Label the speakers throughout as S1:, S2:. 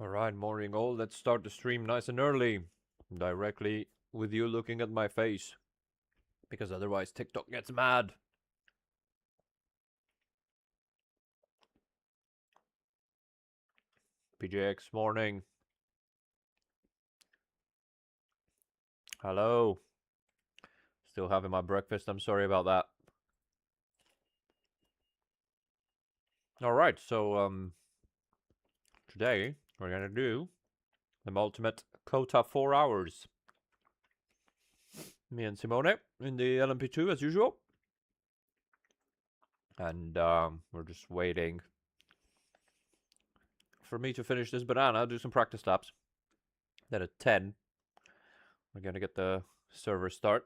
S1: Alright, morning all. Let's start the stream nice and early. Directly with you looking at my face. Because otherwise TikTok gets mad. PJX morning. Hello. Still having my breakfast. I'm sorry about that. Alright, so today we're gonna do the ultimate COTA 4 hours. Me and Simone in the LMP2 as usual. And we're just waiting for me to finish this banana, do some practice laps. Then at 10, we're gonna get the server start.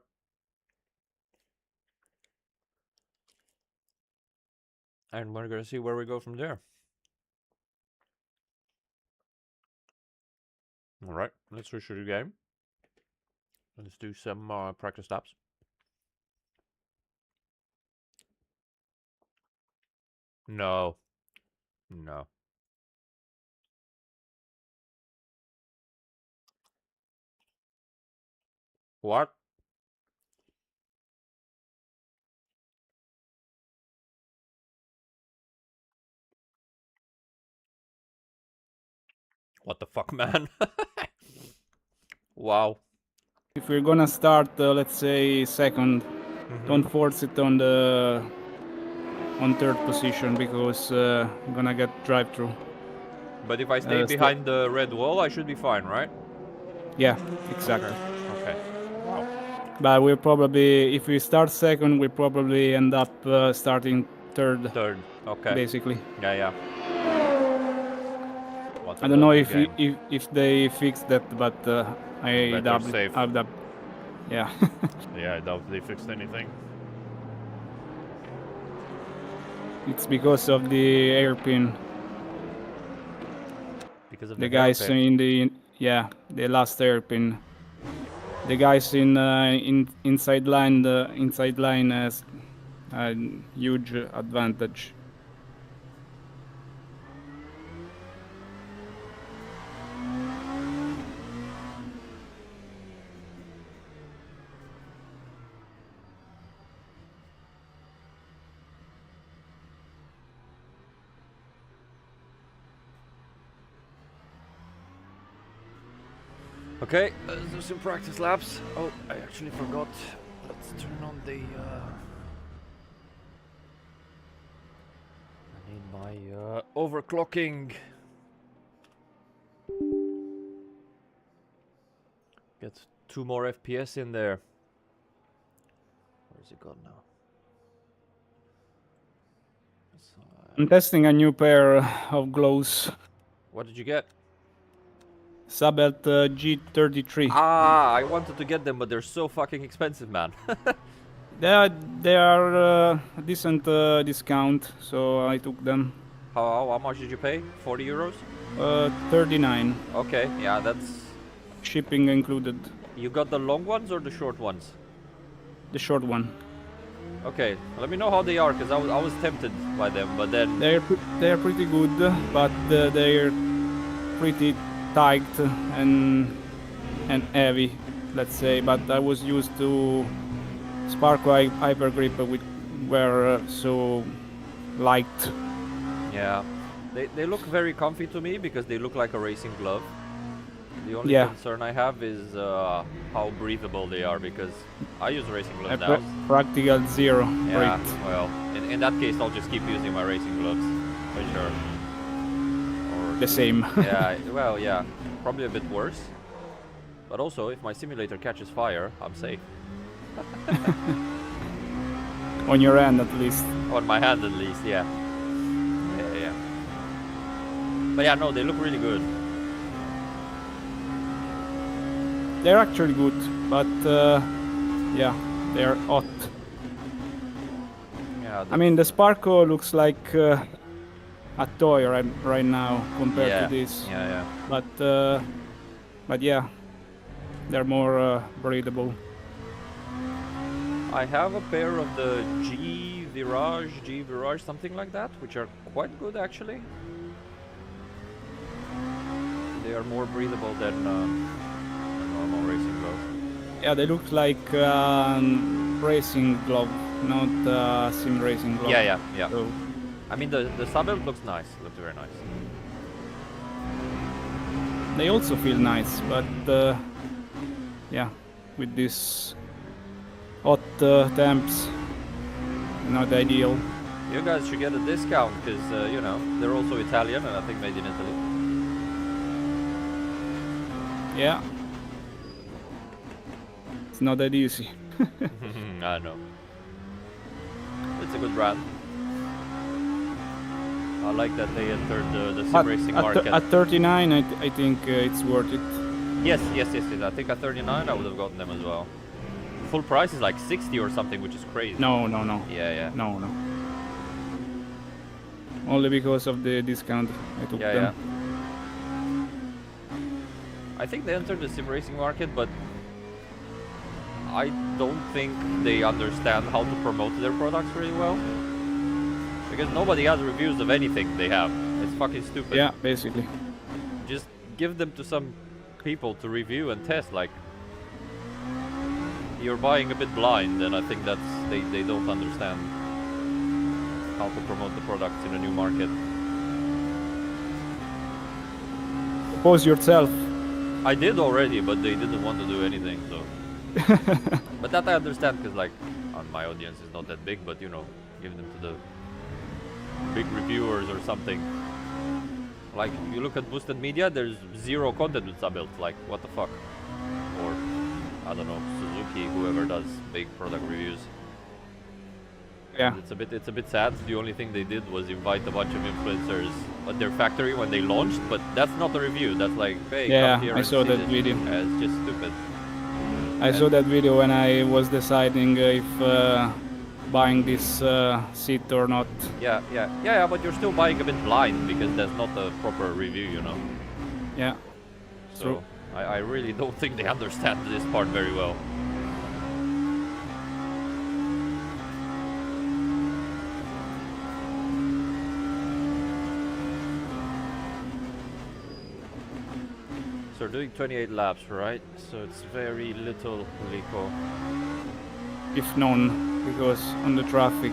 S1: And we're gonna see where we go from there. Alright, let's switch to the game. Let's do some practice laps. No. No. What? What the fuck, man? Wow.
S2: If we're gonna start, let's say second, don't force it on the third position because I'm gonna get drive-through.
S1: But if I stay behind the red wall, I should be fine, right?
S2: Yeah, exactly.
S1: Okay. Wow.
S2: But we'll probably, if we start second, we probably end up starting third.
S1: Third. Okay.
S2: Basically.
S1: Yeah, yeah.
S2: I don't know if they fixed that, but I doubt
S3: safe.
S2: it. Yeah.
S3: Yeah, I doubt they fixed anything.
S2: It's because of the hairpin.
S1: Because of
S2: the guys in the the last hairpin. The guys in inside line, the inside line has a huge advantage.
S1: Okay, let's do some practice laps. Oh, I actually forgot. Let's turn on the... I need my overclocking. Get 2 more FPS in there. Where's it gone now?
S2: I'm testing a new pair of gloves.
S1: What did you get?
S2: Sabelt G33.
S1: Ah, I wanted to get them, but they're so fucking expensive, man.
S2: They are a decent discount, so I took them.
S1: How much did you pay? 40 euros?
S2: 39.
S1: Okay, yeah, that's...
S2: Shipping included.
S1: You got the long ones or the short ones?
S2: The short one.
S1: Okay, let me know how they are, because I was tempted by them, but then...
S2: They're pretty good, but they're pretty tight and heavy, let's say. But I was used to Sparko Hyper Grip, which were so light.
S1: Yeah, they look very comfy to me because they look like a racing glove. The only concern I have is how breathable they are, because I use racing gloves now.
S2: Practical zero.
S1: Yeah, well, in that case I'll just keep using my racing gloves, for sure.
S2: The same.
S1: Yeah, well, yeah, probably a bit worse. But also, if my simulator catches fire, I'm safe.
S2: On your hand, at least.
S1: On my hand, at least, yeah. Yeah. But yeah, no, they look really good.
S2: They're actually good, but yeah, they're hot.
S1: Yeah.
S2: I mean, the Sparko looks like a toy right now compared to this.
S1: Yeah.
S2: But yeah, they're more breathable.
S1: I have a pair of the G Virage, something like that, which are quite good actually. They are more breathable than a normal racing glove.
S2: Yeah, they look like racing glove, not sim racing glove.
S1: Yeah.
S2: So,
S1: I mean, the Sabelt looks nice. Looks very nice.
S2: they also feel nice, but yeah, with this hot temps, not ideal.
S1: You guys should get a discount because you know they're also Italian and I think made in Italy.
S2: Yeah, it's not that easy.
S1: I know. It's a good brand. I like that they entered the sim racing market.
S2: At 39, I think it's worth it.
S1: Yes. I think at 39 I would have gotten them as well. Full price is like 60 or something, which is crazy.
S2: No.
S1: Yeah.
S2: No. Only because of the discount I took them.
S1: Yeah. I think they entered the sim racing market, but I don't think they understand how to promote their products really well. Because nobody has reviews of anything they have. It's fucking stupid.
S2: Yeah, basically.
S1: Just give them to some people to review and test. Like, you're buying a bit blind, and I think that's they don't understand how to promote the products in a new market.
S2: Propose yourself.
S1: I did already, but they didn't want to do anything, so. But that I understand, because like, my audience is not that big, but you know, give them to the big reviewers or something. Like, you look at Boosted Media, there's zero content with Sabelt. Like, what the fuck? Or, I don't know, Suzuki, whoever does big product reviews.
S2: Yeah.
S1: It's a bit sad. The only thing they did was invite a bunch of influencers at their factory when they launched, but that's not a review. That's like, hey, come here
S2: I
S1: and
S2: saw
S1: see
S2: that
S1: this.
S2: video.
S1: Yeah, it's just stupid.
S2: I saw that video when I was deciding if buying this seat or not.
S1: Yeah, but you're still buying a bit blind because there's not a proper review, you know.
S2: Yeah.
S1: So
S2: True.
S1: I really don't think they understand this part very well. So we're doing 28 laps, right? So it's very little Lico.
S2: If none, because on the traffic.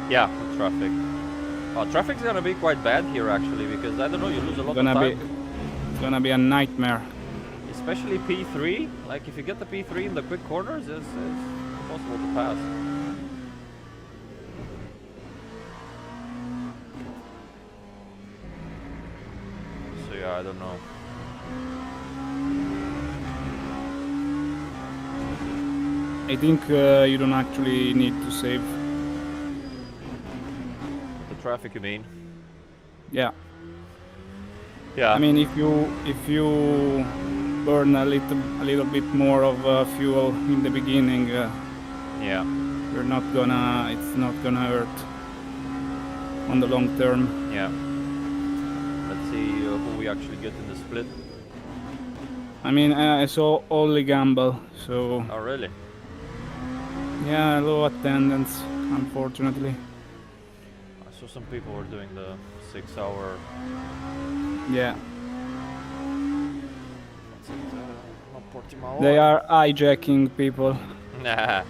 S1: Yeah, traffic. Traffic's gonna be quite bad here actually, because I don't know, you lose a lot of time.
S2: It's gonna be a nightmare.
S1: Especially P3. Like if you get the P3 in the quick corners, it's impossible to pass. So yeah, I don't know.
S2: I think you don't actually need to save.
S1: The traffic, you mean?
S2: Yeah.
S1: Yeah.
S2: I mean, if you burn a little bit more of fuel in the beginning,
S1: yeah.
S2: it's not gonna hurt on the long term.
S1: Yeah. Let's see who we actually get in the split.
S2: I mean, I saw only gamble, so.
S1: Oh really?
S2: Yeah, low attendance, unfortunately.
S1: I saw some people were doing the 6 hour.
S2: Yeah.
S1: What's it? Not Portimao.
S2: They are hijacking people.
S1: Nah.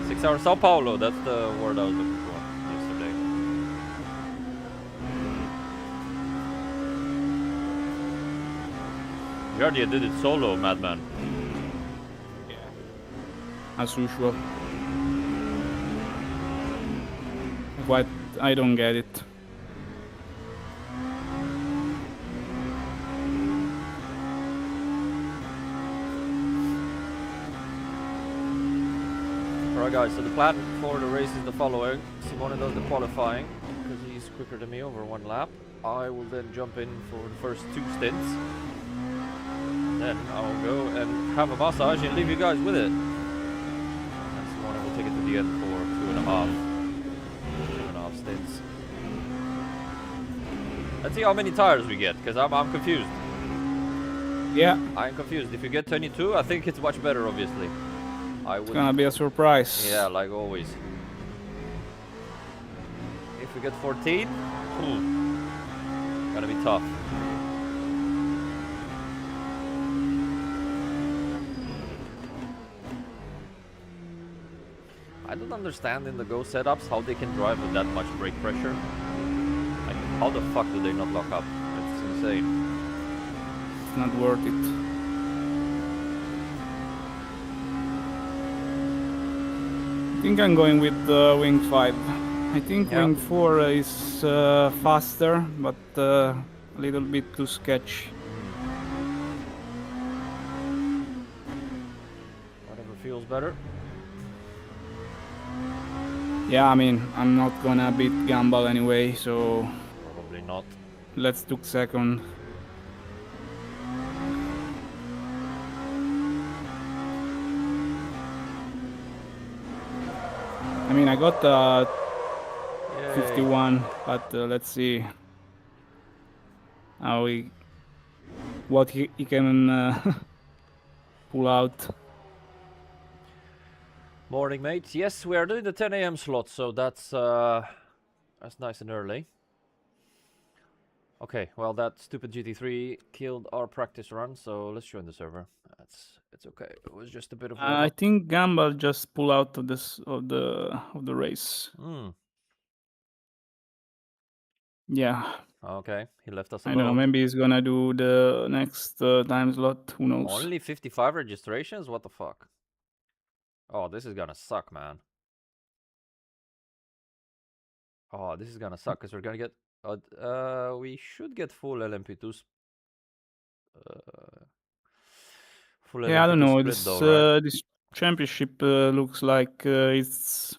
S1: 6 hour Sao Paulo, that's the word I was looking for yesterday. You already did it solo, madman.
S2: Yeah. As usual. What? I don't get it.
S1: Alright guys, so the plan for the race is the following. Simone does the qualifying, because he's quicker than me over one lap. I will then jump in for the first 2 stints. Then I'll go and have a massage and leave you guys with it. And Simone will take it to the end for 2.5 stints. Let's see how many tires we get, because I'm confused.
S2: Yeah.
S1: I'm confused. If you get 22, I think it's much better, obviously.
S2: It's gonna be a surprise.
S1: Yeah, like always. If we get 14, gonna be tough. understand in the Go setups how they can drive with that much brake pressure. Like, how the fuck do they not lock up? It's insane.
S2: It's not worth it. I think I'm going with Wing 5. I think
S1: Yeah.
S2: Wing 4 is faster, but a little bit too sketchy.
S1: Whatever feels better.
S2: Yeah, I mean, I'm not gonna beat Gumball anyway, so
S1: Probably not.
S2: let's took second. I mean, I got
S1: Yay.
S2: 51, but let's see how what he can pull out.
S1: Morning, mates. Yes, we are doing the 10 a.m. slot, so that's nice and early. Okay, well, that stupid GT3 killed our practice run, so let's join the server. It's okay. It was just a bit of warm
S2: I
S1: up.
S2: think Gumball just pulled out of this of the race. Yeah,
S1: Okay, he left us
S2: I don't know.
S1: alone.
S2: Maybe he's gonna do the next time slot. Who knows?
S1: Only 55 registrations? What the fuck? Oh, this is gonna suck, man. Oh, this is gonna suck because we're gonna get. We should get full LMP2. Full
S2: Yeah, I don't
S1: LMP2
S2: know.
S1: split though, right?
S2: This championship looks like it's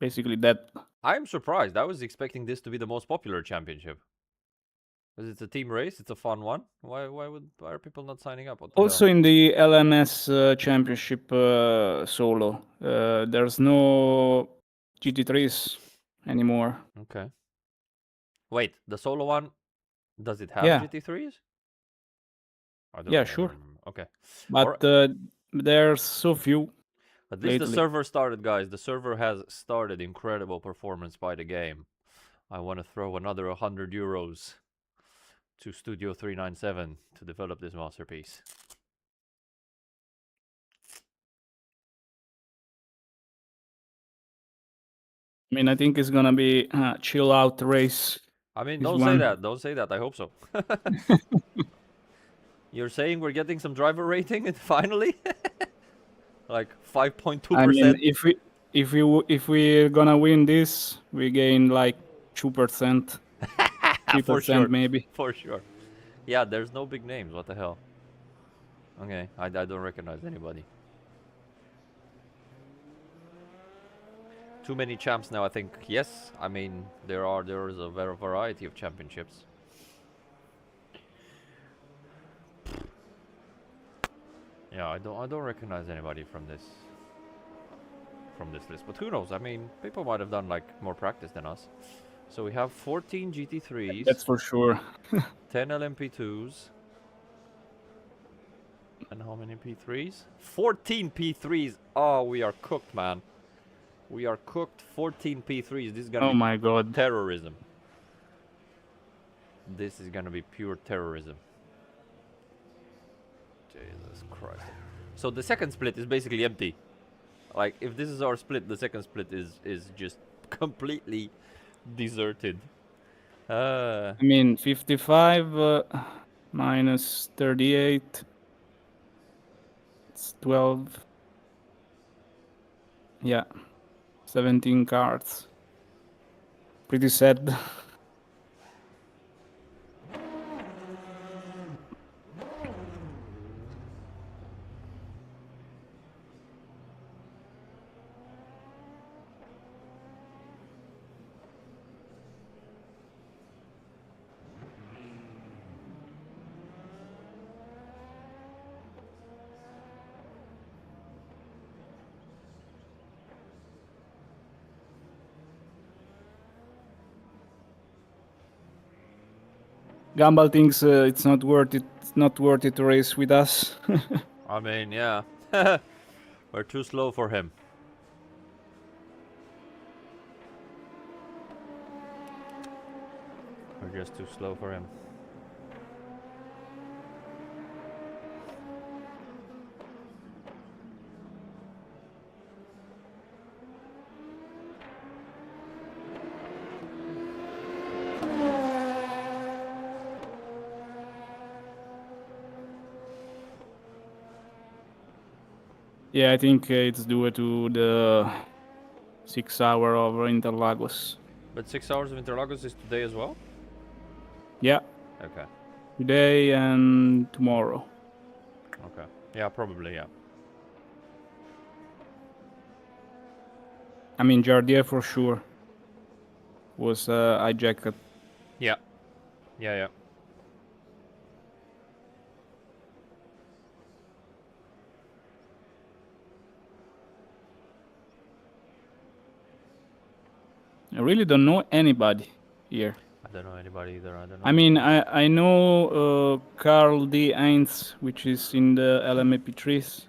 S2: basically dead.
S1: I'm surprised. I was expecting this to be the most popular championship. Because it's a team race, it's a fun one. Why are people not signing up? What the
S2: Also
S1: hell?
S2: in the LMS championship solo, there's no GT3s anymore.
S1: Okay. Wait, the solo one, does it have
S2: Yeah,
S1: GT3s?
S2: yeah,
S1: I don't
S2: sure.
S1: remember. Okay.
S2: But there's so few
S1: At least the
S2: lately.
S1: server started, guys. The server has started. Incredible performance by the game. I want to throw another 100 euros to Studio 397 to develop this masterpiece.
S2: I mean, I think it's gonna be a chill out race.
S1: I mean,
S2: This
S1: don't say
S2: one.
S1: that. Don't say that. I hope so. You're saying we're getting some driver rating finally? Like 5.2%?
S2: I mean, if we're gonna win this, we gain like 2%, 3%
S1: For sure.
S2: maybe.
S1: For sure. Yeah, there's no big names. What the hell? Okay, I don't recognize anybody. Too many champs now, I think. Yes, I mean there is a variety of championships. Yeah, I don't recognize anybody from this list. But who knows? I mean, people might have done like more practice than us. So we have 14 GT3s.
S2: That's for sure.
S1: 10 LMP2s. And how many P3s? 14 P3s. Oh, we are cooked, man. We are cooked. 14 P3s. This is gonna
S2: Oh
S1: be
S2: my god.
S1: terrorism. This is gonna be pure terrorism. Jesus Christ. So the second split is basically empty. Like, if this is our split, the second split is just completely deserted.
S2: I mean, 55 minus 38. It's 12. Yeah, 17 cards. Pretty sad. Gumball thinks it's not worth it. It's not worth it to race with us.
S1: I mean, yeah. We're too slow for him. We're just too slow for him.
S2: Yeah, I think it's due to the 6 hour of Interlagos.
S1: But 6 hours of Interlagos is today as well?
S2: Yeah,
S1: Okay.
S2: today and tomorrow.
S1: Okay. Yeah, probably, yeah.
S2: I mean, Jardier for sure was hijacked.
S1: Yeah. Yeah, yeah.
S2: I really don't know anybody here.
S1: I don't know anybody either. I don't know.
S2: I mean, I know Carl D. Heinz, which is in the LMP3s.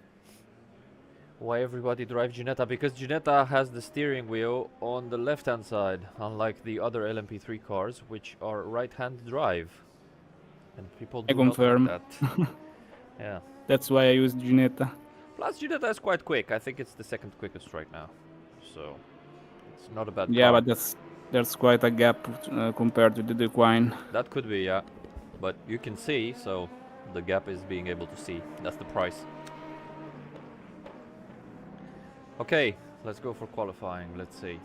S1: Why everybody drives Ginetta? Because Ginetta has the steering wheel on the left-hand side, unlike the other LMP3 cars, which are right-hand drive. And people
S2: I
S1: do not like
S2: confirm.
S1: that. Yeah.
S2: That's why I use Ginetta.
S1: Plus, Ginetta is quite quick. I think it's the second quickest right now. So, it's not a bad
S2: Yeah,
S1: car.
S2: but there's quite a gap compared to the Decline.
S1: That could be, yeah. But you can see, so the gap is being able to see. That's the price. Okay, let's go for qualifying. Let's see.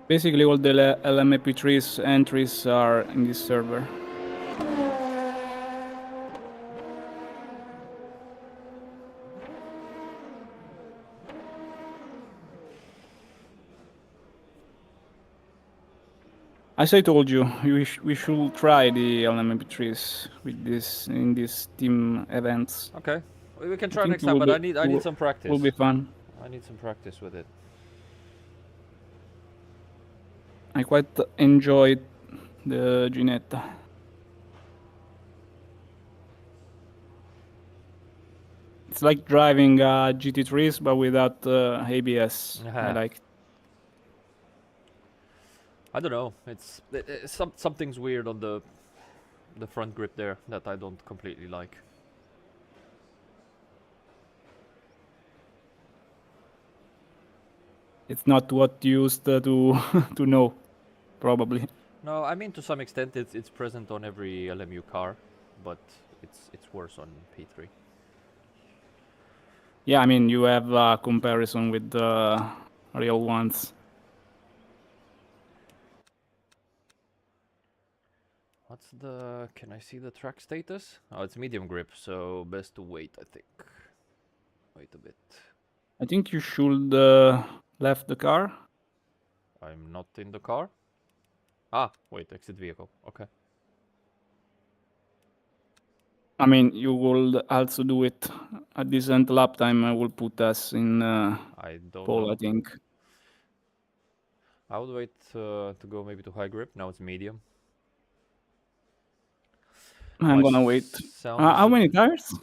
S2: Basically, all the LMP3's entries are in this server. As I told you, we should try the LMP3s with this in these team events.
S1: Okay, we can try
S2: think
S1: next
S2: it
S1: time,
S2: will
S1: but
S2: be-
S1: I need some practice.
S2: Will be fun.
S1: I need some practice with it.
S2: I quite enjoyed the Ginetta. It's like driving GT3s but without ABS. I like it.
S1: I don't know. It's something's weird on the front grip there that I don't completely like.
S2: It's not what you used to to know, probably.
S1: No, I mean to some extent it's present on every LMU car, but it's worse on P3.
S2: Yeah, I mean you have a comparison with the real ones.
S1: What's the... Can I see the track status? Oh, it's medium grip, so best to wait, I think. Wait a bit.
S2: I think you should left the car.
S1: I'm not in the car. Ah, wait, exit vehicle. Okay.
S2: I mean, you will also do it. A decent lap time will put us in
S1: I don't
S2: pole,
S1: know.
S2: I think.
S1: I would wait to go maybe to high grip. Now it's medium.
S2: I'm
S1: My
S2: gonna wait.
S1: sound
S2: How
S1: is
S2: many tires?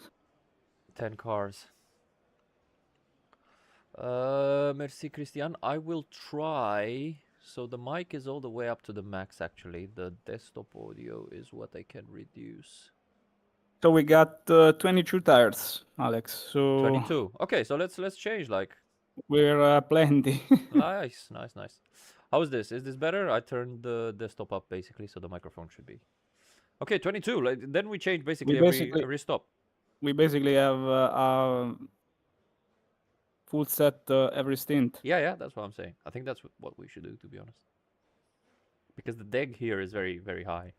S1: 10 cars. Merci Christian. I will try. So the mic is all the way up to the max actually. The desktop audio is what I can reduce.
S2: So we got 22 tires, Alex. So
S1: 22. Okay, so let's change like.
S2: we're plenty.
S1: Nice, nice, nice. How is this? Is this better? I turned the desktop up basically, so the microphone should be. Okay, 22. Like then we change basically, every stop.
S2: We basically have a full set every stint.
S1: Yeah, yeah, that's what I'm saying. I think that's what we should do, to be honest. Because the deg here is very, very high.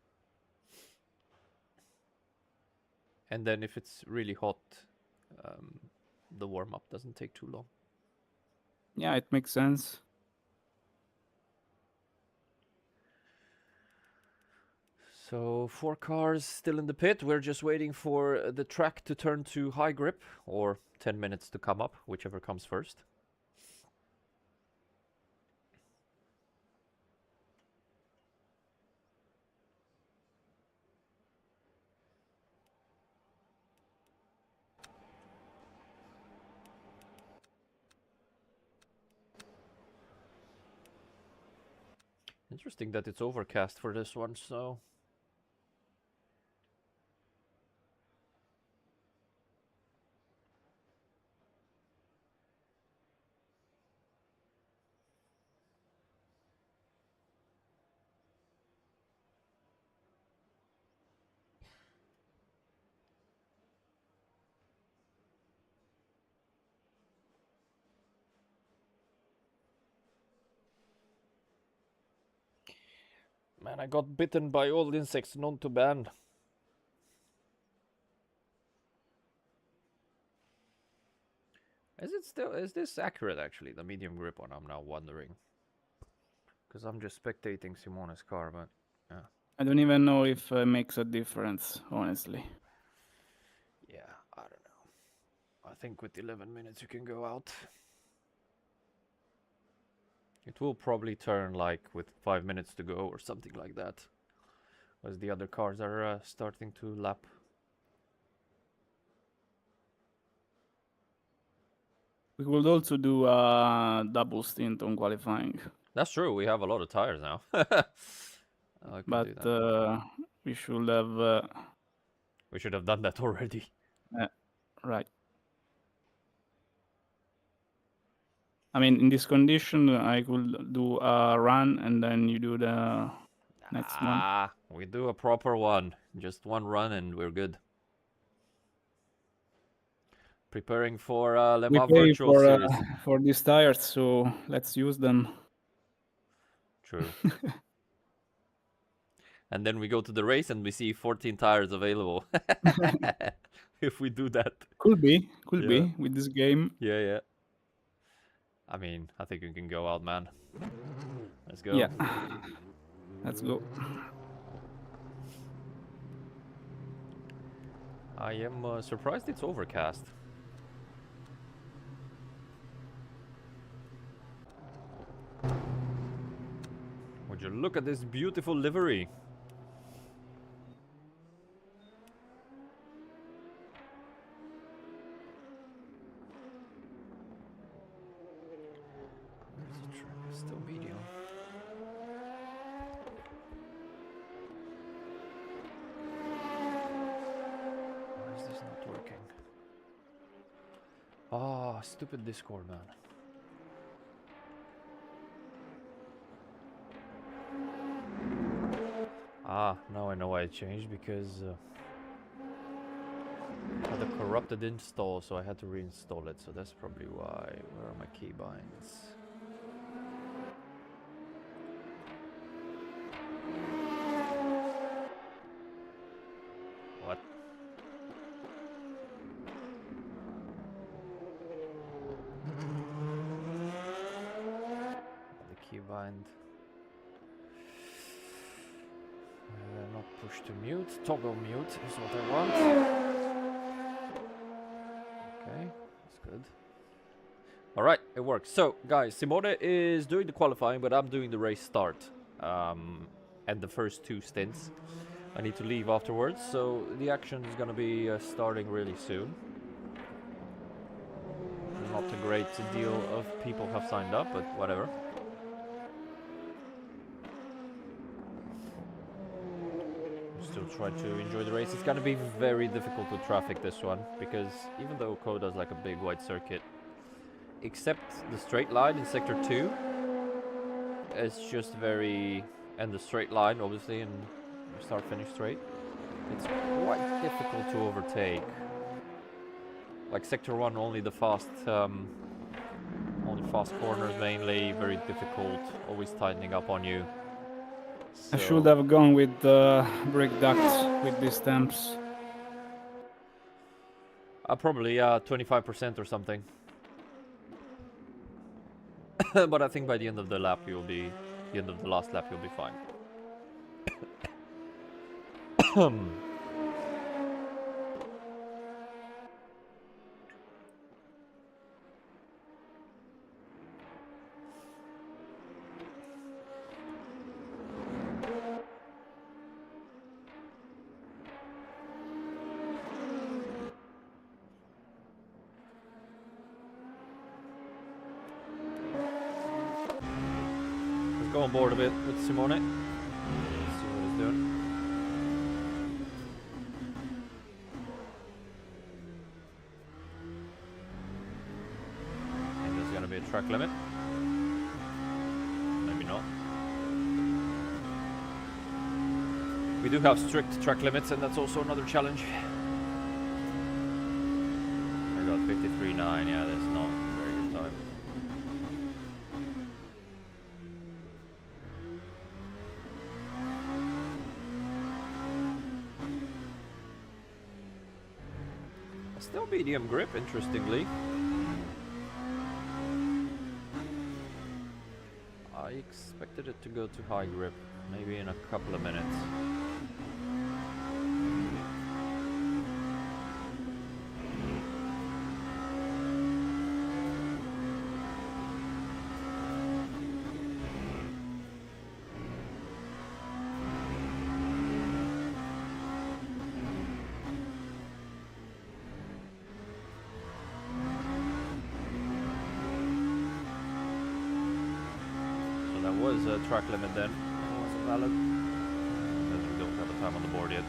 S1: And then if it's really hot, the warm-up doesn't take too long.
S2: Yeah, it makes sense.
S1: So 4 cars still in the pit. We're just waiting for the track to turn to high grip, or 10 minutes to come up, whichever comes first. Interesting that it's overcast for this one, so... Man, I got bitten by all insects known to man. Is this accurate actually, the medium grip one? I'm now wondering. Because I'm just spectating Simone's car, but yeah.
S2: I don't even know if it makes a difference, honestly.
S1: Yeah, I don't know. I think with 11 minutes you can go out. It will probably turn like with 5 minutes to go or something like that. As the other cars are starting to lap.
S2: We could also do a double stint on qualifying.
S1: That's true, we have a lot of tires now.
S2: But we should have...
S1: we should have done that already.
S2: Right. I mean, in this condition, I could do a run and then you do the next one.
S1: Ah, we do a proper one. Just one run and we're good. Preparing for Le
S2: We
S1: Mans
S2: pay
S1: Virtual Series.
S2: for these tires, so let's use them.
S1: True. And then we go to the race and we see 14 tires available. If we do that.
S2: Could be with this game.
S1: Yeah, yeah. I mean, I think we can go out, man. Let's go.
S2: Yeah. Let's go.
S1: I am surprised it's overcast. Would you look at this beautiful livery? Where's the trim? It's still medium. Why is this not working? Ah, stupid Discord, man. Ah, now I know why it changed, because I had a corrupted install, so I had to reinstall it, so that's probably why. Where are my keybinds? What? The keybind. Not push to mute, toggle mute is what I want. Okay, that's good. Alright, it works. So, guys, Simone is doing the qualifying, but I'm doing the race start. And the first 2 stints. I need to leave afterwards, so the action is gonna be starting really soon. Not a great deal of people have signed up, but whatever. Still try to enjoy the race. It's gonna be very difficult to traffic this one, because even though COTA is like a big wide circuit, except the straight line in sector 2, it's just very... and the straight line obviously, and start finish straight, it's quite difficult to overtake. Like sector 1, only the fast corners mainly, very difficult, always tightening up on you.
S2: I should have gone with brake ducts with these stamps.
S1: Probably 25% or something. But I think by the end of the lap you'll be, the end of the last lap you'll be fine. go on board a bit with Simone. See what he's doing. And there's gonna be a track limit. Maybe not. We do have strict track limits, and that's also another challenge. I got 53.9, yeah, that's not a very good time. Still medium grip, interestingly. I expected it to go to high grip, maybe in a couple of minutes. Was a track limit then. It wasn't valid. Because we don't have a time on the board yet.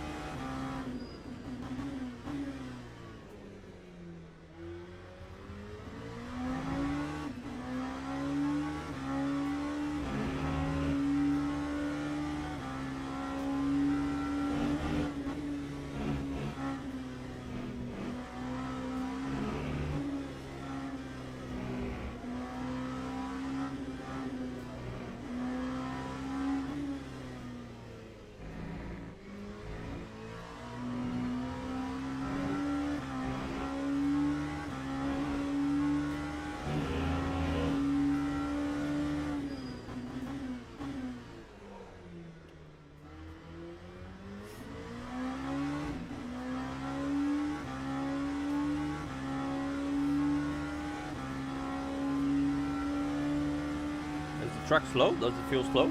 S1: Track slow? Does it feel slow?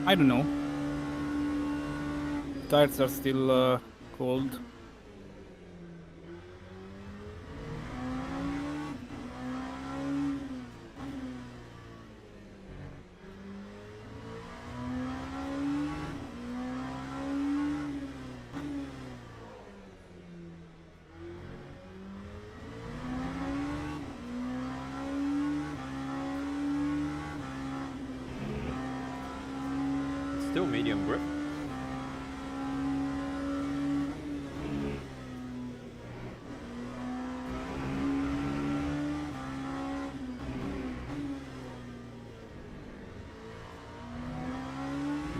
S2: I don't know. Tires are still cold.
S1: Still medium grip.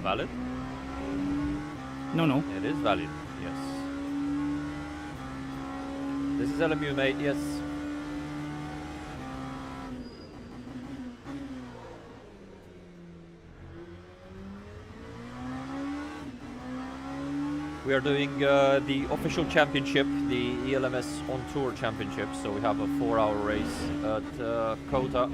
S1: Valid?
S2: No, no.
S1: It is valid, yes. This is LMU, mate, yes. We are doing the official championship, the ELMS on Tour championship. So we have a 4-hour race at COTA,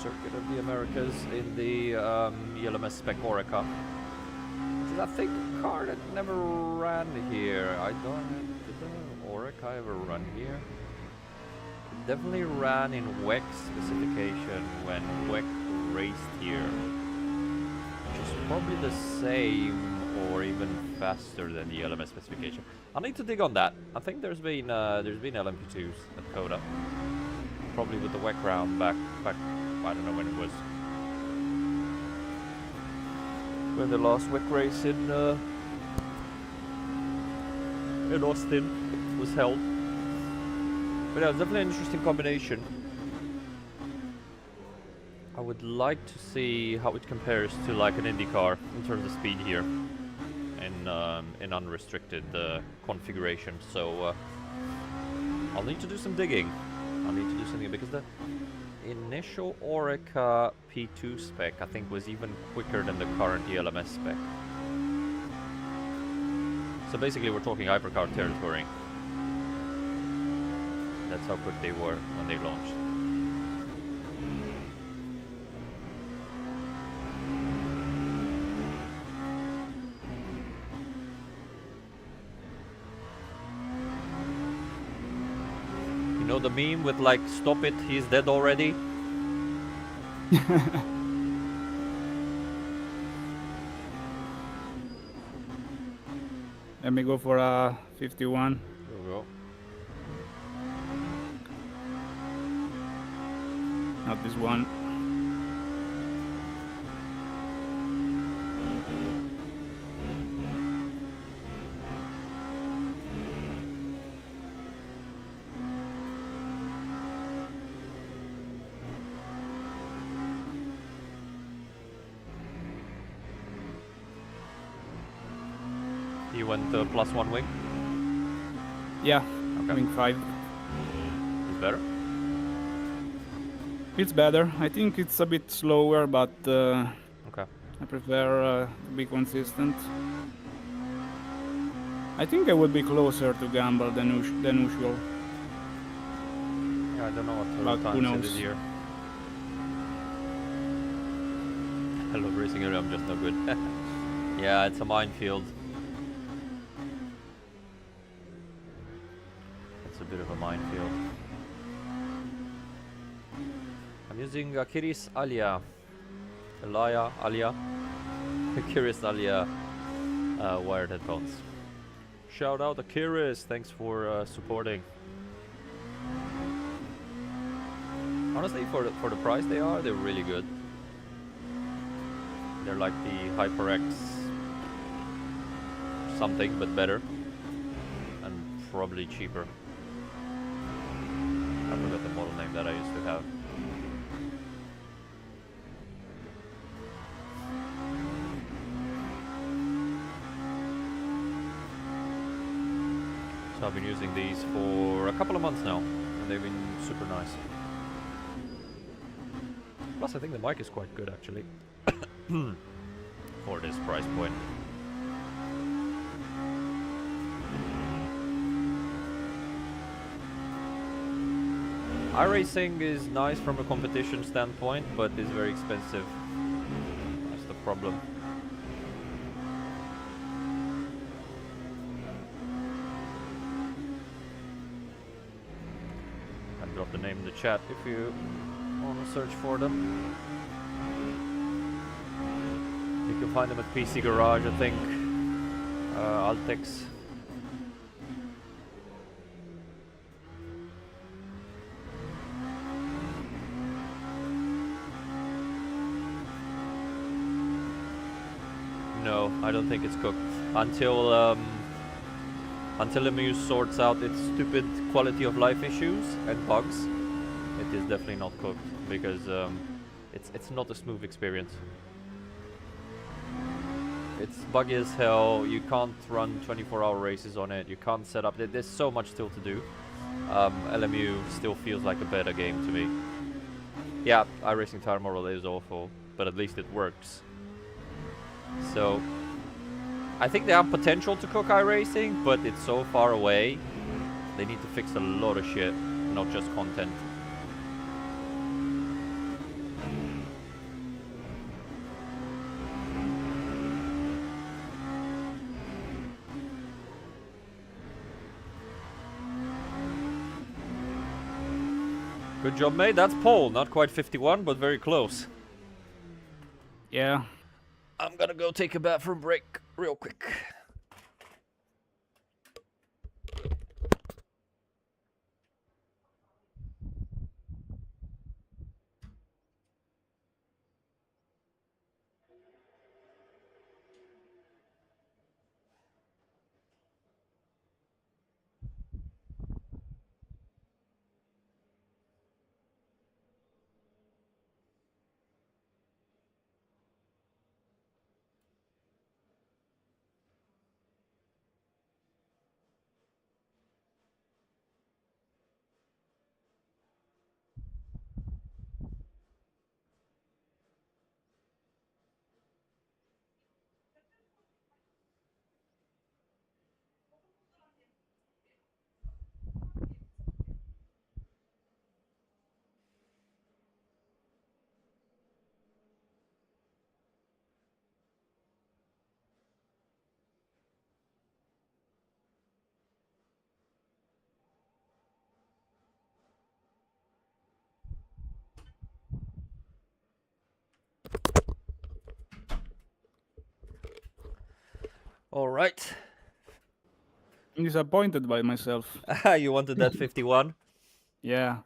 S1: Circuit of the Americas, in the ELMS Spec Orica. Which is, I think, a car that never ran here. I don't know, did the Orica ever run here? It definitely ran in WEC specification when WEC raced here. Which is probably the same or even faster than the LMS specification. I need to dig on that. I think there's been LMP2s at COTA, probably with the WEC round back. I don't know when it was. When the last WEC race in Austin was held. But yeah, it's definitely an interesting combination. I would like to see how it compares to like an IndyCar in terms of speed here in unrestricted configuration. So I'll need to do some digging. I'll need to do something because the initial Orica P2 spec I think was even quicker than the current ELMS spec. So basically we're talking hypercar territory. That's how quick they were when they launched. You know the meme with like, stop it, he's dead already?
S2: Let me go for a 51.
S1: There we go.
S2: Not this one.
S1: You went +1 wing?
S2: Yeah,
S1: Okay.
S2: wing 5.
S1: It's better?
S2: It's better. I think it's a bit slower, but
S1: Okay.
S2: I prefer to be consistent. I think I would be closer to Gamble than usual.
S1: Yeah, I don't know what
S2: But
S1: sort of
S2: who
S1: times it
S2: knows?
S1: is here. I love racing here, I'm just not good. Yeah, it's a minefield. It's a bit of a minefield. I'm using Akiris Alia. Alia. Akiris Alia wired headphones. Shout out Akiris, thanks for supporting. Honestly, for the price they're really good. They're like the HyperX something, but better. And probably cheaper. I forgot the model name that I used to have. So I've been using these for a couple of months now, and they've been super nice. Plus, I think the mic is quite good actually for this price point. iRacing is nice from a competition standpoint, but it's very expensive. That's the problem. I'll drop the name in the chat if you want to search for them. You can find them at PC Garage, I think. Altex. No, I don't think it's cooked until LMU sorts out its stupid quality of life issues and bugs. It is definitely not cooked because it's not a smooth experience. It's buggy as hell. You can't run 24-hour races on it. You can't set up. There's so much still to do. LMU still feels like a better game to me. Yeah, iRacing tire model is awful, but at least it works. So I think they have potential to cook iRacing, but it's so far away. They need to fix a lot of shit, not just content. Good job, mate. That's pole. Not quite 51, but very close.
S2: Yeah.
S1: I'm gonna go take a bathroom break real quick. All right.
S2: I'm disappointed by myself.
S1: You wanted that 51?
S2: Yeah.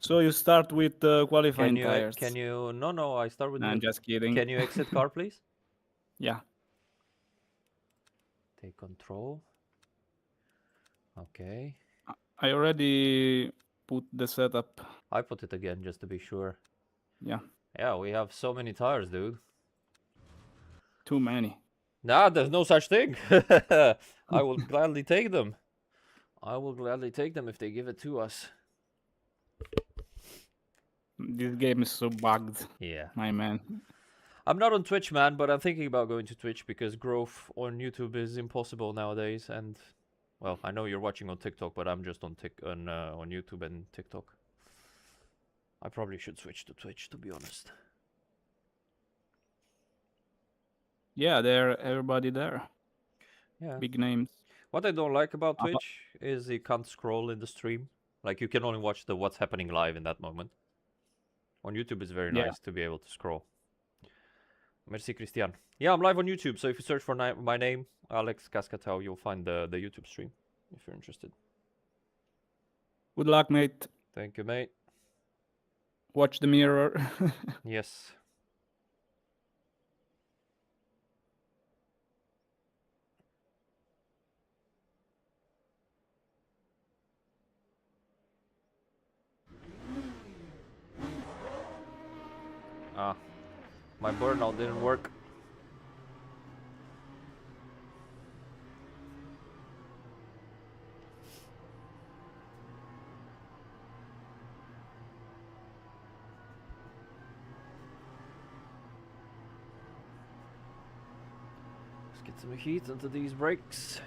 S2: So you start with qualifying tires.
S1: Can you? No. I start with.
S2: Nah, I'm just kidding.
S1: Can you exit car, please?
S2: Yeah.
S1: Take control. Okay.
S2: I already put the setup.
S1: I put it again just to be sure.
S2: Yeah.
S1: Yeah, we have so many tires, dude.
S2: Too many.
S1: Nah, there's no such thing. I will gladly take them. I will gladly take them if they give it to us.
S2: This game is so bugged.
S1: Yeah.
S2: My man.
S1: I'm not on Twitch, man, but I'm thinking about going to Twitch because growth on YouTube is impossible nowadays. And, well, I know you're watching on TikTok, but I'm just on YouTube and TikTok. I probably should switch to Twitch, to be honest.
S2: Yeah, everybody there.
S1: Yeah.
S2: Big names.
S1: What I don't like about Twitch is you can't scroll in the stream. Like, you can only watch the what's happening live in that moment. On YouTube, it's very nice to be able to scroll. Merci, Christian. Yeah, I'm live on YouTube, so if you search for my name, Alex Cascatao, you'll find the YouTube stream, if you're interested.
S2: Good luck, mate.
S1: Thank you, mate.
S2: Watch the mirror.
S1: Yes. Ah, my burnout didn't work. Let's get some heat into these brakes.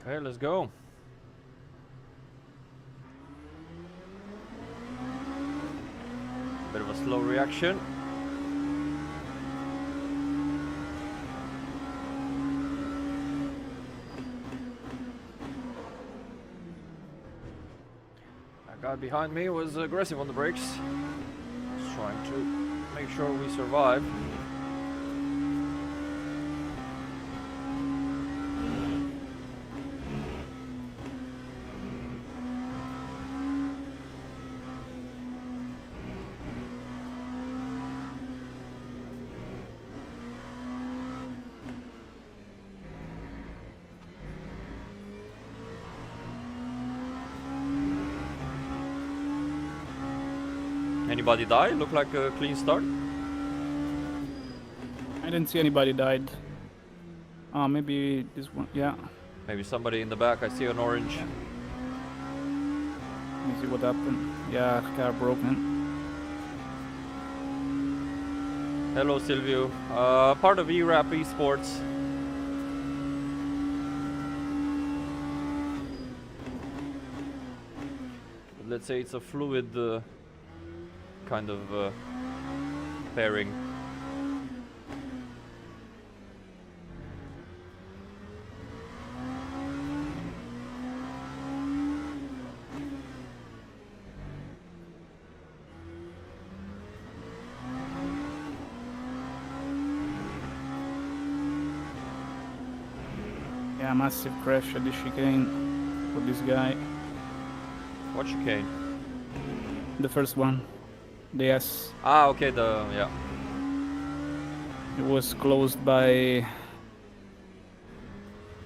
S1: Okay, let's go. Bit of a slow reaction. That guy behind me was aggressive on the brakes. Just trying to make sure we survive. Anybody die? Look like a clean start.
S2: I didn't see anybody died. Oh, maybe this one. Yeah.
S1: Maybe somebody in the back. I see an orange.
S2: Let me see what happened. Yeah, car broken.
S1: Hello, Silvio. Part of ERAP Esports. Let's say it's a fluid kind of pairing.
S2: Yeah, massive crash at the chicane for this guy.
S1: What chicane?
S2: The first one. The S.
S1: Ah, okay, yeah.
S2: It was closed by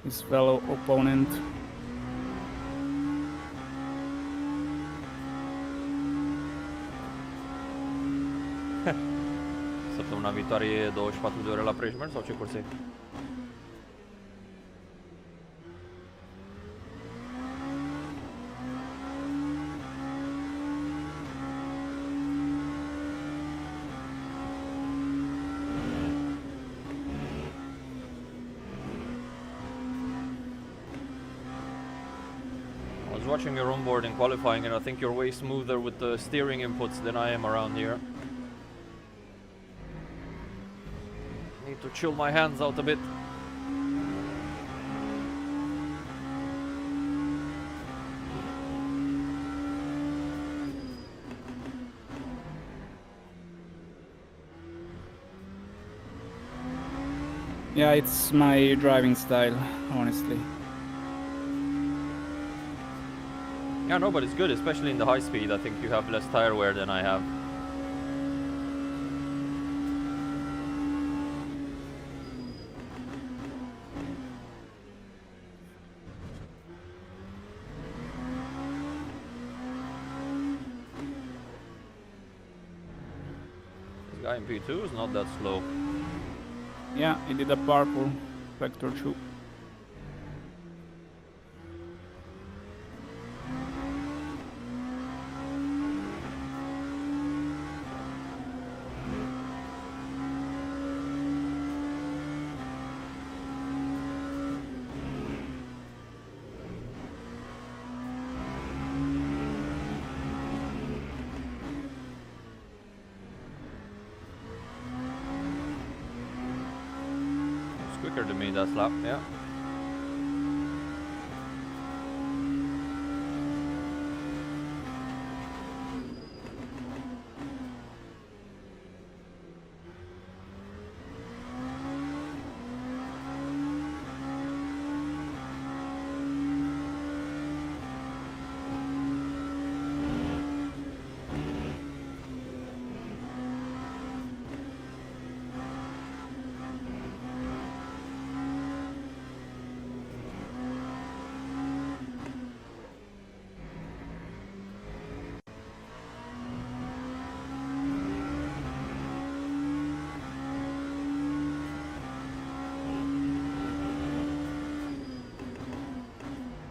S2: his fellow opponent.
S1: Săptămâna viitoare e 24 de ore la Prejmer sau ce curse? watching your onboard in qualifying, and I think you're way smoother with the steering inputs than I am around here. Need to chill my hands out a bit.
S2: Yeah, it's my driving style, honestly.
S1: Yeah, no, but it's good, especially in the high speed. I think you have less tire wear than I have. This guy in P2 is not that slow.
S2: Yeah, he did a purple vector 2.
S1: Quicker than me that lap, yeah.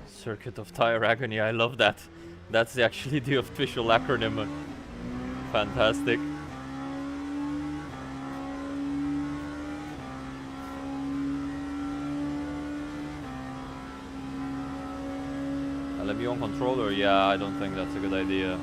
S1: Circuit of Tire Agony, I love that. That's actually the official acronym. Fantastic. LMU on controller, yeah, I don't think that's a good idea.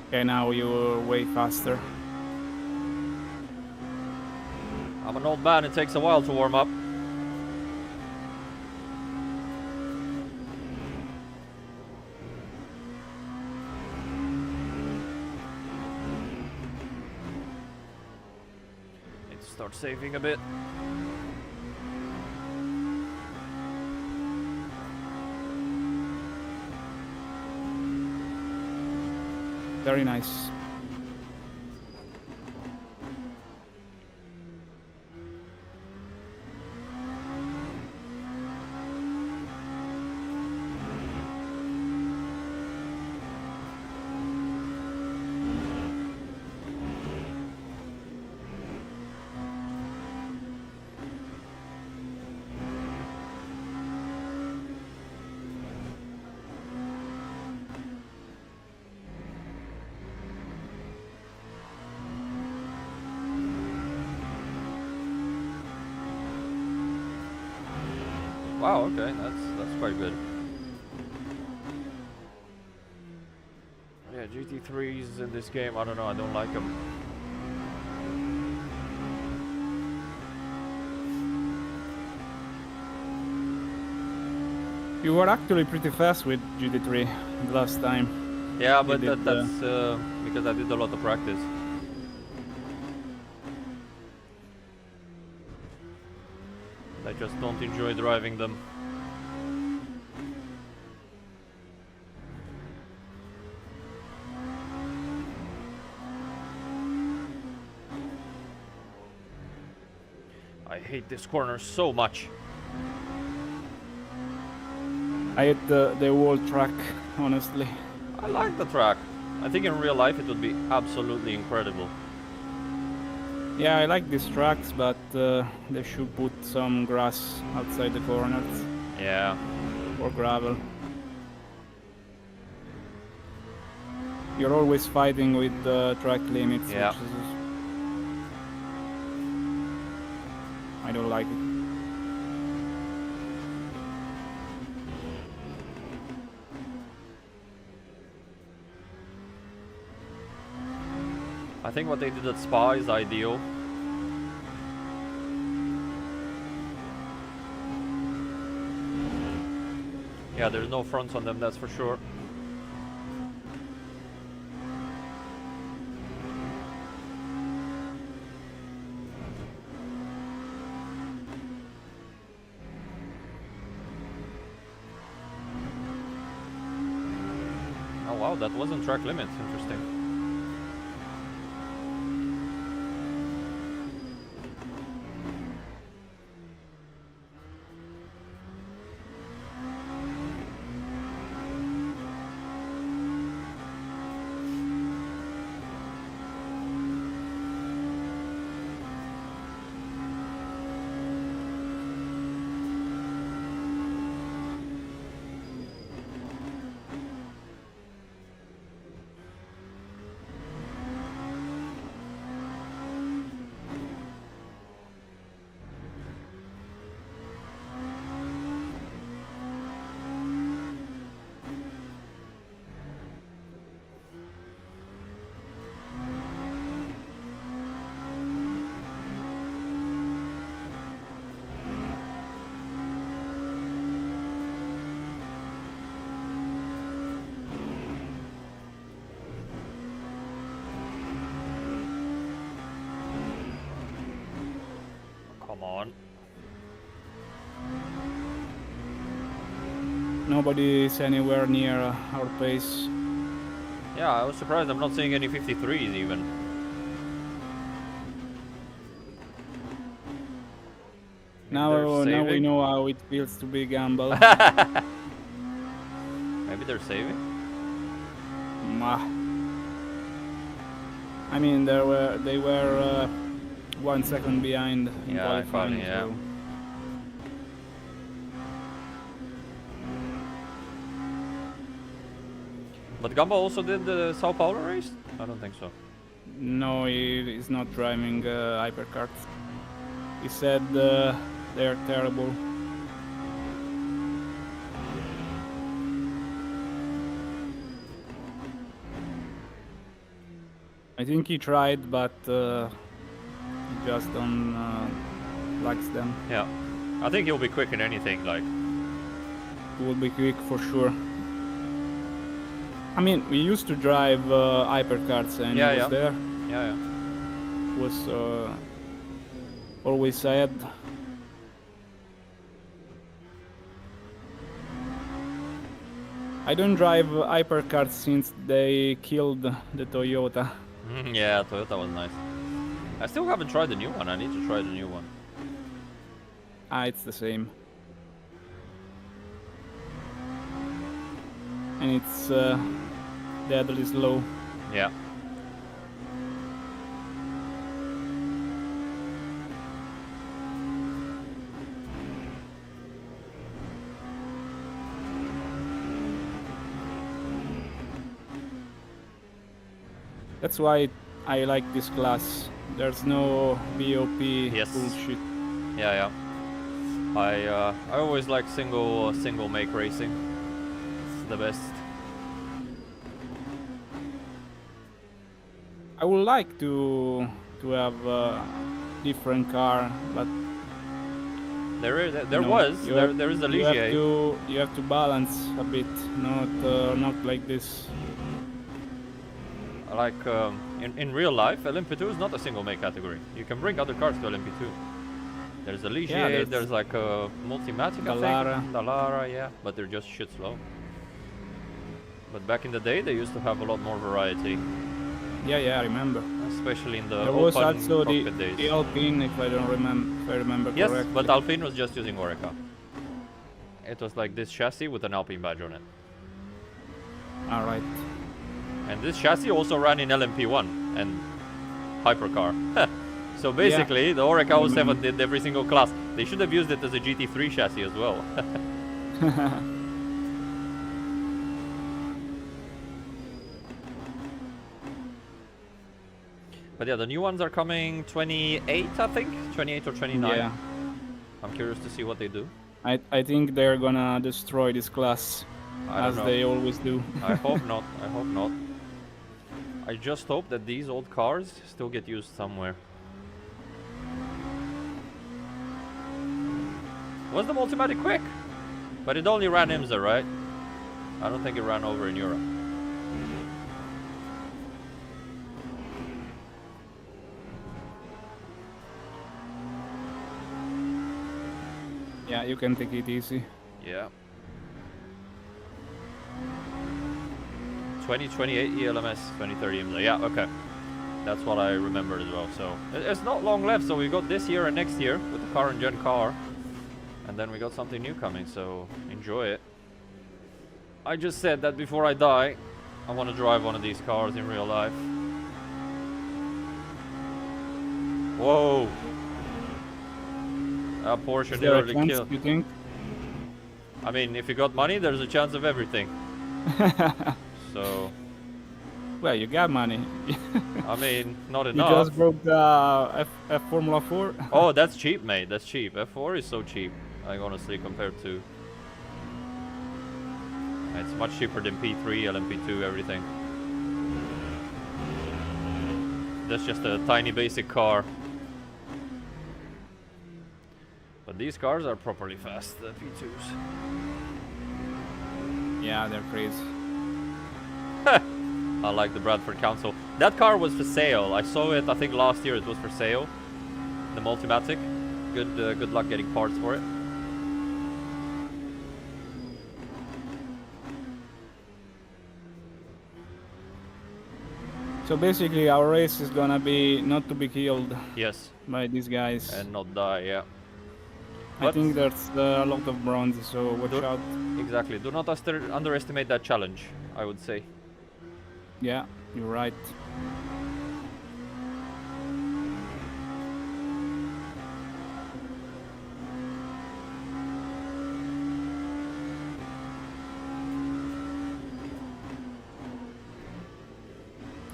S2: Okay, now you're way faster.
S1: I'm an old man, it takes a while to warm up. Need to start saving a bit.
S2: Very nice.
S1: Wow, okay, that's quite good. Yeah, GT3s in this game, I don't know, I don't like them.
S2: You were actually pretty fast with GT3 the last time.
S1: Yeah, but
S2: did,
S1: that's because I did a lot of practice. I just don't enjoy driving them. I hate this corner so much.
S2: I hate the whole track, honestly.
S1: I like the track. I think in real life it would be absolutely incredible.
S2: Yeah, I like these tracks, but they should put some grass outside the corners
S1: Yeah.
S2: or gravel. You're always fighting with the track limits,
S1: Yeah.
S2: which is... I don't like it.
S1: I think what they did at Spa is ideal. Yeah, there's no fronts on them, that's for sure. Oh wow, that wasn't track limits, interesting. Come on.
S2: Nobody is anywhere near our pace.
S1: Yeah, I was surprised I'm not seeing any 53s even.
S2: Now we
S1: saving?
S2: know how it feels to be gamble.
S1: Maybe they're saving?
S2: Mwah. I mean, they were 1 second behind in
S1: Yeah,
S2: qualifying.
S1: yeah.
S2: So.
S1: But Gamba also did the Sao Paulo race? I don't think so.
S2: No, he is not driving hypercars. He said they're terrible. I think he tried, but he just don't likes them.
S1: Yeah. I think he'll be quick in anything, like.
S2: He will be quick for sure. I mean, we used to drive hypercars and
S1: Yeah,
S2: he was
S1: yeah.
S2: there.
S1: Yeah, yeah.
S2: Was always sad. I don't drive hypercars since they killed the Toyota.
S1: Yeah, Toyota was nice. I still haven't tried the new one. I need to try the new one.
S2: Ah, it's the same. And it's deadly slow.
S1: Yeah.
S2: That's why I like this class. There's no BOP
S1: Yes.
S2: bullshit.
S1: Yeah, yeah. I always like single make racing. It's the best.
S2: I would like to have a different car, but
S1: There
S2: you know,
S1: there is a
S2: you have
S1: Ligier.
S2: you have to balance a bit, not like this.
S1: Like in real life, LMP2 is not a single make category. You can bring other cars to LMP2. There's a Ligier, there's like a Multimatic, I think. Dallara, yeah, but they're just shit slow. But back in the day, they used to have a lot more variety,
S2: Yeah, I remember.
S1: especially in the
S2: There was
S1: open
S2: also
S1: cockpit days.
S2: the Alpine, if I remember
S1: Yes,
S2: correctly.
S1: but Alpine was just using Oreca. It was like this chassis with an Alpine badge on it.
S2: All right.
S1: And this chassis also ran in LMP1 and Hypercar. So basically, the Oreca 07 did every single class. They should have used it as a GT3 chassis as well. But yeah, the new ones are coming 28, I think? 28 or 29.
S2: Yeah.
S1: I'm curious to see what they do.
S2: I think they're gonna destroy this class,
S1: I don't
S2: as
S1: know.
S2: they always do.
S1: I hope not. I hope not. I just hope that these old cars still get used somewhere. Was the Multimatic quick? But it only ran IMSA, right? I don't think it ran over in Europe.
S2: Yeah, you can take it easy.
S1: Yeah. 2028 ELMS, 2030 IMSA. Yeah, okay. That's what I remember as well. So it's not long left. So we got this year and next year with the current gen car. And then we got something new coming, so enjoy it. I just said that before I die, I want to drive one of these cars in real life. Whoa! That Porsche
S2: Is there a
S1: nearly
S2: chance,
S1: killed.
S2: you think?
S1: I mean, if you got money, there's a chance of everything. So,
S2: Well, you got money.
S1: I mean, not
S2: You
S1: enough.
S2: just broke the F Formula 4.
S1: Oh, that's cheap, mate. That's cheap. F4 is so cheap, like honestly, compared to... It's much cheaper than P3, LMP2, everything. That's just a tiny basic car. But these cars are properly fast, the P2s.
S2: Yeah, they're crazy.
S1: I like the Bradford Council. That car was for sale. I saw it, I think last year it was for sale. The Multimatic. Good luck getting parts for it.
S2: So basically our race is gonna be not to be killed
S1: Yes,
S2: by these guys.
S1: and not die, yeah.
S2: I
S1: But-
S2: think there's a lot of bronze, so watch
S1: Do-
S2: out.
S1: Exactly. Do not underestimate that challenge, I would say.
S2: Yeah, you're right.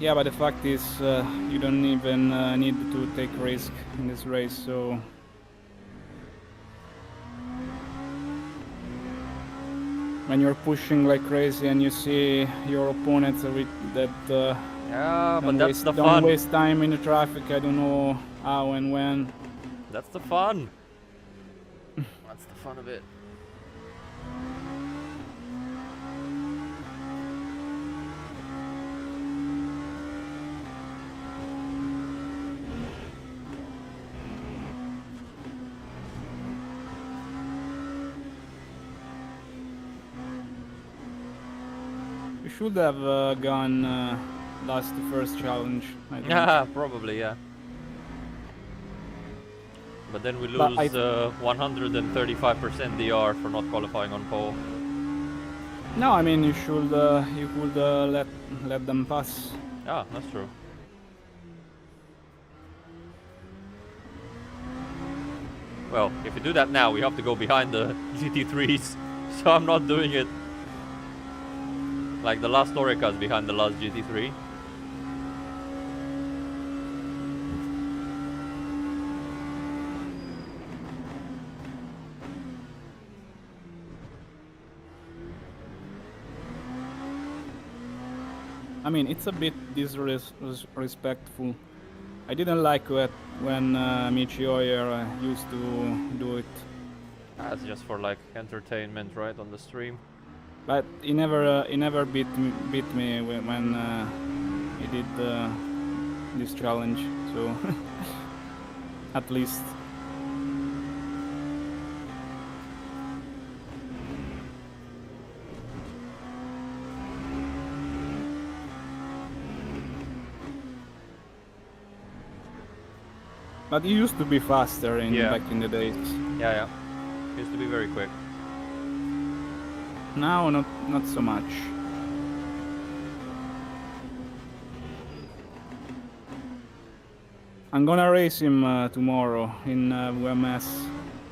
S2: Yeah, but the fact is, you don't even need to take risk in this race, so... When you're pushing like crazy and you see your opponents with that...
S1: Yeah, but
S2: don't
S1: that's
S2: waste,
S1: the
S2: don't
S1: fun.
S2: waste time in the traffic, I don't know how and when.
S1: That's the fun. That's the fun of it.
S2: You should have gone last the first challenge, I think.
S1: Yeah, probably, yeah. But then we
S2: But
S1: lose 135% DR for not qualifying on pole.
S2: No, I mean you should you could let them pass.
S1: Yeah, that's true. Well, if you do that now, we have to go behind the GT3s, so I'm not doing it. Like the last Oreca's behind the last GT3.
S2: I mean it's a bit disrespectful. I didn't like it when Michi Oyer used to do it,
S1: That's just for like entertainment, right, on the stream.
S2: but he never beat me when he did this challenge. So at least. But he used to be faster back in the days.
S1: Yeah, yeah. Used to be very quick.
S2: Now not so much. I'm gonna race him tomorrow in WMS,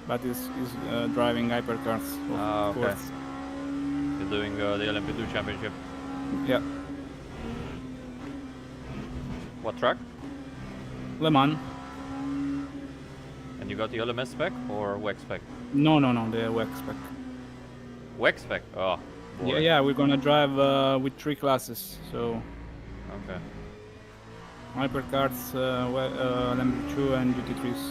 S2: but he's driving hypercars,
S1: Ah,
S2: of
S1: okay.
S2: course.
S1: You're doing the LMP2 championship.
S2: Yeah,
S1: What track?
S2: Le Mans.
S1: And you got the LMS spec or WEC spec?
S2: No, the WEC spec.
S1: WEC spec? Oh,
S2: Yeah,
S1: boring.
S2: yeah, we're gonna drive with 3 classes, so
S1: Okay.
S2: hypercars, LMP2 and GT3s.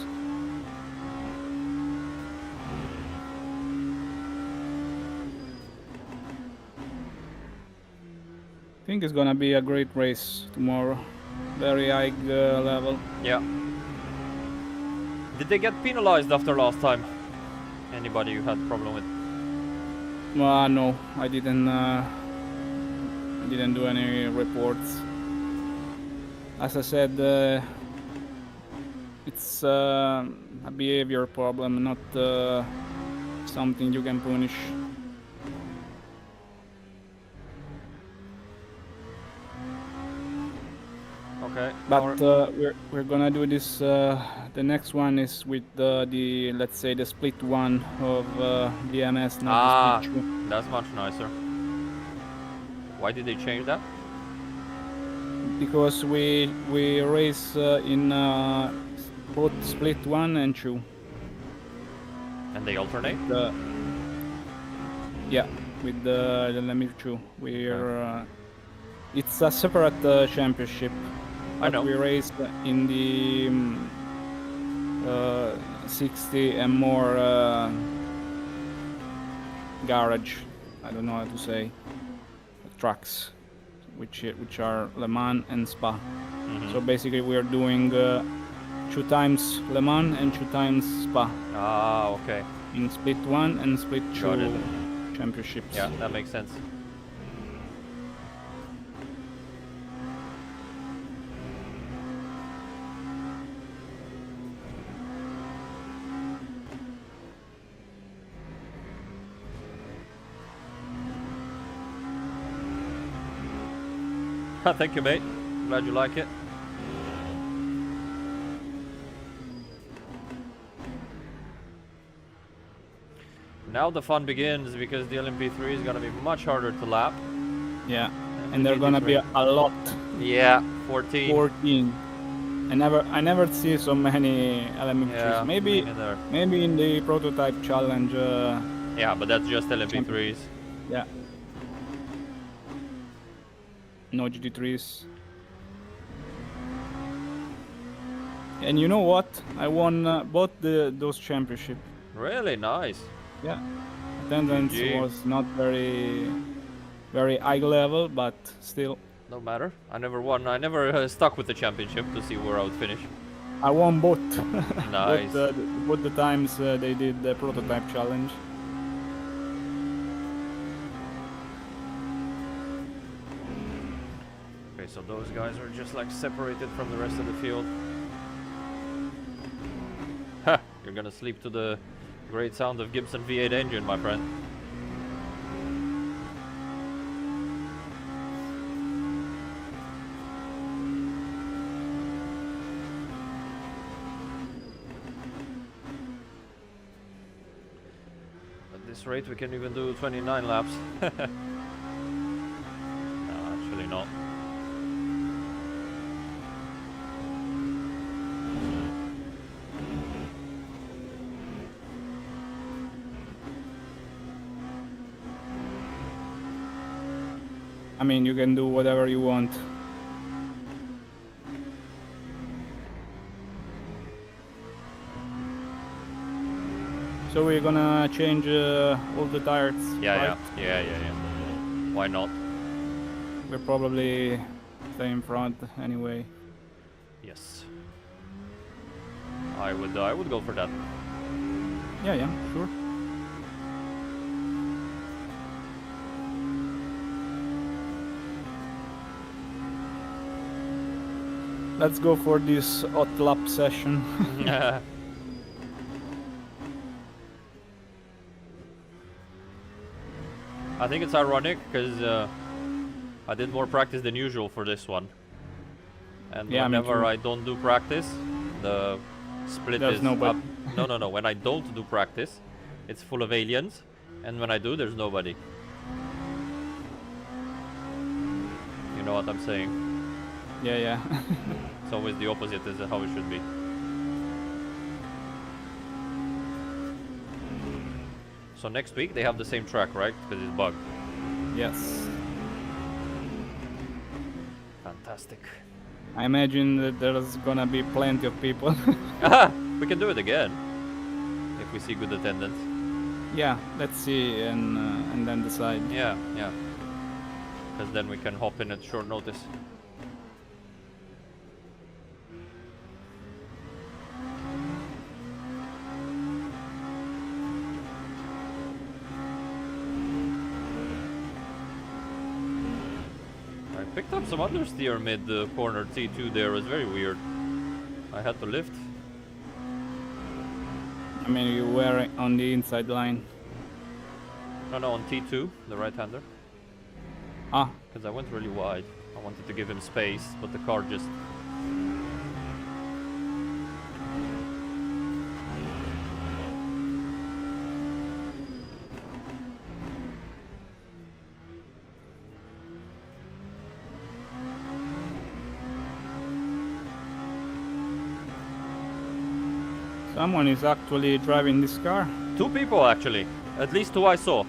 S2: I think it's gonna be a great race tomorrow. Very high level.
S1: Yeah. Did they get penalized after last time? Anybody you had problem with?
S2: No, I didn't do any reports. As I said, it's a behavior problem, not something you can punish.
S1: Okay.
S2: But we're gonna do this. The next one is with the let's say the split one of VMS, not
S1: Ah,
S2: the split two.
S1: that's much nicer. Why did they change that?
S2: Because we race in both split 1 and 2.
S1: And they alternate?
S2: Yeah, with the LMP2. We're it's a separate championship.
S1: I know.
S2: We race in the 60 and more garage. I don't know how to say tracks, which are Le Mans and Spa.
S1: Mhm.
S2: So basically, we're doing 2 times Le Mans and 2 times Spa
S1: Ah, okay.
S2: in split 1 and split 2
S1: Got it.
S2: championships.
S1: Yeah, that makes sense. Thank you, mate. Glad you like it. Now the fun begins because the LMP3 is gonna be much harder to lap.
S2: Yeah, and they're gonna be a lot.
S1: Yeah, 14.
S2: 14. I never see so many LMP3s.
S1: Yeah,
S2: maybe
S1: neither.
S2: maybe in the prototype challenge.
S1: Yeah, but that's just LMP3s.
S2: Yeah. No GT3s. And you know what? I won both those championships.
S1: Really nice.
S2: Yeah. Attendance
S1: GG.
S2: was not very high level, but still.
S1: No matter. I never won. I never stuck with the championship to see where I would finish.
S2: I won both.
S1: Nice.
S2: both the times they did the prototype challenge.
S1: Okay, so those guys are just like separated from the rest of the field. Ha! You're gonna sleep to the great sound of Gibson V8 engine, my friend. At this rate, we can even do 29 laps. No, actually not.
S2: I mean, you can do whatever you want. So we're gonna change all the tires.
S1: Yeah,
S2: right?
S1: yeah. Why not?
S2: We're probably stay in front anyway.
S1: Yes. I would go for that.
S2: Yeah, sure. Let's go for this hot lap session.
S1: I think it's ironic because I did more practice than usual for this one. And
S2: Yeah, me
S1: whenever
S2: too.
S1: I don't do practice, the split
S2: There's
S1: is
S2: nobody.
S1: up. No. When I don't do practice, it's full of aliens, and when I do, there's nobody. You know what I'm saying?
S2: Yeah.
S1: It's always the opposite is how it should be. So next week they have the same track, right? Because it's bugged.
S2: Yes.
S1: Fantastic.
S2: I imagine that there's gonna be plenty of people.
S1: We can do it again if we see good attendance.
S2: Yeah, let's see and then decide.
S1: Yeah. Because then we can hop in at short notice. I picked up some understeer mid corner T2 there. It was very weird. I had to lift.
S2: I mean, you were on the inside line.
S1: No, on T2, the right-hander.
S2: Ah,
S1: Because I went really wide. I wanted to give him space, but the car just...
S2: someone is actually driving this car.
S1: 2 people actually. At least 2 I saw.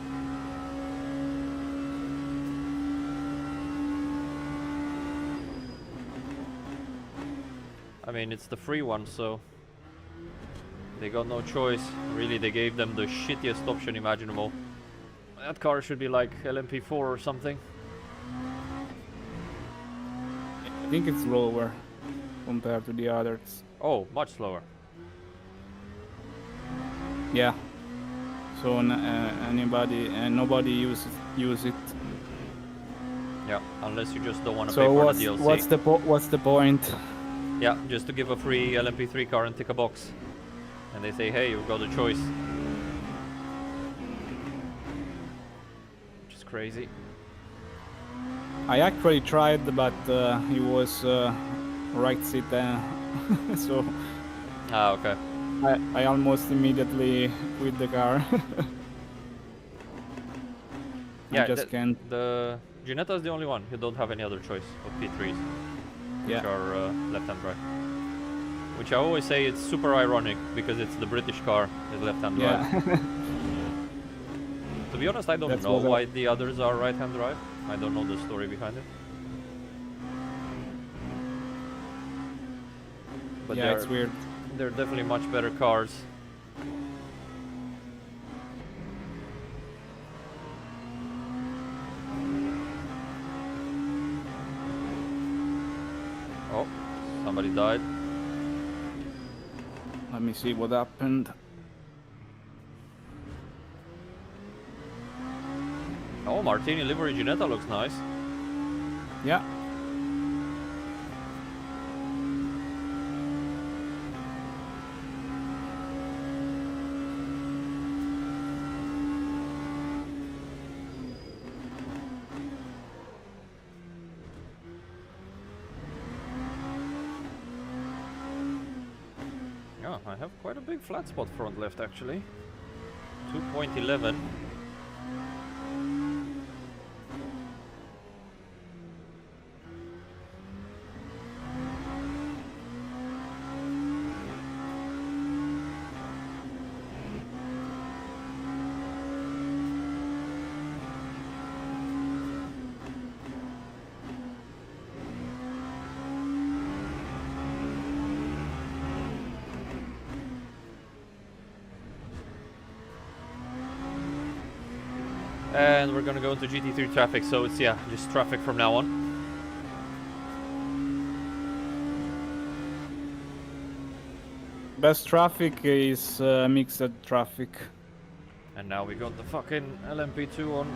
S1: I mean, it's the free one, so they got no choice. Really, they gave them the shittiest option imaginable. That car should be like LMP2 or something.
S2: I think it's lower compared to the others.
S1: Oh, much slower.
S2: Yeah. So nobody use it.
S1: Yeah, unless you just don't want to
S2: So
S1: pay for
S2: what's
S1: the DLC.
S2: what's the point?
S1: Yeah, just to give a free LMP3 car and tick a box. And they say, hey, you've got a choice. Which is crazy.
S2: I actually tried, but he was right seat, so
S1: Ah, okay.
S2: I almost immediately quit the car.
S1: Yeah,
S2: I just can't.
S1: The Ginetta is the only one. You don't have any other choice of P3s. Which
S2: Yeah.
S1: are left-hand drive. Which I always say it's super ironic because it's the British car is left-hand drive.
S2: Yeah.
S1: To be honest, I don't
S2: That's
S1: know
S2: what I-
S1: why the others are right-hand drive. I don't know the story behind it. But
S2: Yeah, it's weird.
S1: they're definitely much better cars. Oh, somebody died.
S2: Let me see what happened.
S1: Oh, Martini livery Ginetta looks nice.
S2: Yeah.
S1: Yeah, I have quite a big flat spot front left actually. 2.11. And we're gonna go into GT3 traffic, so it's, yeah, just traffic from now on.
S2: Best traffic is mixed traffic.
S1: And now we got the fucking LMP2 on.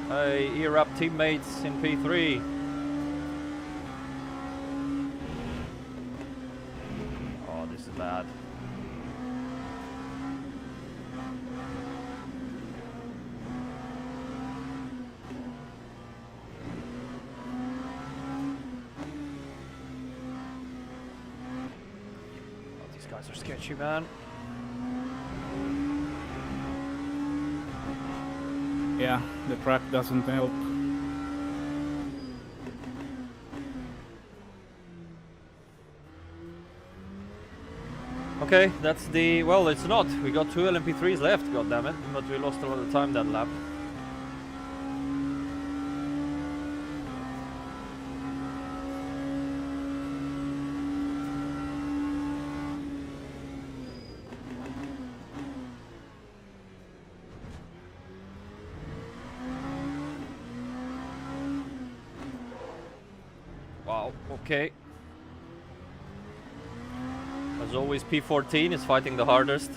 S1: Hey, ear up teammates in P3. Oh, this is bad. guys are sketchy, man.
S2: Yeah, the track doesn't help.
S1: Okay, that's the... Well, it's not. We got 2 LMP3s left, goddammit. But we lost a lot of time that lap. Wow, okay. As always, P14 is fighting the hardest.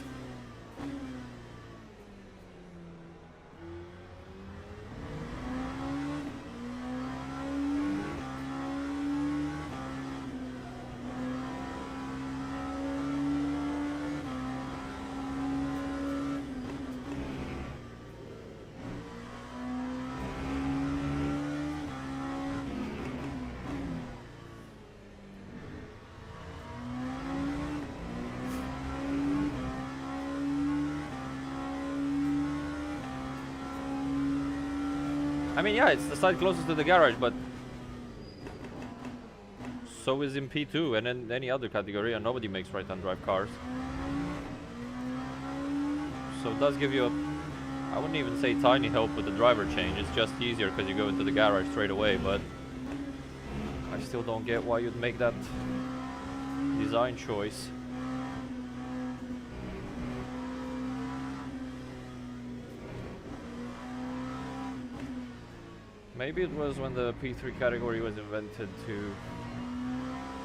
S1: I mean, yeah, it's the side closest to the garage, but so is in P2 and in any other category, and nobody makes right-hand drive cars. So it does give you a, I wouldn't even say tiny help with the driver change, it's just easier because you go into the garage straight away, but I still don't get why you'd make that design choice. Maybe it was when the P3 category was invented to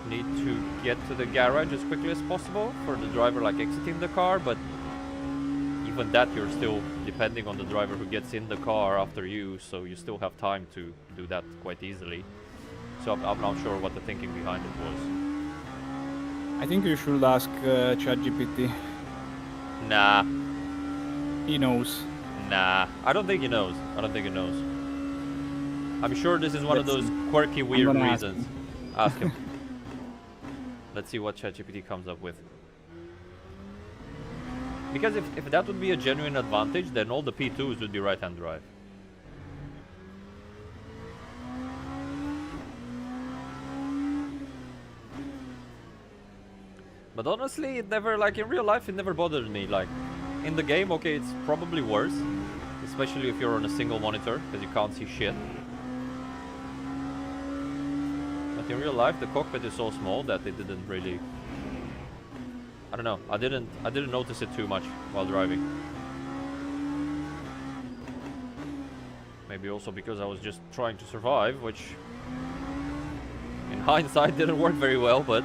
S1: need to get to the garage as quickly as possible for the driver like exiting the car, but even that you're still depending on the driver who gets in the car after you, so you still have time to do that quite easily. So I'm not sure what the thinking behind it was.
S2: I think you should ask ChatGPT.
S1: Nah.
S2: He knows.
S1: Nah. I don't think he knows. I don't think he knows. I'm sure this is one of those quirky, weird reasons. Ask him. Let's see what ChatGPT comes up with. Because if that would be a genuine advantage, then all the P2s would be right-hand drive. But honestly, it never, like in real life, it never bothered me. Like, in the game, okay, it's probably worse. Especially if you're on a single monitor, because you can't see shit. But in real life, the cockpit is so small that it didn't really... I don't know, I didn't notice it too much while driving. Maybe also because I was just trying to survive, which... in hindsight didn't work very well, but...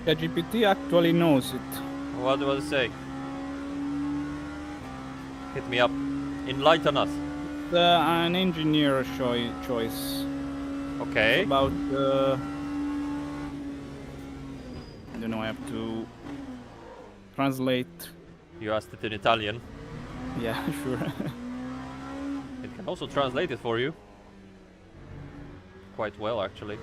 S2: ChatGPT actually knows it.
S1: What do I say? Hit me up. Enlighten us.
S2: An engineer choice.
S1: Okay.
S2: It's about I don't know, I have to translate.
S1: You asked it in Italian.
S2: Yeah, sure.
S1: It can also translate it for you. Quite well, actually.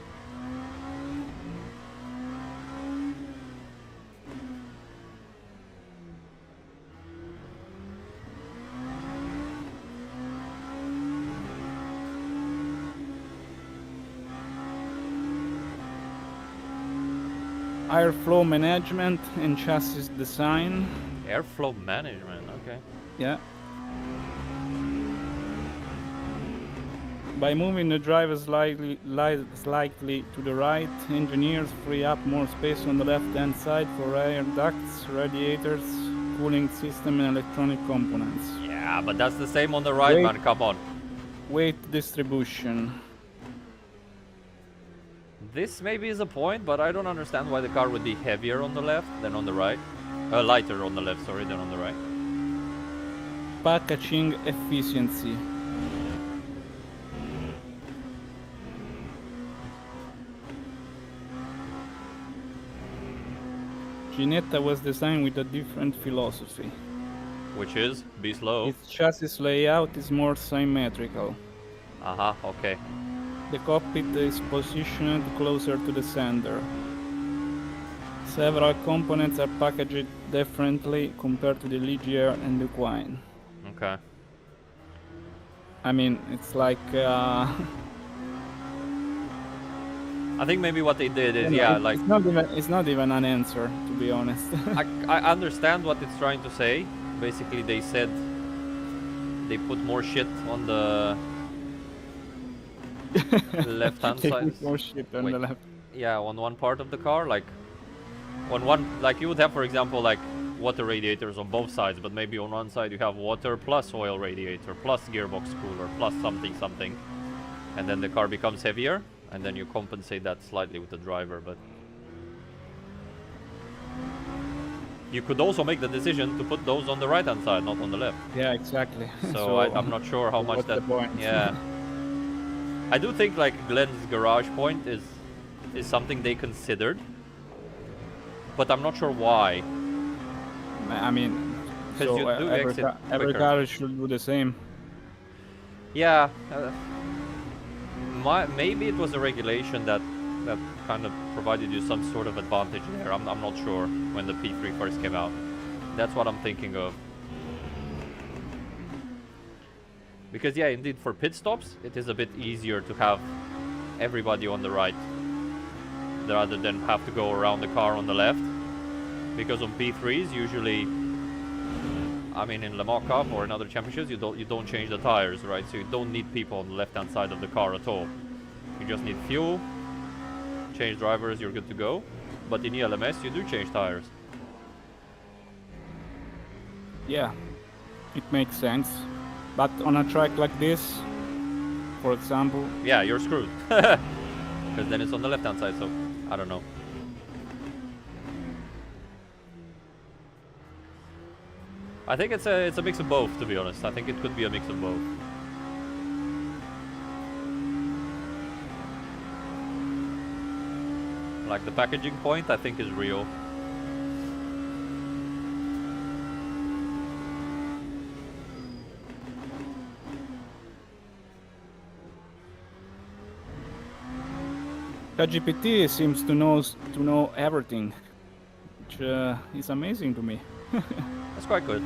S2: Airflow management and chassis design.
S1: Airflow management, okay.
S2: Yeah. By moving the driver slightly to the right, engineers free up more space on the left-hand side for air ducts, radiators, cooling system, and electronic components.
S1: Yeah, but that's the same on the right, man. Come on.
S2: Weight distribution.
S1: This maybe is a point, but I don't understand why the car would be heavier on the left than on the right. Lighter on the left, sorry, than on the right.
S2: Packaging efficiency. Ginetta was designed with a different philosophy.
S1: Which is be slow.
S2: Its chassis layout is more symmetrical.
S1: Okay.
S2: The cockpit is positioned closer to the center. Several components are packaged differently compared to the Ligier and the Quine.
S1: Okay.
S2: I mean, it's like...
S1: I think maybe what they did is,
S2: It's not even an answer, to be honest.
S1: I understand what it's trying to say. Basically, they said they put more shit on the left-hand
S2: They
S1: side.
S2: put more shit on the left.
S1: Yeah, on one part of the car, like on one, like you would have, for example, like water radiators on both sides, but maybe on one side you have water plus oil radiator plus gearbox cooler plus something, and then the car becomes heavier, and then you compensate that slightly with the driver. But you could also make the decision to put those on the right-hand side, not on the left.
S2: Yeah, exactly.
S1: So, I'm not sure how much
S2: what's
S1: that.
S2: the point?
S1: Yeah. I do think like Glenn's garage point is something they considered, but I'm not sure why.
S2: I mean,
S1: Because you do exit
S2: every
S1: quicker.
S2: car should do the same.
S1: Yeah. Maybe it was a regulation that kind of provided you some sort of advantage there. I'm not sure when the P3 first came out. That's what I'm thinking of. Because yeah, indeed, for pit stops, it is a bit easier to have everybody on the right rather than have to go around the car on the left. Because on P3s, usually, I mean, in Le Mans Cup or in other championships, you don't change the tires, right? So you don't need people on the left-hand side of the car at all. You just need fuel, change drivers, you're good to go. But in ELMS, you do change tires.
S2: Yeah, it makes sense. But on a track like this, for example...
S1: Yeah, you're screwed. Because then it's on the left-hand side, so I don't know. I think it's a mix of both, to be honest. I think it could be a mix of both. Like the packaging point, I think is real.
S2: ChatGPT seems to know everything, which is amazing to me.
S1: That's quite good.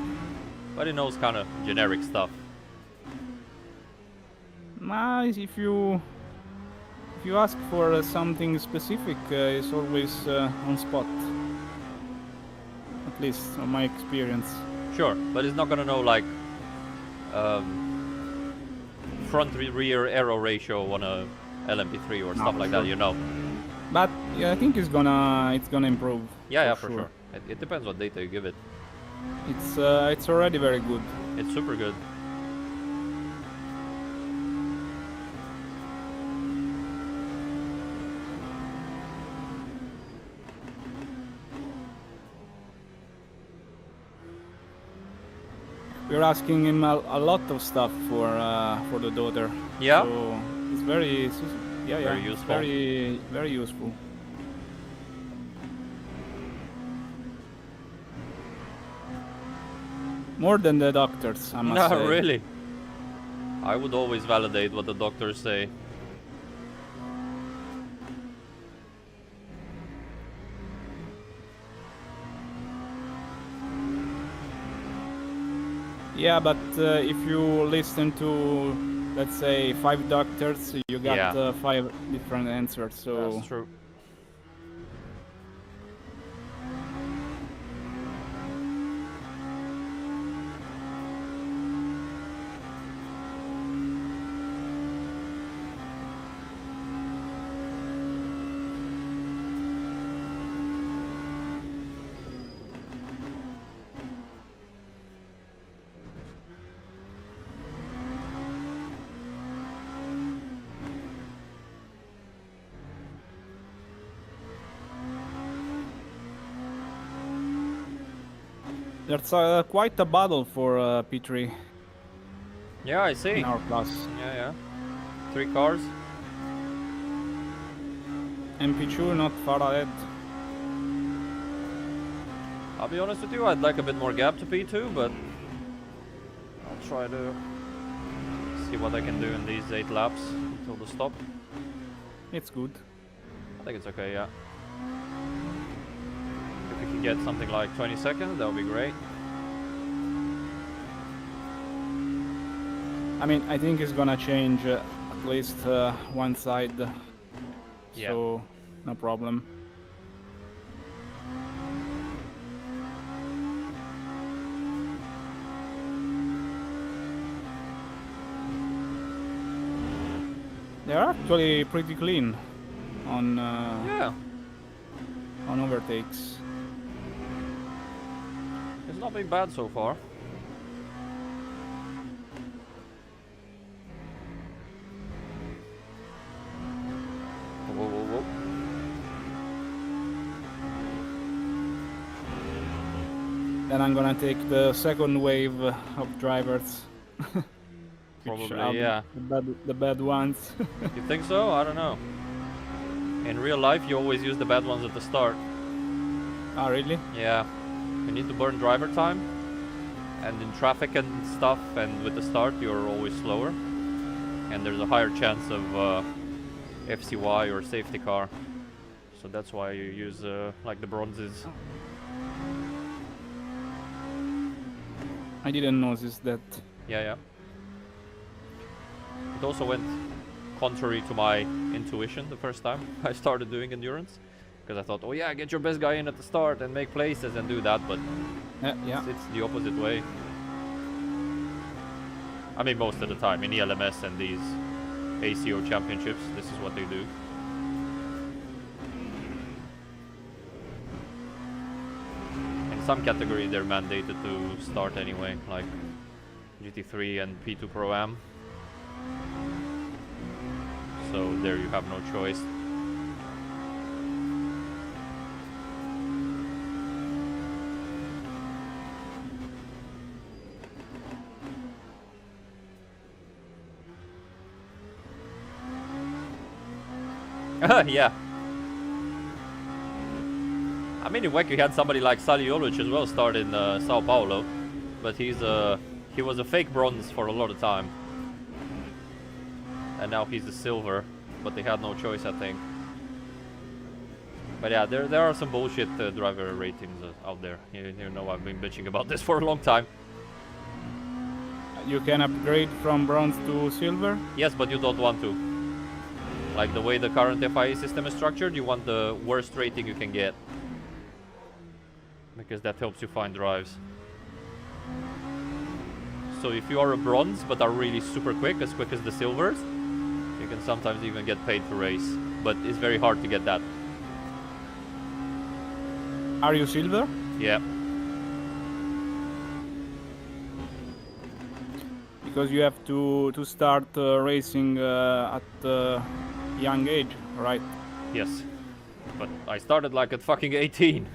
S1: But it knows kind of generic stuff.
S2: If you ask for something specific, it's always on spot. At least on my experience.
S1: Sure, but it's not gonna know like front rear aero ratio on a LMP3 or stuff like that, you know.
S2: But yeah, I think it's gonna improve.
S1: Yeah, for sure. It depends what data you give it.
S2: It's already very good.
S1: It's super good.
S2: We're asking him a lot of stuff for the daughter.
S1: Yeah.
S2: So it's very
S1: Very useful.
S2: Very useful. More than the doctors, I must say.
S1: No, really. I would always validate what the doctors say.
S2: Yeah, but if you listen to, let's say, 5 doctors, you got 5 different answers. So
S1: that's true.
S2: There's quite a battle for P3
S1: Yeah, I see.
S2: in our class.
S1: Yeah, yeah. 3 cars.
S2: MP2 not far ahead.
S1: I'll be honest with you, I'd like a bit more gap to P2, but I'll try to see what I can do in these 8 laps until the stop.
S2: It's good.
S1: I think it's okay, yeah. If we can get something like 20 seconds, that would be great.
S2: I mean, I think it's gonna change at least one side.
S1: Yeah.
S2: So, no problem. They're actually pretty clean on
S1: Yeah,
S2: on overtakes.
S1: it's not been bad so far. Whoa, whoa, whoa.
S2: Then I'm gonna take the second wave of drivers. Which are
S1: Probably, yeah.
S2: The bad ones.
S1: You think so? I don't know. In real life, you always use the bad ones at the start.
S2: Oh, really?
S1: Yeah. You need to burn driver time. And in traffic and stuff, and with the start, you're always slower. And there's a higher chance of FCY or safety car. So that's why you use like the bronzes.
S2: I didn't notice that.
S1: Yeah, yeah. It also went contrary to my intuition the first time I started doing endurance. Because I thought, oh yeah, get your best guy in at the start and make places and do that, but
S2: Yeah.
S1: it's the opposite way. I mean, most of the time in ELMS and these ACO championships, this is what they do. In some categories, they're mandated to start anyway, like GT3 and P2 Pro-Am. So there you have no choice. Yeah. I mean, in WEC you had somebody like Saliolic as well start in Sao Paulo, but he was a fake bronze for a lot of time, and now he's a silver, but they had no choice, I think. But yeah, there are some bullshit driver ratings out there. You know, I've been bitching about this for a long time.
S2: You can upgrade from bronze to silver.
S1: Yes, but you don't want to. Like the way the current FIA system is structured, you want the worst rating you can get. Because that helps you find drives. So if you are a bronze but are really super quick as the silvers, you can sometimes even get paid to race. But it's very hard to get that.
S2: Are you silver?
S1: Yeah.
S2: Because you have to start racing at young age, right?
S1: Yes. But I started like at fucking 18.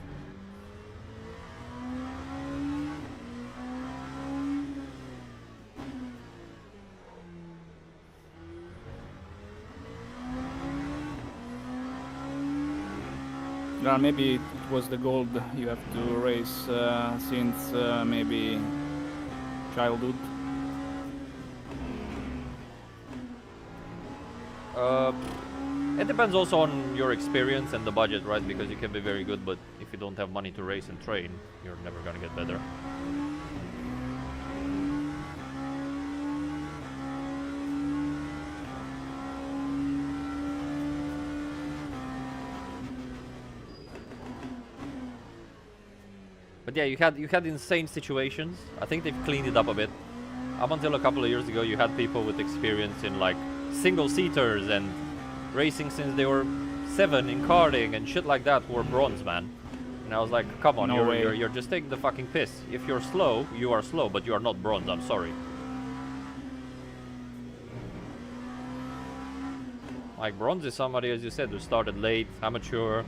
S2: Maybe it was the gold you have to race since maybe childhood.
S1: It depends also on your experience and the budget, right? Because you can be very good, but if you don't have money to race and train, you're never gonna get better. But yeah, you had insane situations. I think they've cleaned it up a bit. Up until a couple of years ago, you had people with experience in like single-seaters and racing since they were 7 in karting and shit like that who were bronze, man. And I was like, come on,
S2: No
S1: you're just taking the fucking piss. If you're slow, you are slow, but you are not bronze, I'm sorry. Like bronze is somebody, as you said, who started late, amateur,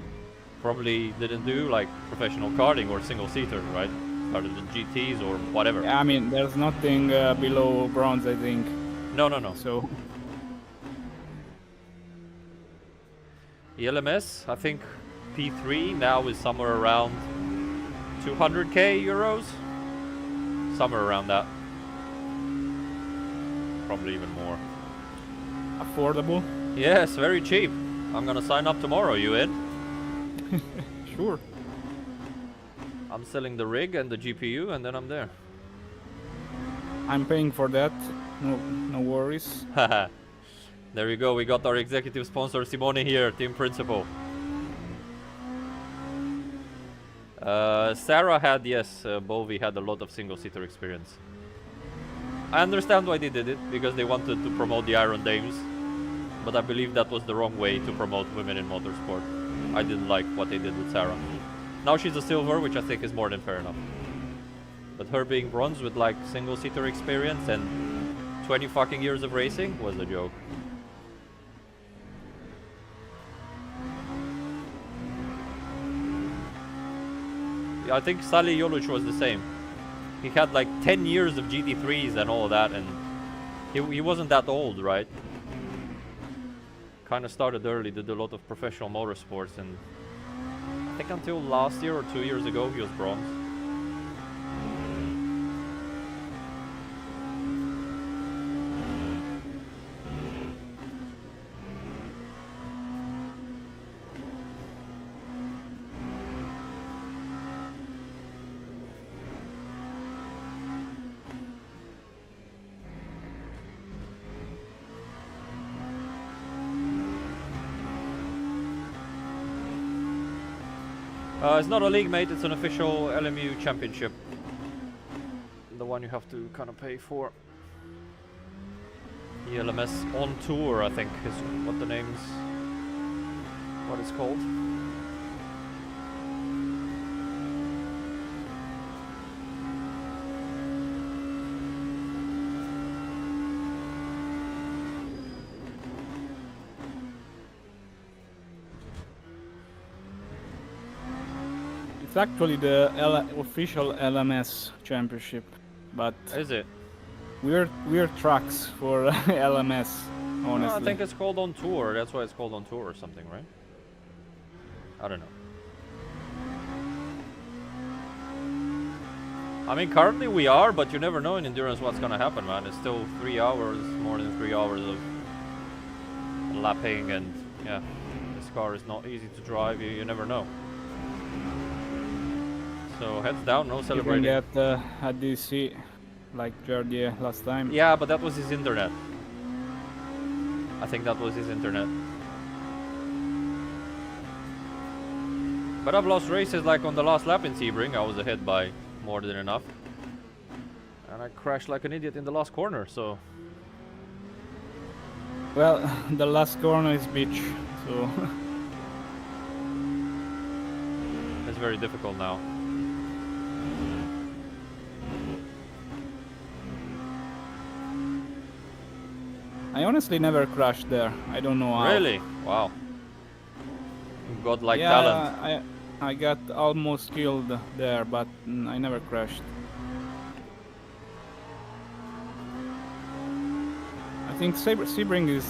S1: probably didn't do like professional karting or single-seater, right? started with GTs or whatever.
S2: I mean, there's nothing below bronze, I think.
S1: No, no, no.
S2: So
S1: ELMS, I think P3 now is somewhere around 200k euros. Somewhere around that. Probably even more.
S2: affordable.
S1: Yes, very cheap. I'm gonna sign up tomorrow. You in?
S2: Sure.
S1: I'm selling the rig and the GPU, and then I'm there.
S2: I'm paying for that. No worries.
S1: Haha. There you go. We got our executive sponsor Simone here, team principal. Sarah had, yes, Bovi had a lot of single-seater experience. I understand why they did it, because they wanted to promote the Iron Dames. But I believe that was the wrong way to promote women in motorsport. I didn't like what they did with Sarah. Now she's a silver, which I think is more than fair enough. But her being bronze with like single-seater experience and 20 fucking years of racing was a joke. I think Sally Joluc was the same. He had like 10 years of GT3s and all of that, and he wasn't that old, right? Kind of started early, did a lot of professional motorsports, and I think until last year or 2 years ago he was bronze. It's not a league, mate, it's an official LMU championship. The one you have to kind of pay for. ELMS on tour, I think, is what the name's... what it's called.
S2: It's actually the official LMS championship, but
S1: Is it?
S2: weird tracks for LMS, honestly.
S1: No, I think it's called on tour, that's why it's called on tour or something, right? I don't know. I mean, currently we are, but you never know in endurance what's gonna happen, man. It's still 3 hours, more than 3 hours of lapping, and yeah, this car is not easy to drive, you never know. So heads down, no celebrating.
S2: You can get a DC like Jardier last time.
S1: Yeah, but that was his internet. I think that was his internet. But I've lost races, like on the last lap in Sebring, I was ahead by more than enough. And I crashed like an idiot in the last corner, so...
S2: Well, the last corner is beach, so...
S1: It's very difficult now.
S2: I honestly never crashed there. I don't know how.
S1: Really? Wow. Godlike
S2: yeah,
S1: talent.
S2: I got almost killed there, but I never crashed. I think Sebring is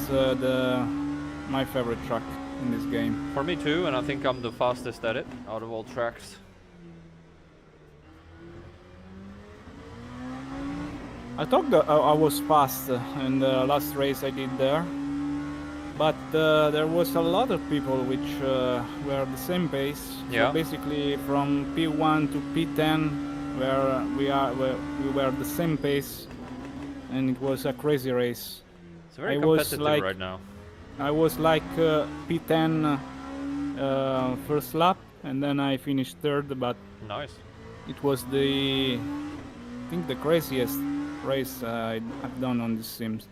S2: my favorite track in this game.
S1: For me too, and I think I'm the fastest at it out of all tracks.
S2: I thought that I was fast in the last race I did there, but there was a lot of people which were the same pace.
S1: Yeah.
S2: So basically, from P1 to P10, where we were the same pace, and it was a crazy race.
S1: It's very
S2: I was
S1: competitive
S2: like-
S1: right now.
S2: I was like P10 first lap, and then I finished third, but
S1: Nice.
S2: it was I think the craziest race I've done on the sims.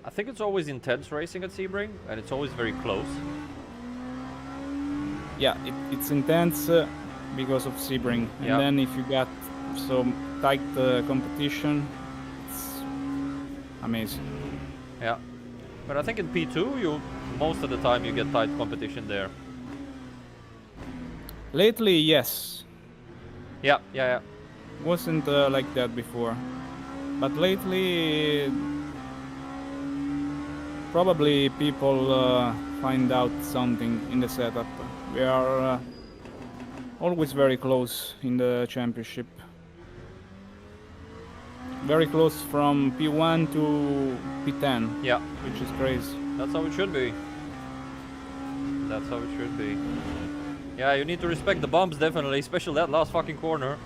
S1: I think it's always intense racing at Sebring, and it's always very close.
S2: Yeah, it's intense because of Sebring, and
S1: Yeah.
S2: then if you got some tight competition, it's amazing.
S1: Yeah. But I think in P2, most of the time you get tight competition there.
S2: Lately, yes.
S1: Yeah, yeah, yeah.
S2: Wasn't like that before. But lately, probably people find out something in the setup. We are always very close in the championship. Very close from P1 to P10.
S1: Yeah.
S2: Which is crazy.
S1: That's how it should be. That's how it should be. Yeah, you need to respect the bumps, definitely, especially that last fucking corner.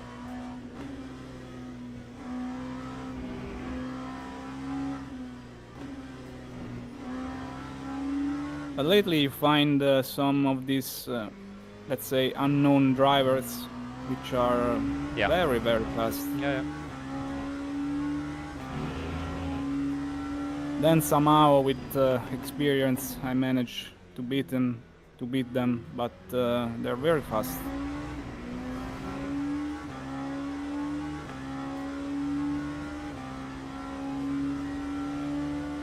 S2: But lately you find some of these, let's say, unknown drivers, which are very, very fast.
S1: Yeah, yeah.
S2: Then somehow with experience I manage to beat them, but they're very fast.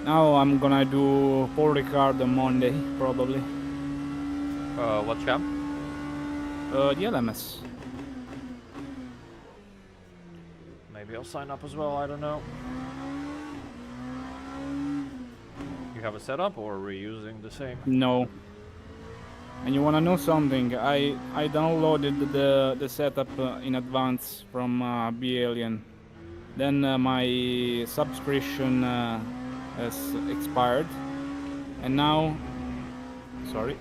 S2: Now I'm gonna do Paul Ricard on Monday, probably.
S1: What champ?
S2: The LMS.
S1: Maybe I'll sign up as well, I don't know. You have a setup or are we using the same?
S2: No. And you wanna know something? I downloaded the setup in advance from B-Alien. Then my subscription has expired. And now... Sorry.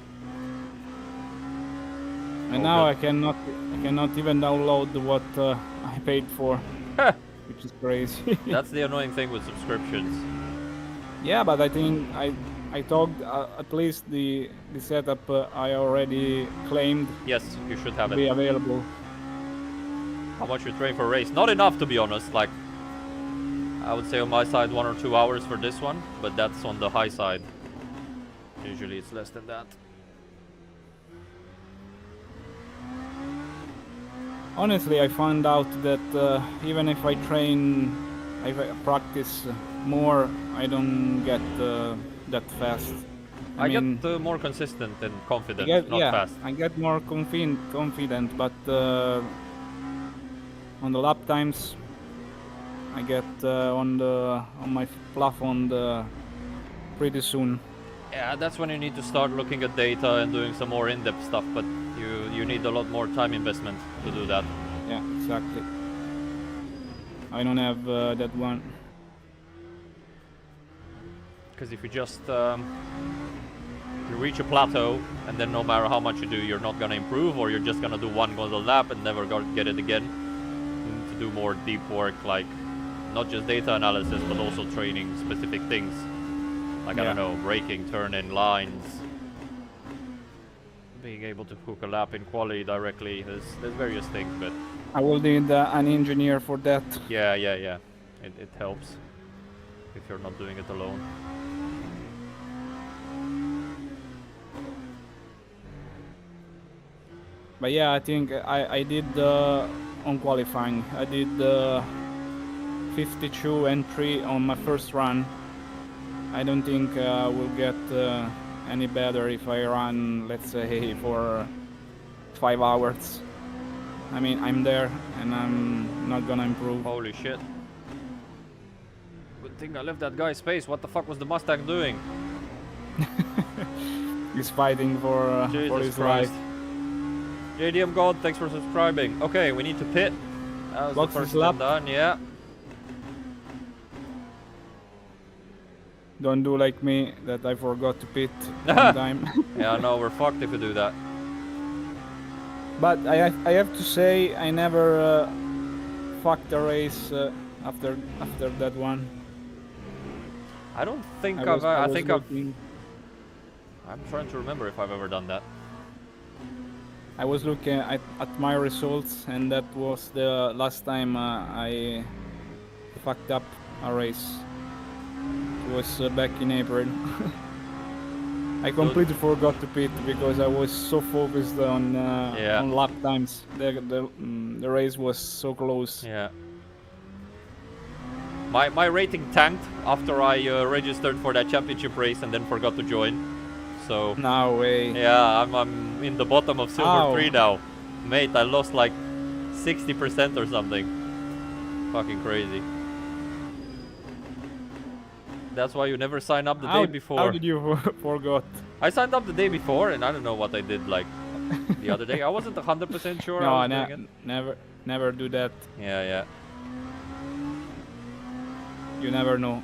S2: And now I cannot even download what I paid for. Which is crazy.
S1: That's the annoying thing with subscriptions.
S2: Yeah, but I think I talked at least the setup I already claimed.
S1: Yes, you should have
S2: to
S1: it.
S2: Be available.
S1: How much you train for a race? Not enough, to be honest. Like, I would say on my side 1 or 2 hours for this one, but that's on the high side. Usually it's less than that.
S2: Honestly, I found out that even if I practice more, I don't get that fast.
S1: I mean, get more consistent and confident, not fast.
S2: I get more confident, but on the lap times, I get on my plafond pretty soon.
S1: Yeah, that's when you need to start looking at data and doing some more in-depth stuff, but you need a lot more time investment to do that.
S2: Yeah, exactly. I don't have that one.
S1: Because if you just you reach a plateau and then no matter how much you do, you're not gonna improve, or you're just gonna do one golden lap and never get it again. You need to do more deep work, like not just data analysis, but also training specific things. Like, I don't know, braking, turn-in lines, being able to hook a lap in quali directly. There's various things, but
S2: I will need an engineer for that.
S1: Yeah. It helps if you're not doing it alone.
S2: But yeah, I think I did on qualifying. I did 52 and 3 on my first run. I don't think I will get any better if I run, let's say, for 5 hours. I mean, I'm there and I'm not gonna improve.
S1: Holy shit. Good thing I left that guy space. What the fuck was the Mustang doing?
S2: He's fighting for his life.
S1: JDM God, thanks for subscribing. Okay, we need to pit. That was the first lap done, yeah.
S2: Don't do like me, that I forgot to pit one time.
S1: Yeah, no, we're fucked if we do that.
S2: But I have to say, I never fucked a race after that one.
S1: I don't think I'm trying to remember if I've ever done that.
S2: I was looking at my results, and that was the last time I fucked up a race. It was back in April. I completely forgot to pit because I was so focused on lap times. The race was so close.
S1: Yeah. My rating tanked after I registered for that championship race and then forgot to join. So
S2: no way.
S1: Yeah, I'm in the bottom of Silver 3 now. Mate, I lost like 60% or something. Fucking crazy. That's why you never sign up the day
S2: How
S1: before.
S2: did you forgot?
S1: I signed up the day before, and I don't know what I did like the other day. I wasn't 100% sure I
S2: No,
S1: was doing it.
S2: never do that.
S1: Yeah, yeah.
S2: You never know.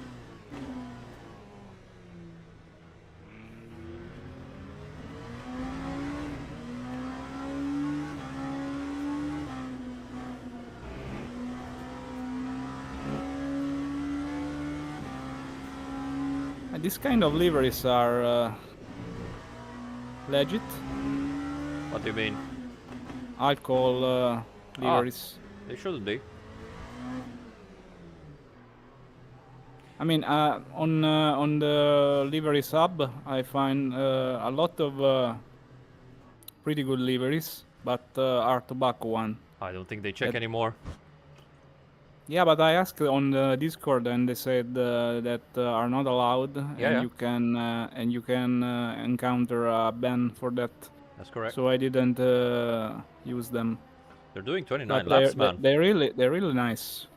S2: These kind of liveries are legit.
S1: What do you mean?
S2: Alcohol liveries.
S1: They shouldn't be.
S2: I mean, on the livery sub, I find a lot of pretty good liveries, but are tobacco one.
S1: I don't think they check
S2: That-
S1: anymore.
S2: Yeah, but I asked on the Discord, and they said that are not allowed,
S1: Yeah,
S2: and
S1: yeah.
S2: you can encounter a ban for that.
S1: That's correct.
S2: So I didn't use them.
S1: They're doing 29
S2: But
S1: laps, man.
S2: they're really nice.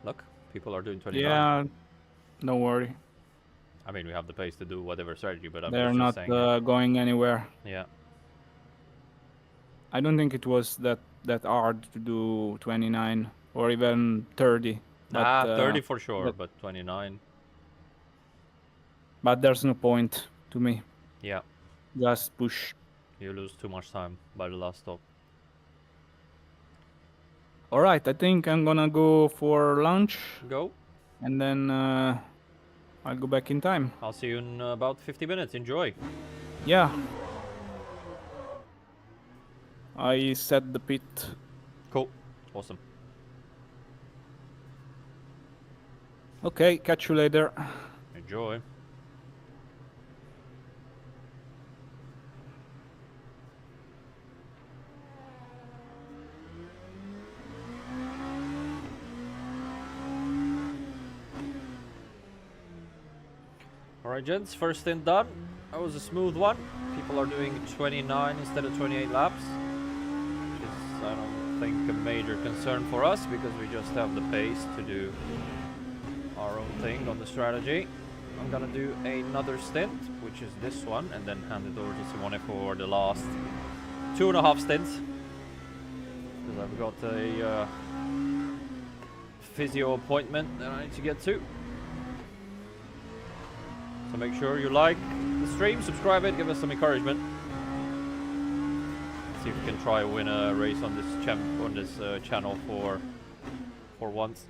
S1: Look, people are doing 29.
S2: Yeah, don't worry.
S1: I mean, we have the pace to do whatever strategy, but I'm
S2: They're
S1: just
S2: not
S1: saying.
S2: going anywhere.
S1: Yeah.
S2: I don't think it was that hard to do 29 or even 30. But,
S1: 30 for sure,
S2: but-
S1: but 29.
S2: But there's no point to me.
S1: Yeah.
S2: Just push.
S1: You lose too much time by the last stop.
S2: Alright, I think I'm gonna go for lunch
S1: Go.
S2: and then I'll go back in time.
S1: I'll see you in about 50 minutes. Enjoy.
S2: Yeah. I set the pit.
S1: Cool. Awesome.
S2: Okay, catch you later.
S1: Enjoy. Alright, gents, first stint done. That was a smooth one. People are doing 29 instead of 28 laps, which is, I don't think, a major concern for us because we just have the pace to do our own thing on the strategy. I'm gonna do another stint, which is this one, and then hand it over to Simone for the last 2.5 stints. Because I've got a physio appointment that I need to get to. So make sure you like the stream, subscribe it, give us some encouragement. See if we can try win a race on this channel for once.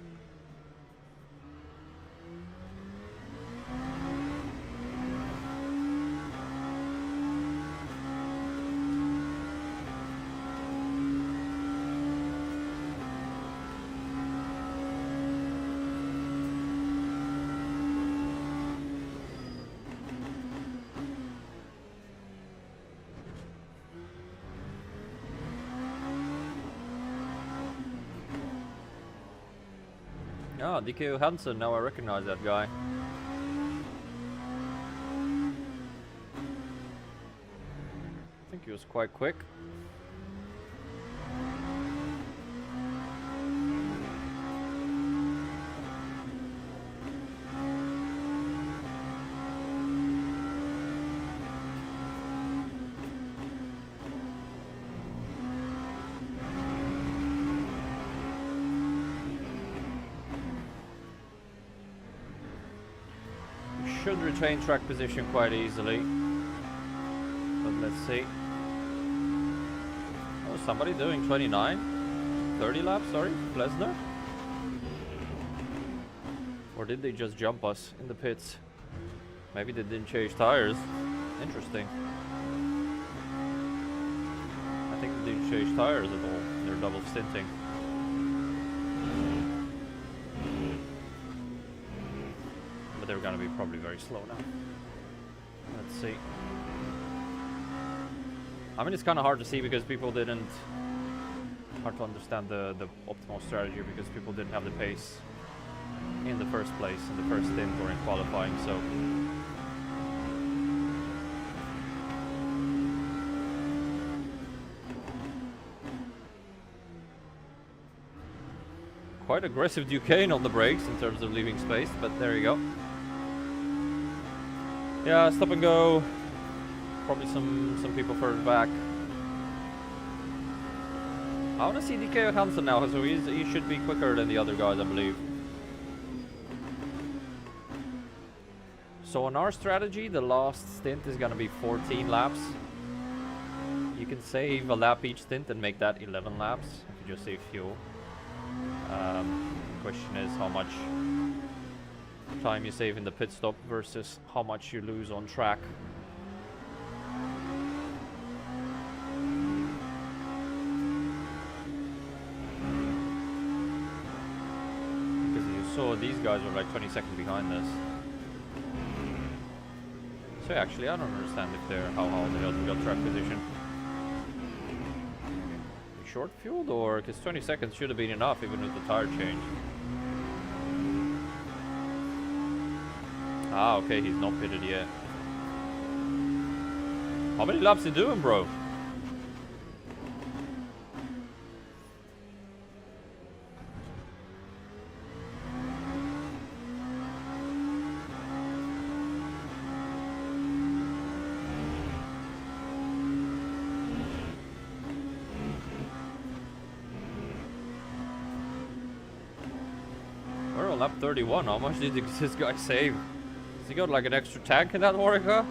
S1: Ah, DK Hansen, now I recognize that guy. I think he was quite quick. Should retain track position quite easily, but let's see. Oh, somebody doing 29? 30 laps, sorry, Lesnar? Or did they just jump us in the pits? Maybe they didn't change tires. Interesting. I think they didn't change tires at all. They're double stinting. But they're gonna be probably very slow now. Let's see. I mean, it's kind of hard to see because people didn't... Hard to understand the optimal strategy because people didn't have the pace in the first place, in the first stint or in qualifying, so... quite aggressive Duquesne on the brakes in terms of leaving space, but there you go. Yeah, stop and go. Probably some people further back. I want to see DK Hansen now, so he should be quicker than the other guys, I believe. So on our strategy, the last stint is gonna be 14 laps. You can save a lap each stint and make that 11 laps if you just save fuel. The question is how much time you save in the pit stop versus how much you lose on track. Because you saw these guys were like 20 seconds behind us. So actually I don't understand if they're how the hell we got track position. We short fueled, or because 20 seconds should have been enough even with the tire change. Ah, okay, he's not pitted yet. How many laps are you doing, bro? We're on lap 31. How much did this guy save? Has he got like an extra tank in that Orica?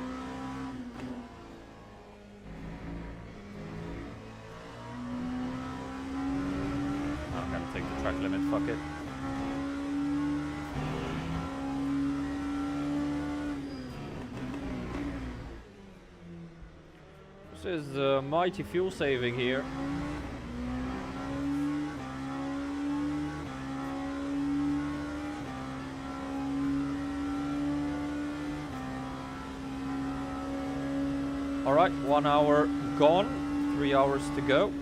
S1: I'm gonna take the track limit, fuck it. This is mighty fuel saving here. Alright, 1 hour gone, 3 hours to go.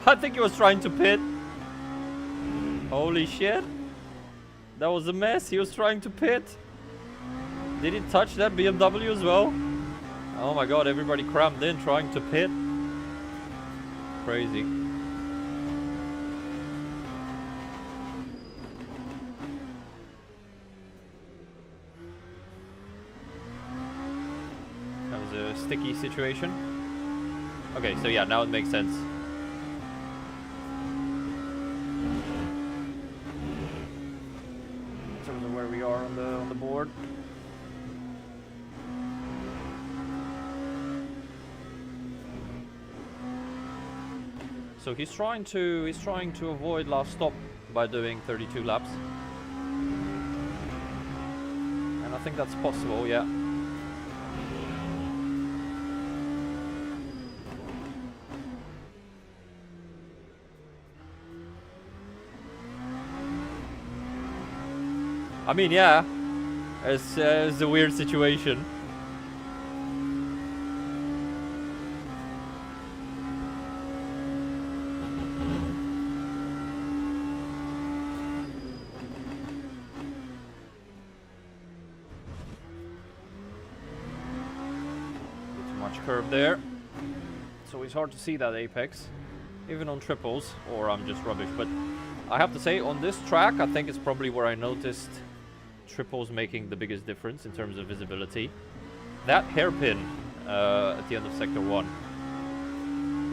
S1: I think he was trying to pit. Holy shit. That was a mess. He was trying to pit. Did he touch that BMW as well? Oh my god, everybody crammed in trying to pit. Crazy. That was a sticky situation. Okay, so yeah, now it makes sense. Where we are on the board. So he's trying to avoid last stop by doing 32 laps. And I think that's possible, yeah. I mean, yeah, it's a weird situation. Too much curve there. It's always hard to see that apex, even on triples, or I'm just rubbish. But I have to say, on this track, I think it's probably where I noticed triples making the biggest difference in terms of visibility. That hairpin at the end of sector 1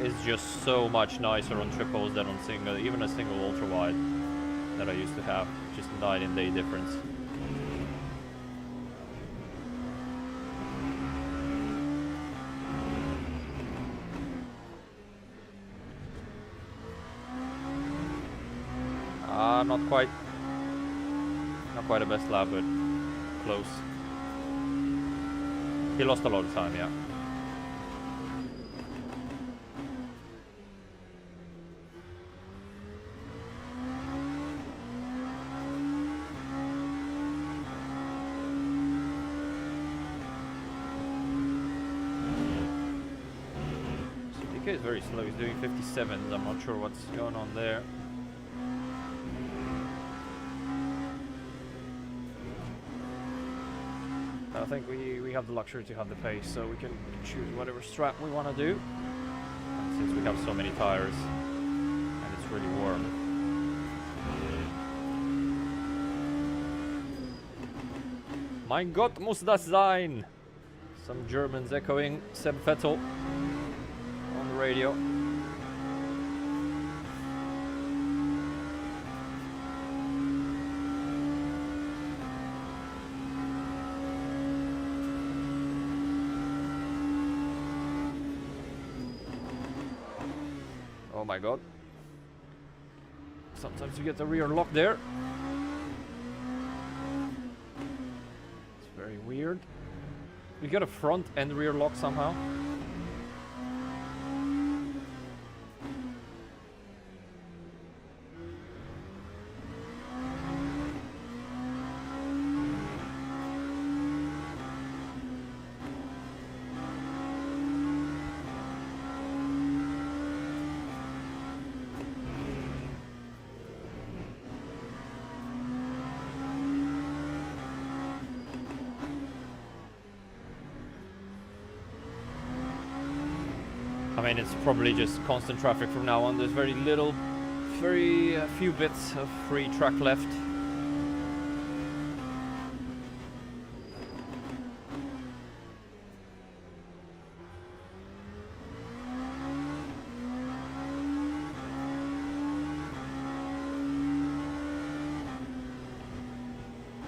S1: is just so much nicer on triples than on single, even a single ultra wide that I used to have. Just a night and day difference. Not quite a best lap, but close. He lost a lot of time, yeah. is very slow. He's doing 57s. I'm not sure what's going on there. I think we have the luxury to have the pace, so we can choose whatever strat we want to do. And since we have so many tires, and it's really warm. Mein Gott, muss das sein? Some Germans echoing Seb Vettel on the radio. Oh my god. Sometimes you get the rear lock there. It's very weird. You get a front and rear lock somehow. I mean, it's probably just constant traffic from now on. There's very few bits of free track left.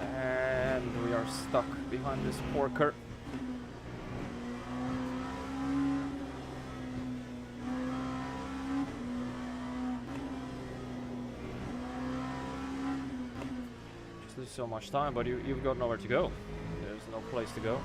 S1: And we are stuck behind this porker. So much time, but you've got nowhere to go. There's no place to go.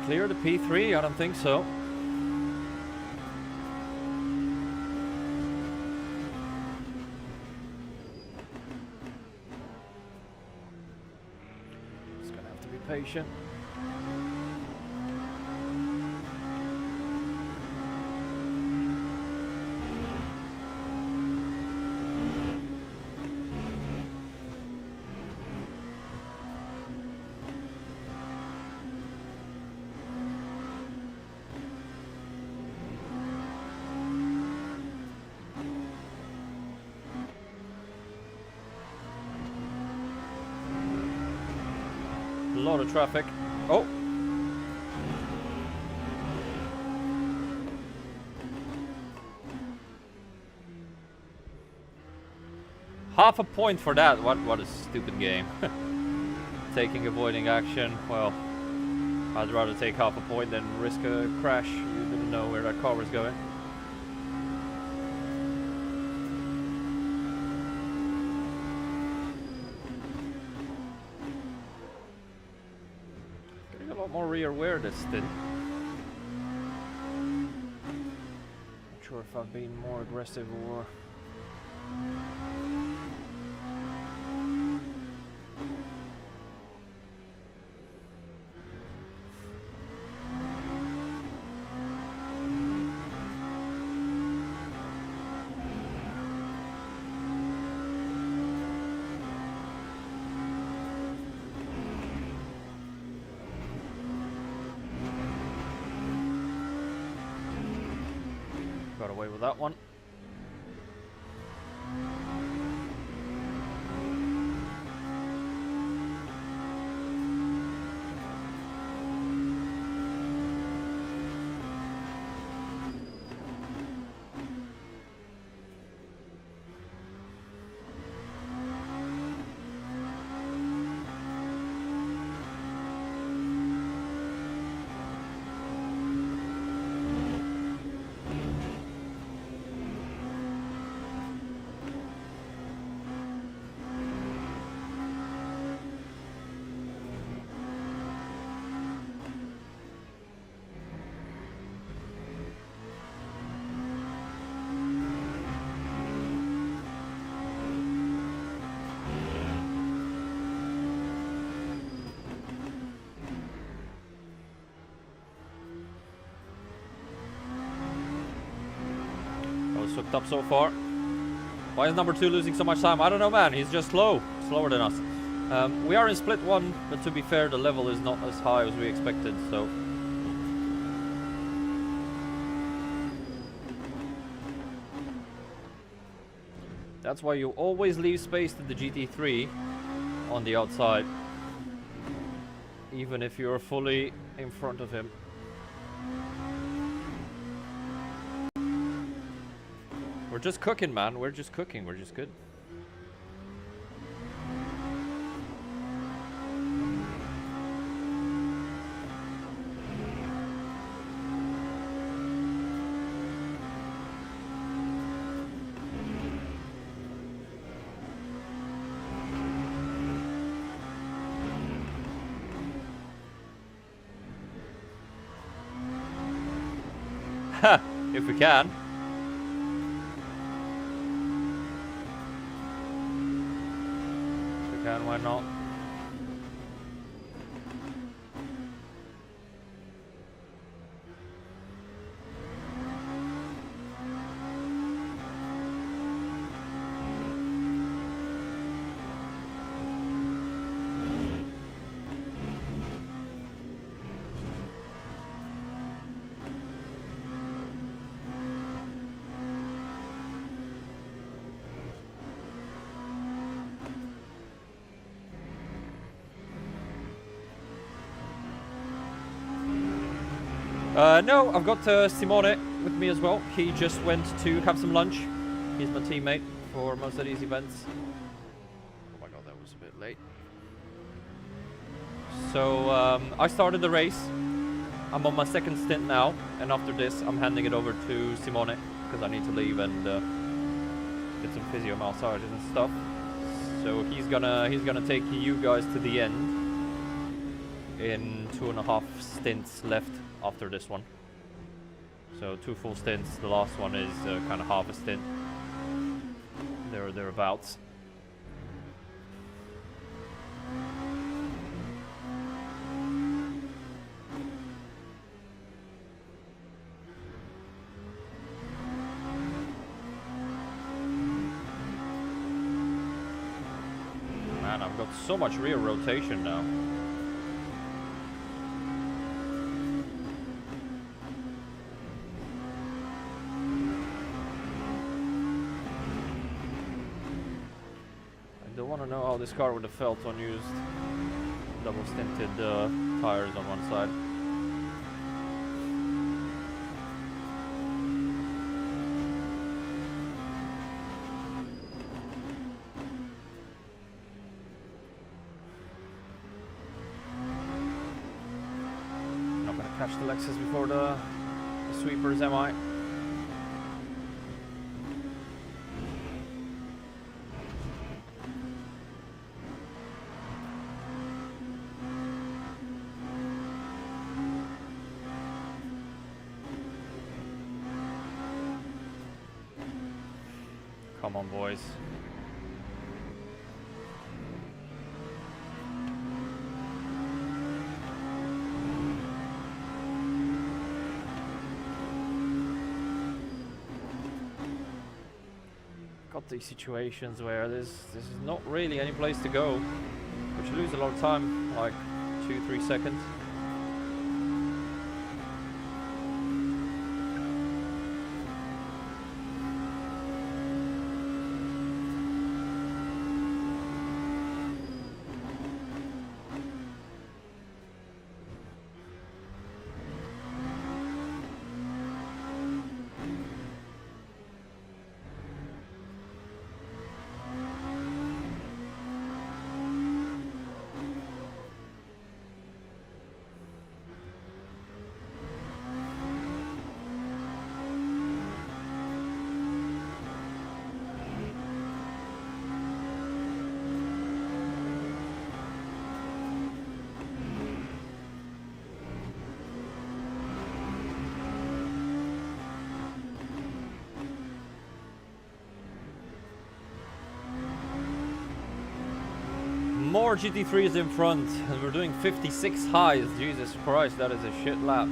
S1: Clear the P3? I don't think so. Just gonna have to be patient. A lot of traffic. Oh! Half a point for that. What a stupid game. Taking avoiding action. Well, I'd rather take half a point than risk a crash. You didn't know where that car was going. More rear wear this stint. Not sure if I've been more aggressive or away with that one. Hooked up so far. Why is number 2 losing so much time? I don't know, man. He's just slower than us. We are in split 1, but to be fair, the level is not as high as we expected, so that's why you always leave space to the GT3 on the outside, even if you're fully in front of him. We're just cooking, man. We're just cooking. We're just good. Ha! If we can. Why not? No, I've got Simone with me as well. He just went to have some lunch. He's my teammate for most of these events. Oh my god, that was a bit late. So, I started the race. I'm on my second stint now, and after this, I'm handing it over to Simone, because I need to leave and get some physio massages and stuff. So he's gonna take you guys to the end in 2.5 stints left after this one. So 2 full stints. The last one is kind of half a stint. Thereabouts. Man, I've got so much rear rotation now. I don't know how this car would have felt on used double stinted tires on one side. Not gonna catch the Lexus before the sweepers, am I? Come on, boys. Got these situations where there's not really any place to go, but you lose a lot of time, like 2-3 seconds. more GT3s in front, and we're doing 56 highs. Jesus Christ, that is a shit lap.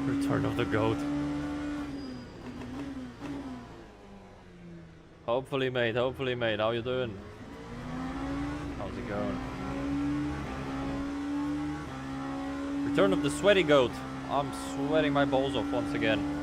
S1: Return of the goat. Hopefully, mate. Hopefully, mate. How you doing? How's it going? Return of the sweaty goat. I'm sweating my balls off once again.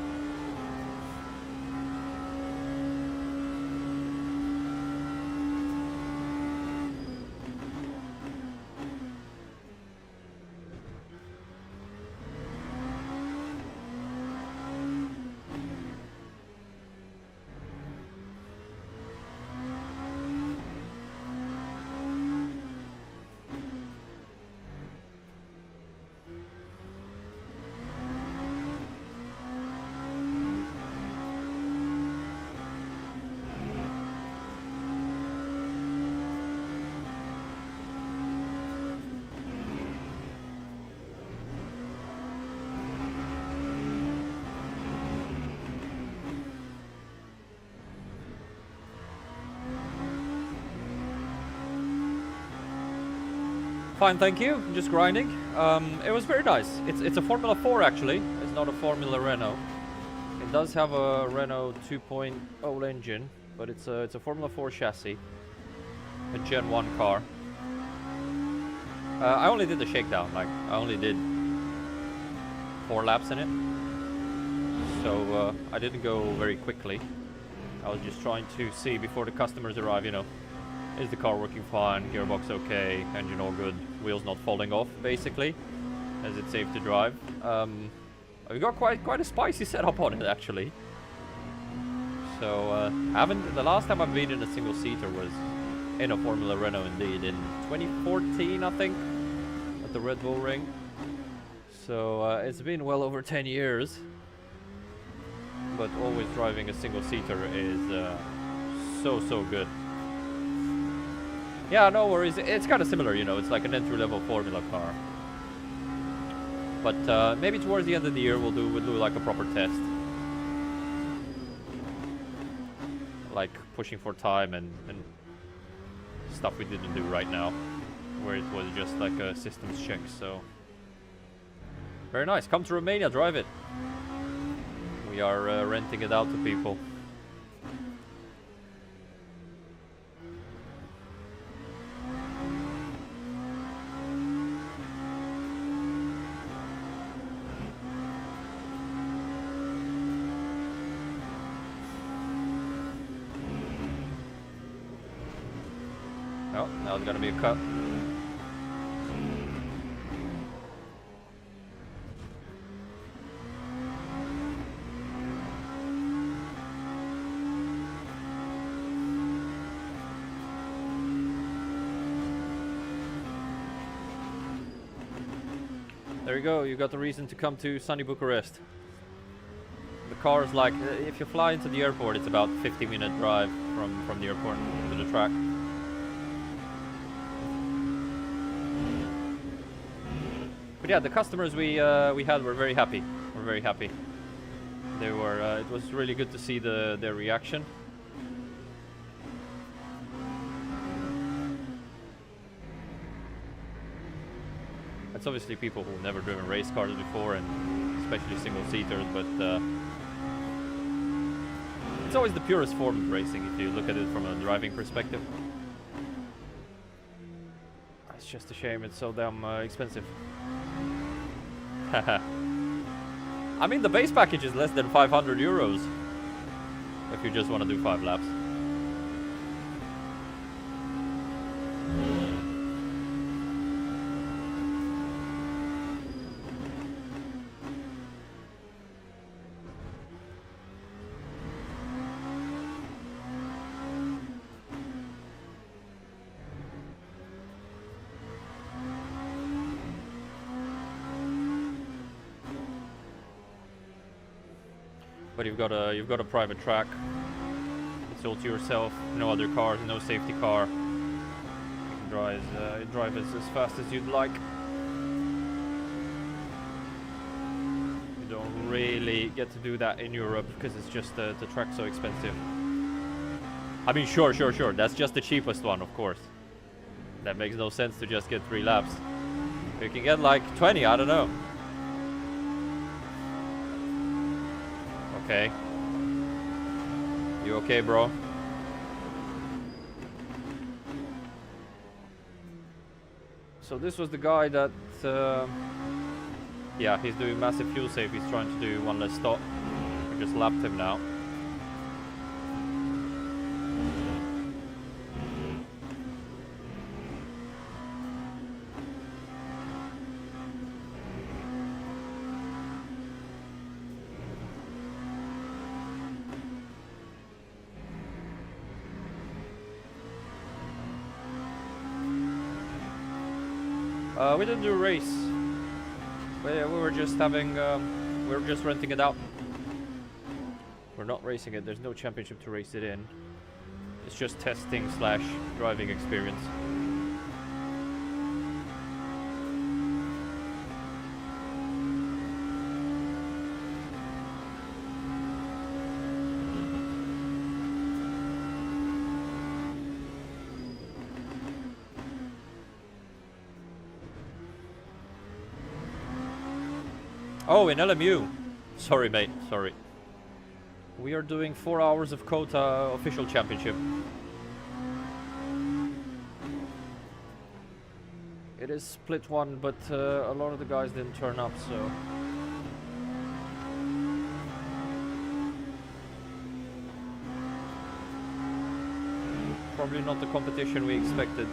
S1: Fine, thank you. Just grinding. It was very nice. It's a Formula 4 actually. It's not a Formula Renault. It does have a Renault 2.0 engine, but it's a Formula 4 chassis, a Gen 1 car. I only did the shakedown. Like I only did 4 laps in it, so I didn't go very quickly. I was just trying to see before the customers arrive, you know. Is the car working fine? Gearbox okay? Engine all good? Wheels not falling off, basically. Is it safe to drive? We got quite a spicy setup on it, actually. So, the last time I've been in a single seater was in a Formula Renault, indeed, in 2014, I think, at the Red Bull Ring. So it's been well over 10 years. But always driving a single seater is so good. Yeah, no worries. It's kind of similar, you know. It's like an entry-level Formula car. But maybe towards the end of the year we'll do like a proper test, like pushing for time and stuff we didn't do right now, where it was just like a systems check. So very nice. Come to Romania, drive it. We are renting it out to people. Oh, now it's gonna be a cut. There you go, you got the reason to come to sunny Bucharest. The car is like, if you fly into the airport, it's about 50-minute drive from the airport to the track. But yeah, the customers we had were very happy. We're very happy. They were. It was really good to see their reaction. It's obviously people who've never driven race cars before, and especially single seaters. But it's always the purest form of racing if you look at it from a driving perspective. It's just a shame it's so damn expensive. I mean, the base package is less than 500 euros if you just want to do 5 laps. But you've got a private track. It's all to yourself. No other cars, no safety car. You can drive as fast as you'd like. You don't really get to do that in Europe because it's just the track's so expensive. I mean, sure. That's just the cheapest one, of course. That makes no sense to just get 3 laps. You can get like 20, I don't know. Okay. You okay, bro? So this was the guy that, yeah, he's doing massive fuel save. He's trying to do 1 less stop. We just lapped him now. We didn't do a race. We were just having, we were just renting it out. We're not racing it. There's no championship to race it in. It's just testing / driving experience. Oh, in LMU. Sorry, mate. Sorry. We are doing 4 hours of COTA official championship. It is split one, but a lot of the guys didn't turn up, so... Probably not the competition we expected.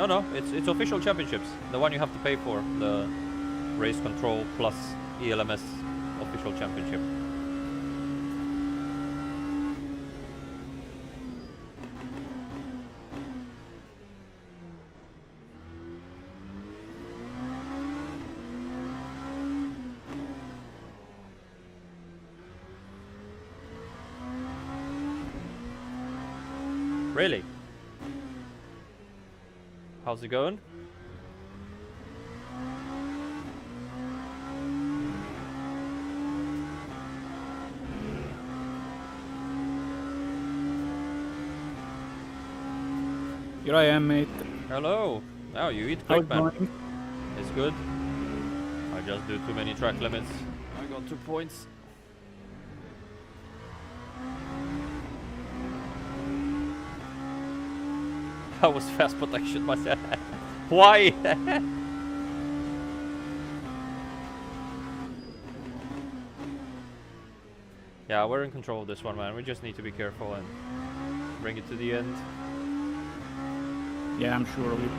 S1: No, it's official championships. The one you have to pay for, the race control plus ELMS official championship. Really? How's it going?
S2: Here I am, mate.
S1: Hello. Oh, you eat
S2: How's
S1: quick, man.
S2: going?
S1: It's good. I just do too many track limits. I got 2 points. I was fast, but I shit myself. Why? Yeah, we're in control of this one, man. We just need to be careful and bring it to the end.
S2: Yeah, I'm sure of it.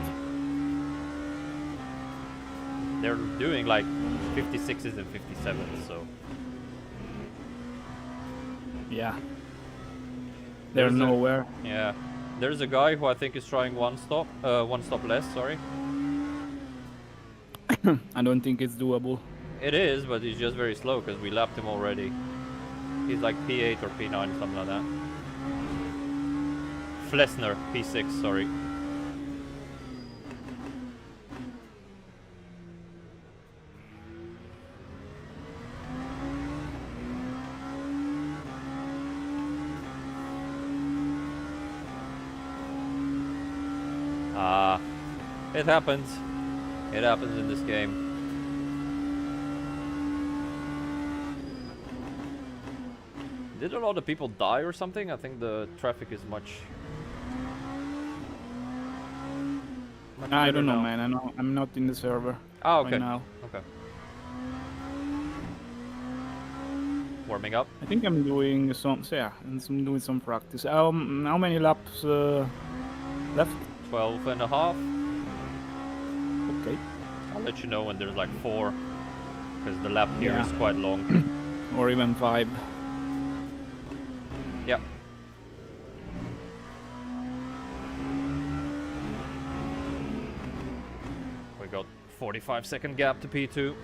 S1: They're doing like 56s and 57s, so...
S2: Yeah. They're
S1: There's
S2: nowhere.
S1: Yeah. There's a guy who I think is trying one stop less, sorry.
S2: I don't think it's doable.
S1: It is, but he's just very slow because we lapped him already. He's like P8 or P9, something like that. Flesner, P6, sorry. It happens. It happens in this game. Did a lot of people die or something? I think the traffic is much
S2: I don't know,
S1: now.
S2: man. I'm not in the server
S1: Oh, okay.
S2: right now.
S1: Okay. Warming up.
S2: I think I'm doing some, so yeah, and I'm doing some practice. How many laps left?
S1: 12 and a half.
S2: Okay.
S1: I'll let you know when there's like 4, because the lap here is
S2: Yeah.
S1: quite long.
S2: Or even 5.
S1: Yep. We got 45-second gap to P2.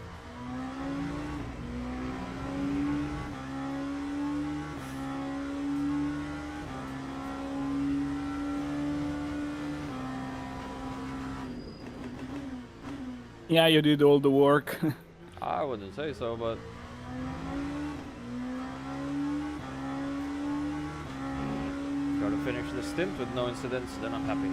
S2: Yeah, you did all the work.
S1: I wouldn't say so, but gotta finish the stint with no incidents, then I'm happy.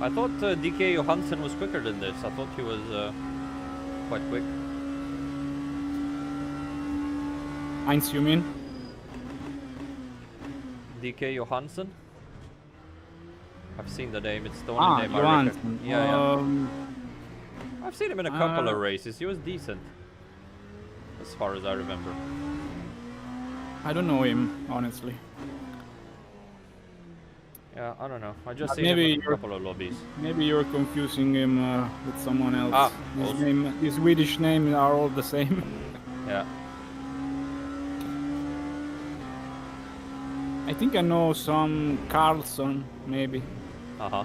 S1: I thought DK Johansson was quicker than this. I thought he was quite quick.
S2: Heinz, you mean?
S1: DK Johansson? I've seen the name. It's the only name I
S2: Johansson.
S1: reckon. Yeah. I've seen him in a couple of races. He was decent, as far as I remember.
S2: I don't know him, honestly.
S1: Yeah, I don't know. I just
S2: But
S1: seen him
S2: maybe
S1: in a couple of lobbies.
S2: Maybe you're confusing him with someone else.
S1: Ah,
S2: His
S1: also.
S2: name, his Swedish names are all the same.
S1: Yeah.
S2: I think I know some Carlson, maybe.
S1: Uh-huh.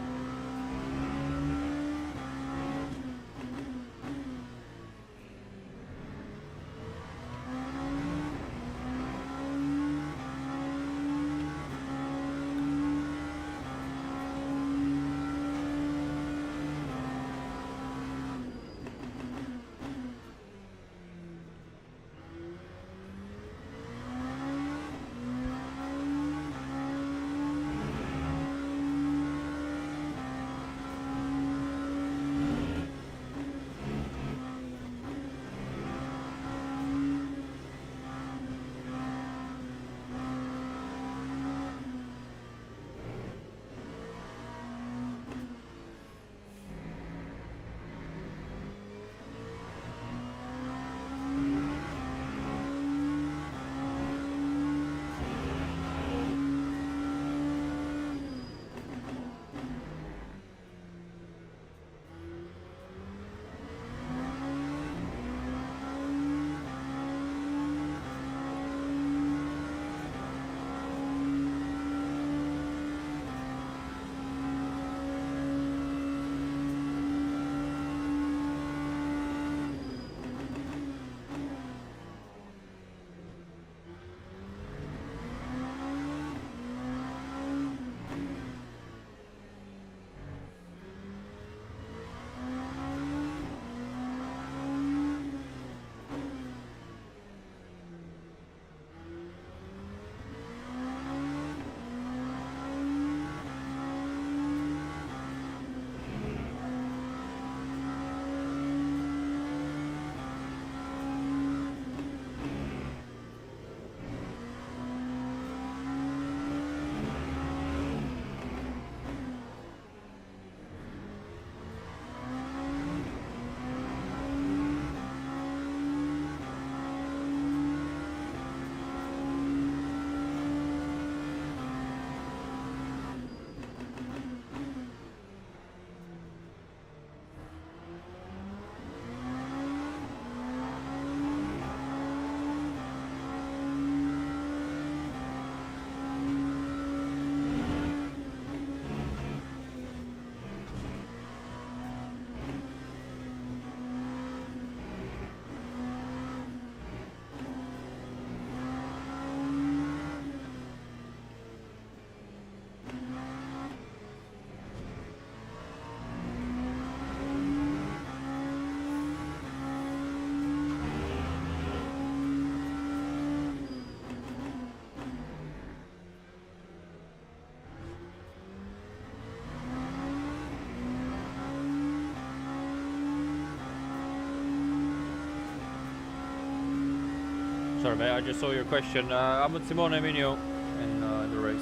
S1: Sorry, mate. I just saw your question. I'm with Simone Minio in the race.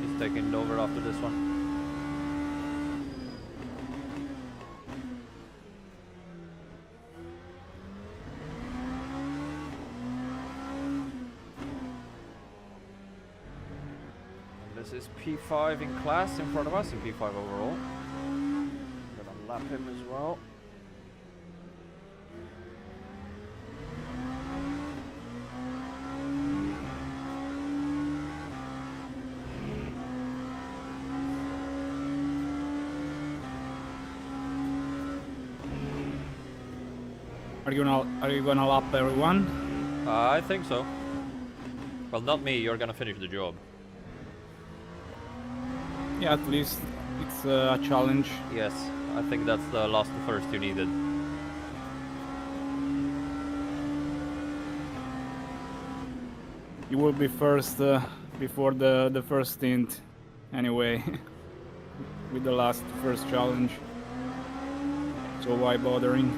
S1: He's taking it over after this one. This is P5 in class in front of us, and P5 overall. Gonna lap him as well.
S2: Are you gonna lap everyone?
S1: I think so. Well, not me. You're gonna finish the job.
S2: Yeah, at least it's a challenge.
S1: Yes, I think that's the last first you needed.
S2: You will be first before the first stint, anyway, with the first challenge. So why bothering?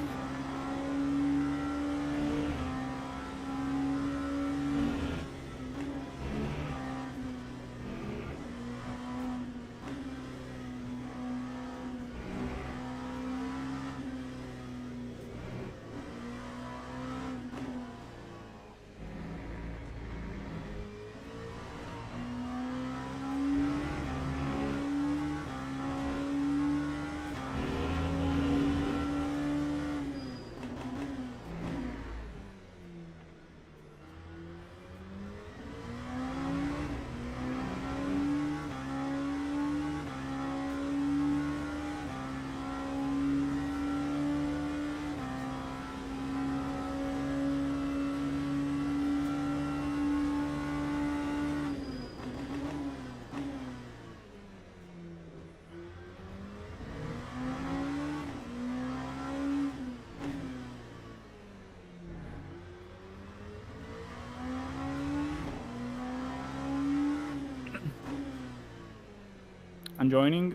S2: I'm joining.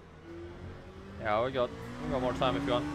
S1: Yeah, we got more time if you want.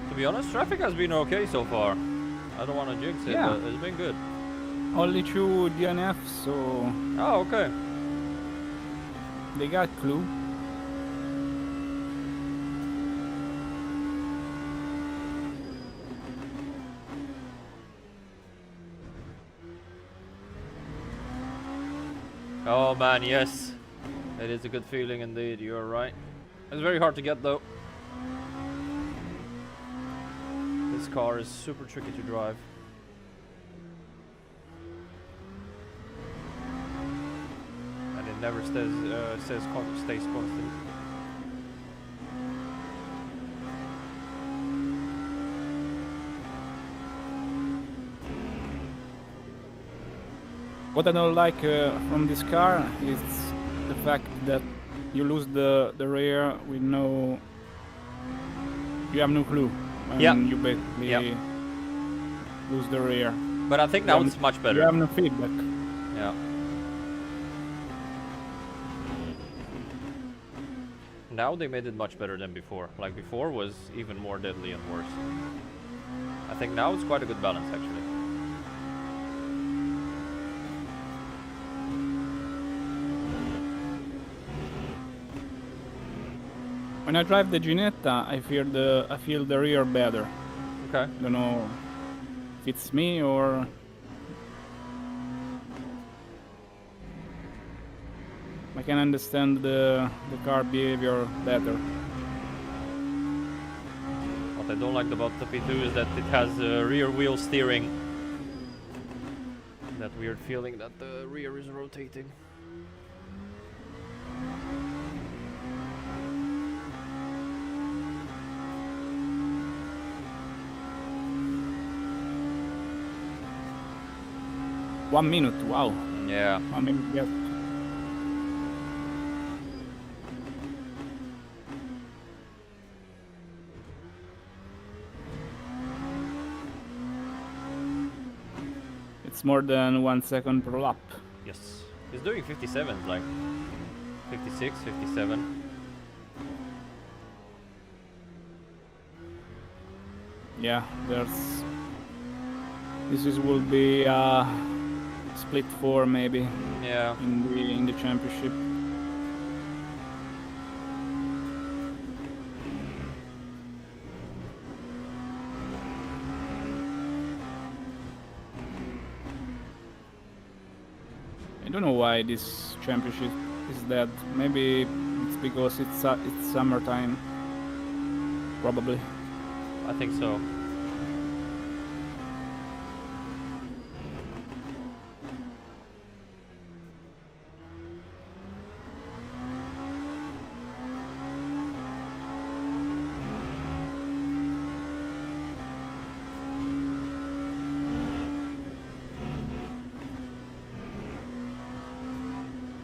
S1: To be honest, traffic has been okay so far. I don't want to jinx it,
S2: Yeah.
S1: but it's been good.
S2: Only 2 DNFs, so
S1: Oh, okay.
S2: they got clue.
S1: Oh man, yes. It is a good feeling indeed, you're right. It's very hard to get though. This car is super tricky to drive. And it never stays constant.
S2: What I don't like from this car is the fact that you lose the rear with no... You have no clue. And
S1: Yeah.
S2: you basically
S1: Yeah.
S2: lose the rear.
S1: But I think now it's much
S2: You
S1: better.
S2: have no feedback.
S1: Yeah. Now they made it much better than before. Like before was even more deadly and worse. I think now it's quite a good balance actually.
S2: When I drive the Ginetta, I feel the rear better.
S1: Okay.
S2: I don't know if it's me or I can understand the car behavior better.
S1: What I don't like about the P2 is that it has rear wheel steering. That weird feeling that the rear is rotating.
S2: One minute, wow.
S1: Yeah.
S2: 1 minute, yes. It's more than 1 second per lap.
S1: Yes. He's doing 57, like 56, 57.
S2: Yeah, this will be split 4 maybe
S1: Yeah.
S2: in the championship. I don't know why this championship is dead. Maybe it's because it's summertime. Probably.
S1: I think so.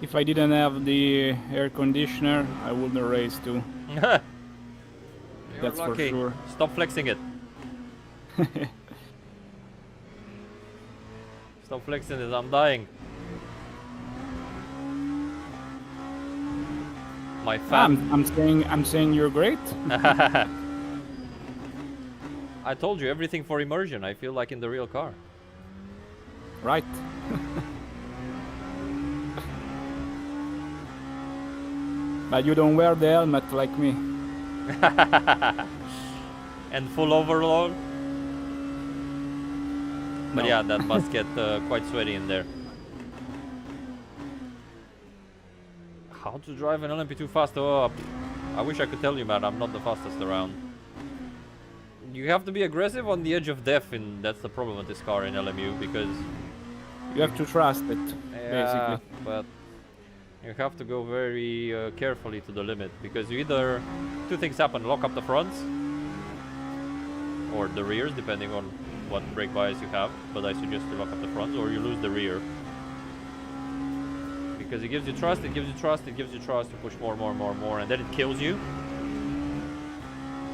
S2: If I didn't have the air conditioner, I wouldn't race too.
S1: You're
S2: That's for
S1: lucky.
S2: sure.
S1: Stop flexing it. Stop flexing it, I'm dying. My fan.
S2: I'm saying you're great.
S1: I told you, everything for immersion. I feel like in the real car.
S2: Right. But you don't wear the helmet like me.
S1: And full overload. But
S2: No.
S1: yeah, that must get quite sweaty in there. How to drive an LMP2 fast? Oh, I wish I could tell you, man. I'm not the fastest around. You have to be aggressive on the edge of death, and that's the problem with this car in LMU, because
S2: You have to trust it,
S1: yeah,
S2: basically.
S1: but you have to go very carefully to the limit, because you either two things happen: lock up the fronts or the rears, depending on what brake bias you have. But I suggest you lock up the fronts, or you lose the rear, because it gives you trust, it gives you trust, it gives you trust. You push more, more, more, more, and then it kills you.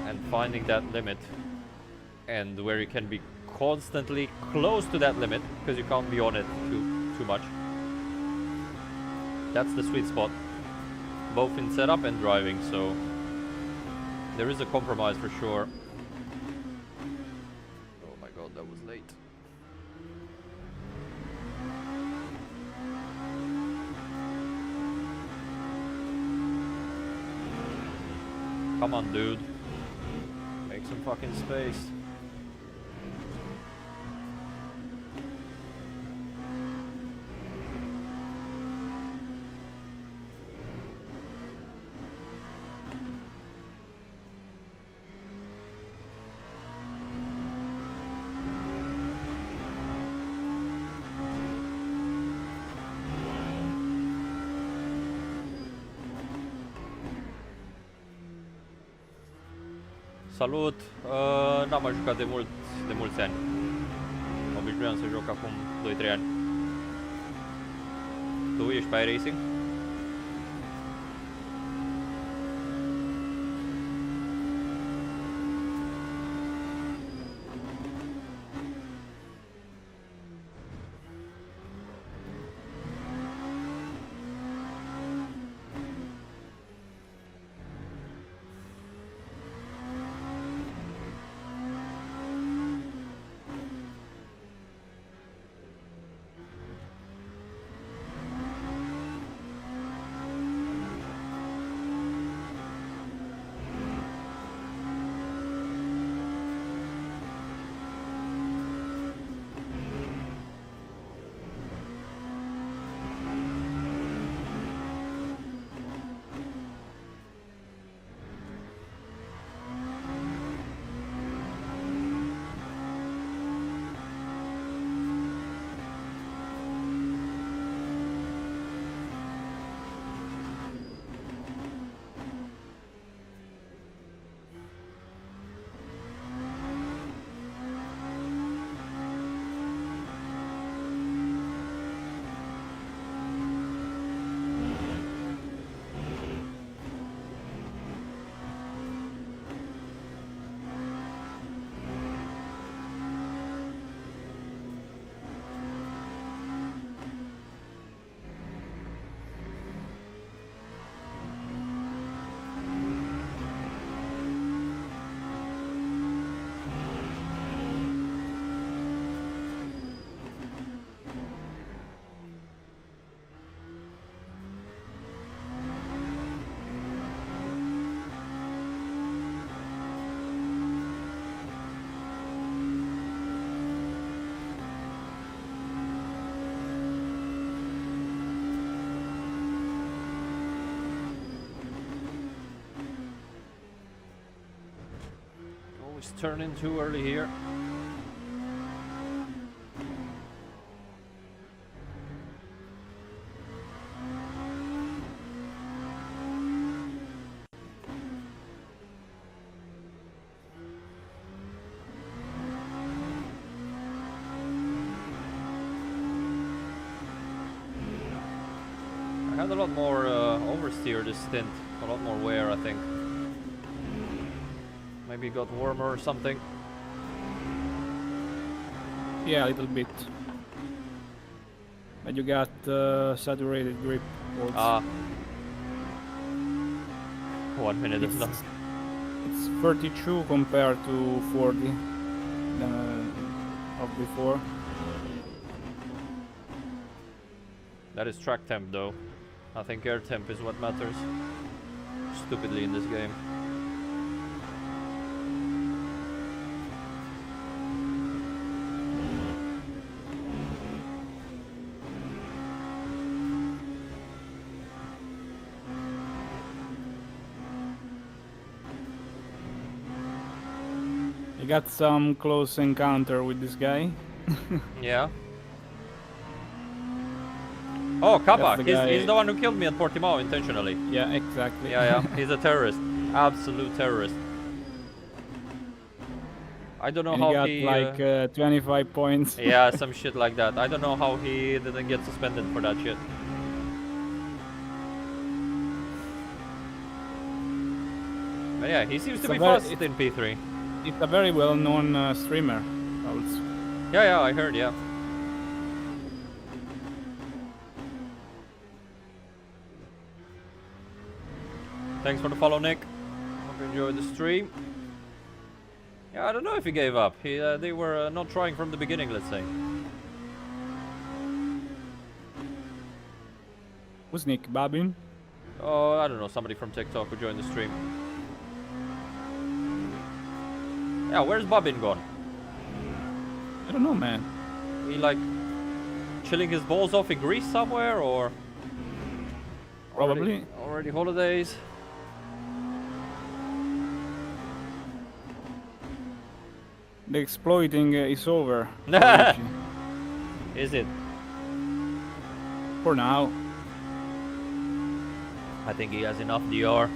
S1: And finding that limit, and where you can be constantly close to that limit, because you can't be on it too much. That's the sweet spot, both in setup and driving, so there is a compromise for sure. Oh my god, that was late. Come on, dude. Make some fucking space. Salut! N-am mai jucat de mulți ani. Obișnuiam să joc acum 2-3 ani. Tu ești pe iRacing? Looks turning too early here. I had a lot more oversteer this stint, a lot more wear, I think. Maybe it got warmer or something.
S2: Yeah, a little bit. But you got saturated grip also.
S1: Ah. 1 minute is
S2: It's-
S1: not.
S2: It's 32 compared to 40 of before.
S1: That is track temp though. I think air temp is what matters. Stupidly in this game.
S2: You got some close encounter with this guy.
S1: Yeah. Oh, Kappa!
S2: That's the
S1: He's
S2: guy-
S1: the one who killed me at Portimao intentionally.
S2: Yeah, exactly.
S1: Yeah, he's a terrorist. Absolute terrorist. I don't know
S2: And
S1: how
S2: he got like 25 points.
S1: yeah, some shit like that. I don't know how he didn't get suspended for that shit. But yeah, he seems to
S2: It's a
S1: be
S2: very-
S1: fast in P3.
S2: It's a very well-known streamer. Also.
S1: Yeah, I heard, yeah. Thanks for the follow, Nick. Hope you enjoyed the stream. Yeah, I don't know if he gave up. They were not trying from the beginning, let's say.
S2: Who's Nick? Babin?
S1: Oh, I don't know, somebody from TikTok who joined the stream. Yeah, where's Bobbin gone?
S2: I don't know, man.
S1: He like chilling his balls off in Greece somewhere, or
S2: Probably.
S1: already holidays?
S2: The exploiting is over.
S1: Is it?
S2: For now.
S1: I think he has enough DR.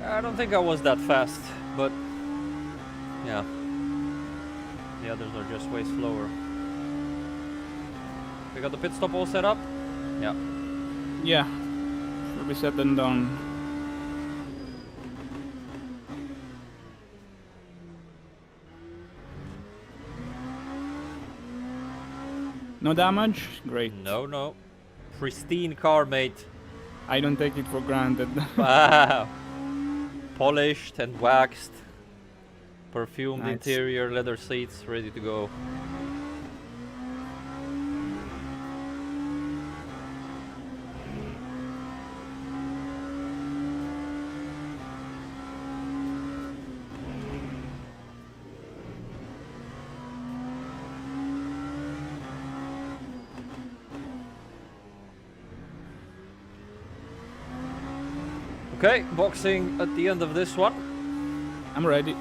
S1: I don't think I was that fast, but yeah, the others are just way slower. We got the pit stop all set up? Yeah.
S2: Yeah. Should be set and done. No damage? Great.
S1: No. Pristine car, mate.
S2: I don't take it for granted.
S1: Wow. Polished and waxed. Perfumed
S2: Nice.
S1: interior, leather seats, ready to go. Okay, boxing at the end of this one.
S2: I'm ready.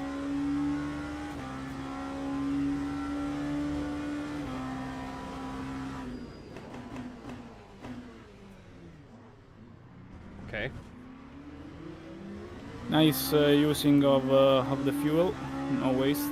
S1: Okay.
S2: Nice using of the fuel. No waste.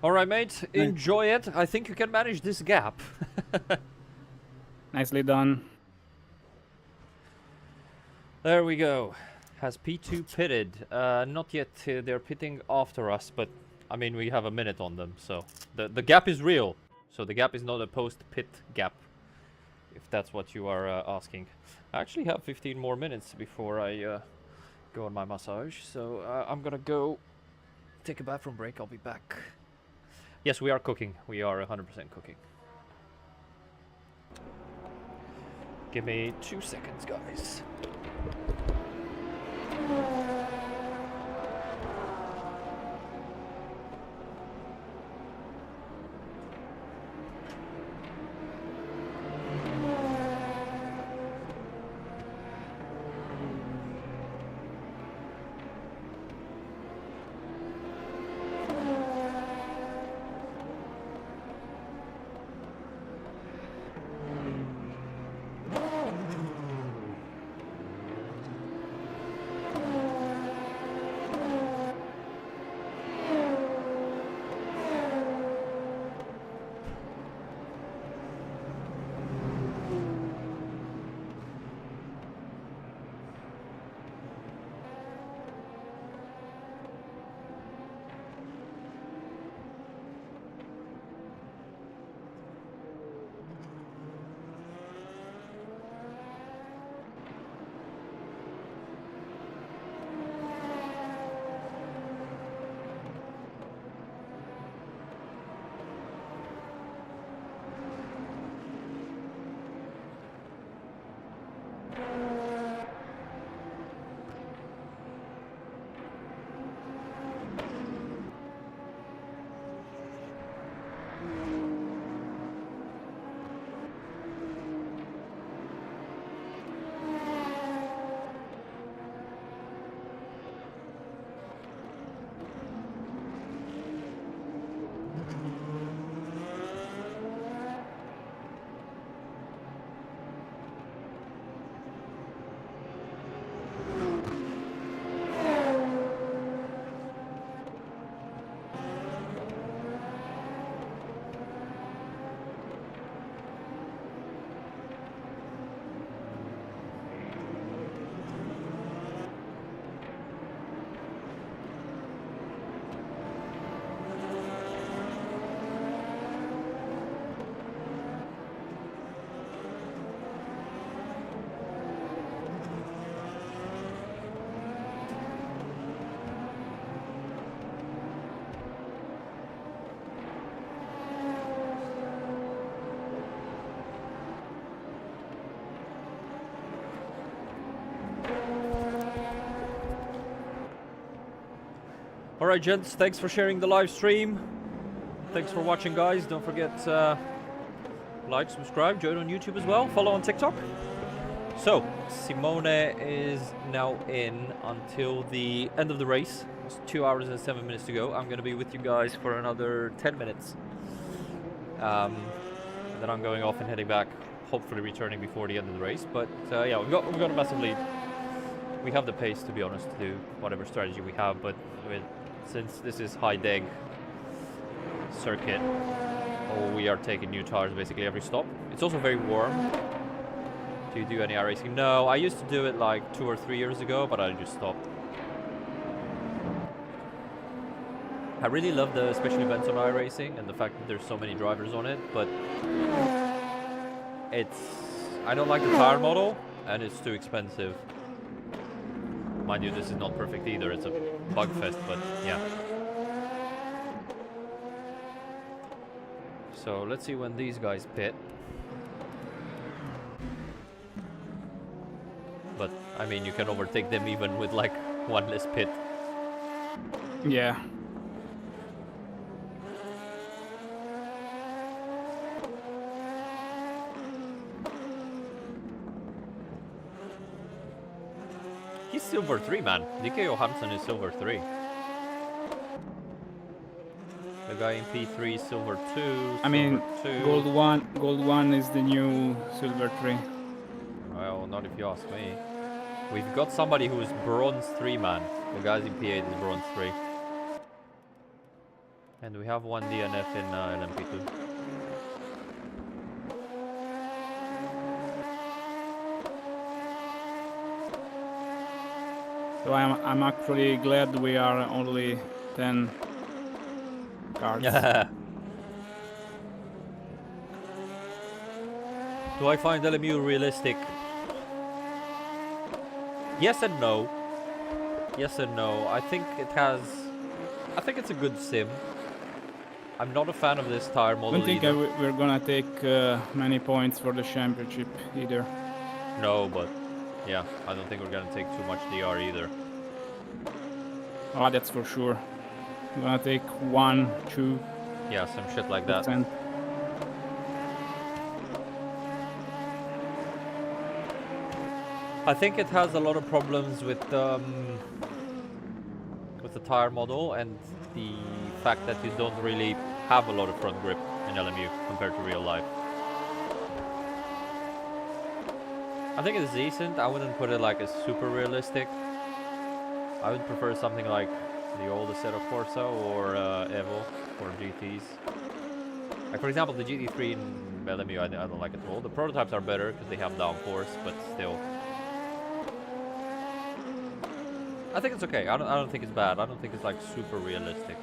S1: All right, mate. Enjoy it. I think you can manage this gap.
S2: Nicely done.
S1: There we go. Has P2 pitted? Not yet. They're pitting after us, but I mean we have a minute on them, so the gap is real. So the gap is not a post-pit gap, if that's what you are asking. I actually have 15 more minutes before I go on my massage, so I'm gonna go take a bathroom break. I'll be back. Yes, we are cooking. We are 100% cooking. Give me 2 seconds, guys. Alright, gents, thanks for sharing the live stream. Thanks for watching, guys. Don't forget like, subscribe, join on YouTube as well, follow on TikTok. So, Simone is now in until the end of the race. It's 2 hours and 7 minutes to go. I'm going to be with you guys for another 10 minutes. Then I'm going off and heading back, hopefully returning before the end of the race. But yeah, we've got a massive lead. We have the pace, to be honest, to do whatever strategy we have, but since this is high deg circuit, we are taking new tires basically every stop. It's also very warm. Do you do any iRacing? No, I used to do it like 2 or 3 years ago, but I just stopped. I really love the special events on iRacing and the fact that there's so many drivers on it, but I don't like the tire model and it's too expensive. Mind you, this is not perfect either, it's a bug fest, but yeah. So let's see when these guys pit. But I mean, you can overtake them even with like one less pit.
S2: Yeah.
S1: He's silver 3, man. DK Johansson is silver 3. The guy in P3 is silver 2.
S2: I mean,
S1: two.
S2: gold one is the new silver 3.
S1: Well, not if you ask me. We've got somebody who is bronze 3, man. The guys in P8 is bronze 3. And we have one DNF in LMP2.
S2: So I'm actually glad we are only 10 cars.
S1: Do I find LMU realistic? Yes and no. Yes and no. I think it's a good sim. I'm not a fan of this tire
S2: I
S1: model
S2: don't think
S1: either.
S2: we're gonna take many points for the championship either.
S1: No, but yeah, I don't think we're gonna take too much DR either.
S2: Oh, that's for sure. I'm gonna take 1, 2%.
S1: Yeah, some shit like that. I think it has a lot of problems with the tire model and the fact that you don't really have a lot of front grip in LMU compared to real life. I think it's decent. I wouldn't put it like as super realistic. I would prefer something like the old Asetek Corsa or Evo or GTs. Like for example, the GT3 in LMU, I don't like it at all. The prototypes are better because they have downforce, but still. I think it's okay. I don't think it's bad. I don't think it's like super realistic.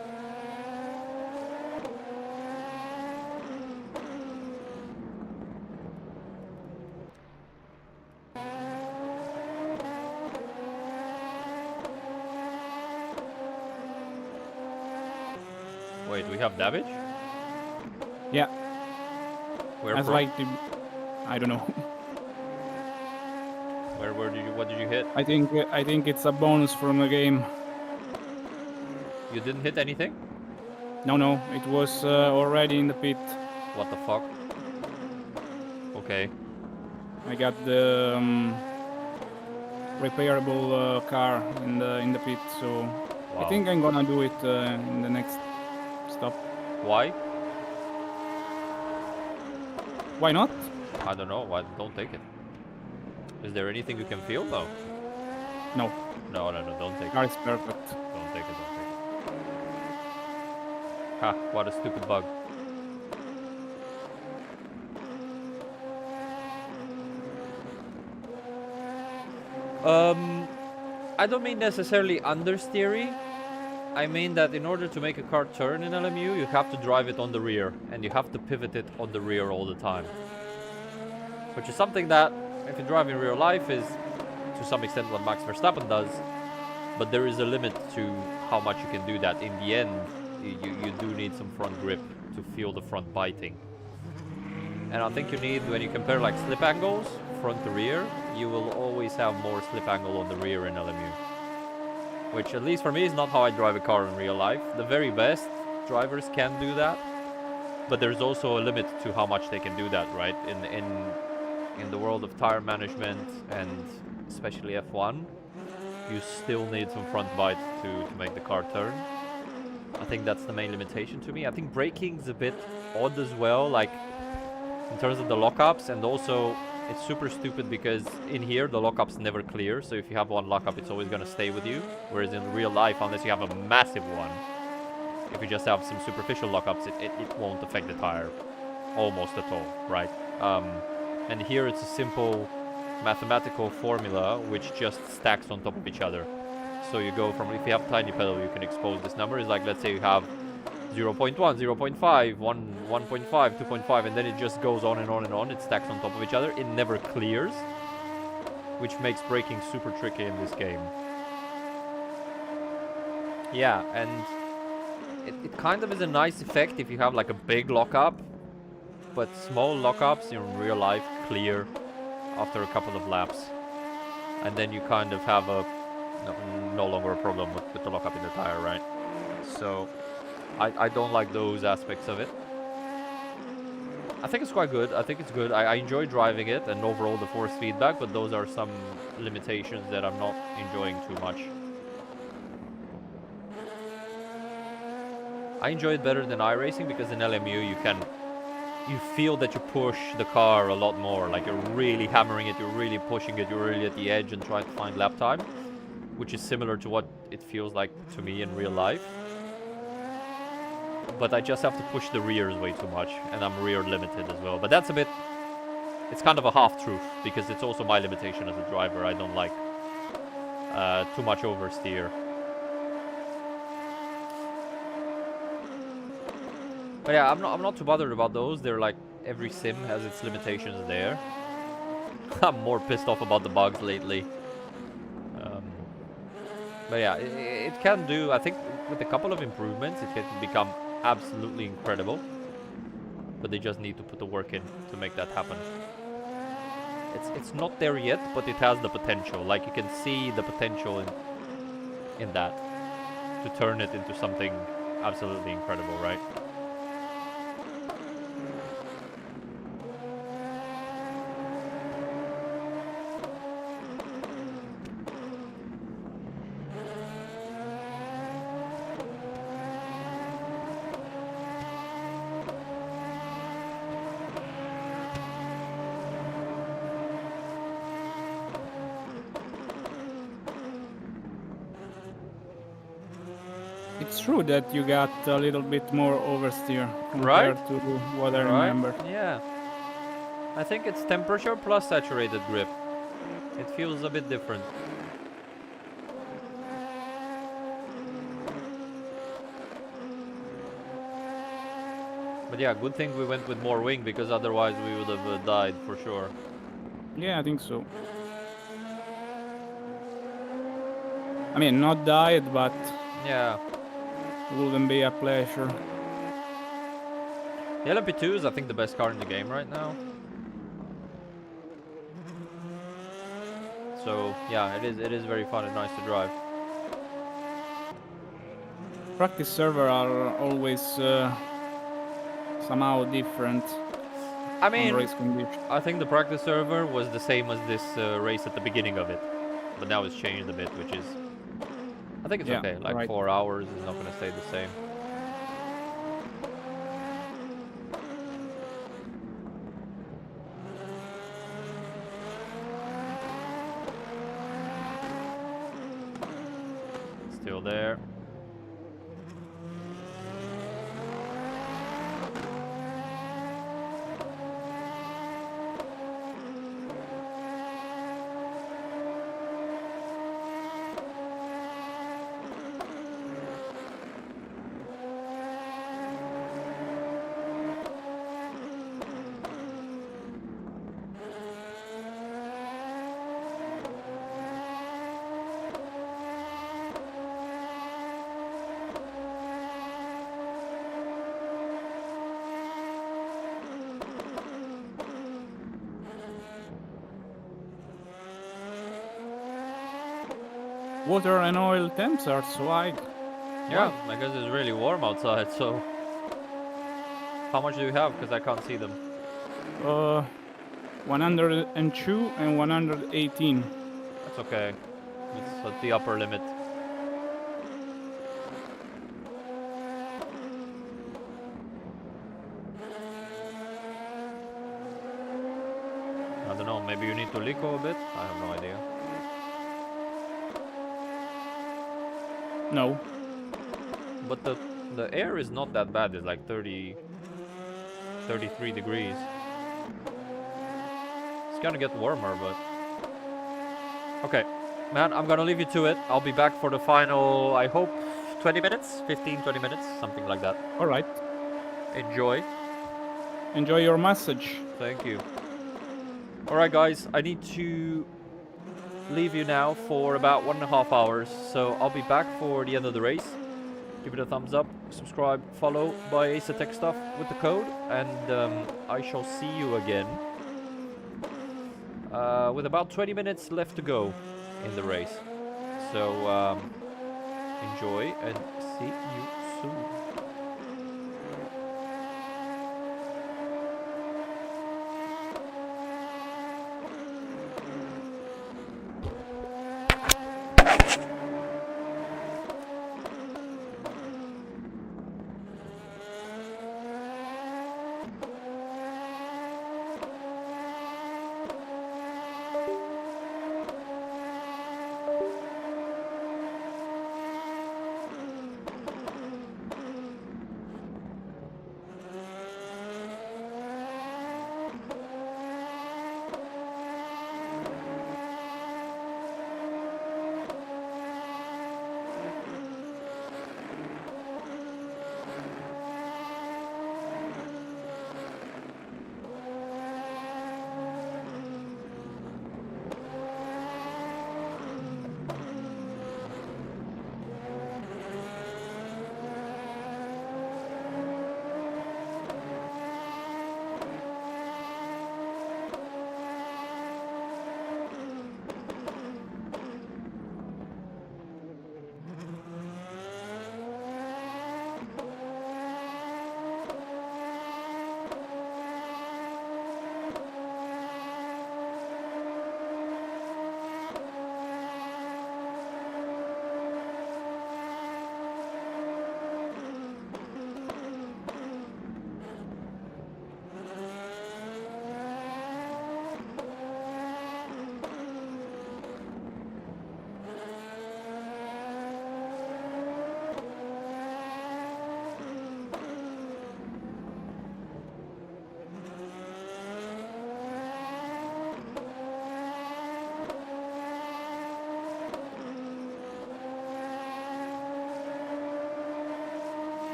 S1: Wait, we have damage?
S2: Yeah.
S1: Where
S2: That's
S1: from?
S2: like the, I don't know.
S1: What did you hit?
S2: I think it's a bonus from the game.
S1: You didn't hit anything?
S2: No, it was already in the pit.
S1: What the fuck? Okay.
S2: I got the repairable car in the pit, so
S1: Wow.
S2: I think I'm gonna do it in the next stop.
S1: Why?
S2: Why not?
S1: I don't know. Why don't take it? Is there anything you can feel? No.
S2: No,
S1: No, don't take
S2: car
S1: it.
S2: is perfect.
S1: Don't take it, don't take it. Ha, what a stupid bug. I don't mean necessarily understeery. I mean that in order to make a car turn in LMU, you have to drive it on the rear, and you have to pivot it on the rear all the time. Which is something that, if you drive in real life, is to some extent what Max Verstappen does, but there is a limit to how much you can do that. In the end, you do need some front grip to feel the front biting. And I think you need, when you compare like slip angles, front to rear, you will always have more slip angle on the rear in LMU. Which, at least for me, is not how I drive a car in real life. The very best drivers can do that, but there's also a limit to how much they can do that, right? In the world of tire management, and especially F1, you still need some front bite to make the car turn. I think that's the main limitation to me. I think braking's a bit odd as well, like in terms of the lockups, and also it's super stupid because in here the lockups never clear, so if you have one lockup it's always gonna stay with you, whereas in real life, unless you have a massive one, if you just have some superficial lockups, it won't affect the tire almost at all, right? And here it's a simple mathematical formula which just stacks on top of each other. So you go from, if you have tiny pedal, you can expose this number. It's like, let's say you have 0.1, 0.5, 1, 1.5, 2.5, and then it just goes on and on and on. It stacks on top of each other. It never clears, which makes braking super tricky in this game. Yeah, and it kind of is a nice effect if you have like a big lockup, but small lockups in real life clear after a couple of laps, and then you kind of have a no longer a problem with the lockup in the tire, right? So I don't like those aspects of it. I think it's quite good. I think it's good. I enjoy driving it and overall the force feedback, but those are some limitations that I'm not enjoying too much. I enjoy it better than iRacing because in LMU you feel that you push the car a lot more, like you're really hammering it, you're really pushing it, you're really at the edge and trying to find lap time, which is similar to what it feels like to me in real life. but I just have to push the rears way too much, and I'm rear limited as well. But that's a bit, it's kind of a half-truth, because it's also my limitation as a driver. I don't like too much oversteer. But yeah, I'm not too bothered about those. They're like, every sim has its limitations there. I'm more pissed off about the bugs lately. But yeah, it can do, I think with a couple of improvements, it can become absolutely incredible. But they just need to put the work in to make that happen. It's not there yet, but it has the potential. Like, you can see the potential in that. To turn it into something absolutely incredible, right?
S2: It's true that you got a little bit more oversteer compared to what I remember.
S1: Yeah. I think it's temperature plus saturated grip. It feels a bit different. But yeah, good thing we went with more wing, because otherwise we would have died for sure.
S2: Yeah, I think so. I mean, not died, but
S1: yeah,
S2: it wouldn't be a pleasure.
S1: The LMP2 is, I think, the best car in the game right now. So yeah, it is very fun and nice to drive.
S2: Practice server are always somehow different.
S1: I mean,
S2: race conditions.
S1: I think the practice server was the same as this race at the beginning of it, but now it's changed a bit, which is, I think it's okay. Like 4 hours is not going to stay the same. Still there.
S2: Water and oil temps are so high.
S1: Yeah, I guess it's really warm outside, so... How much do you have? Because I can't see them.
S2: 102 and 118.
S1: That's okay. It's at the upper limit. I don't know, maybe you need to lico a bit? I have no idea.
S2: No.
S1: But the air is not that bad. It's like 33 degrees. It's gonna get warmer, but... Okay, man, I'm gonna leave you to it. I'll be back for the final, I hope, 20 minutes? 15, 20 minutes? Something like that.
S2: Alright.
S1: Enjoy.
S2: Enjoy your message.
S1: Thank you. Alright guys, I need to leave you now for about 1.5 hours, so I'll be back for the end of the race. Give it a thumbs up, subscribe, follow, buy Asetek stuff with the code, and I shall see you again with about 20 minutes left to go in the race. So enjoy and see you soon.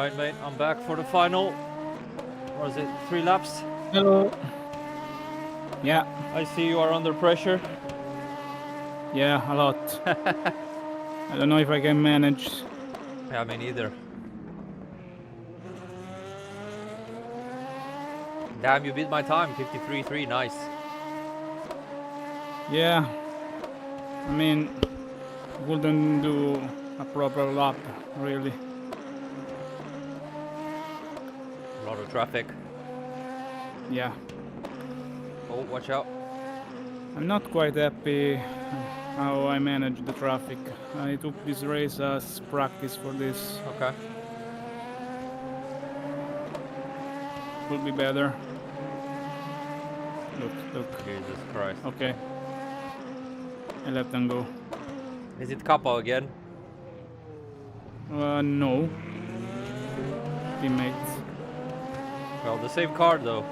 S1: Alright, mate, I'm back for the final. What is it, 3 laps?
S2: Hello. Yeah,
S1: I see you are under pressure.
S2: yeah, a lot. I don't know if I can manage.
S1: Yeah, me neither. Damn, you beat my time, 53.3, nice.
S2: Yeah, I mean, wouldn't do a proper lap, really.
S1: A lot of traffic.
S2: Yeah,
S1: Oh, watch out.
S2: I'm not quite happy how I managed the traffic. I took this race as practice for this.
S1: Okay.
S2: Could be better. Look.
S1: Jesus Christ.
S2: Okay. I let them go.
S1: Is it Kappa again?
S2: No. Teammates.
S1: Well, the same car though.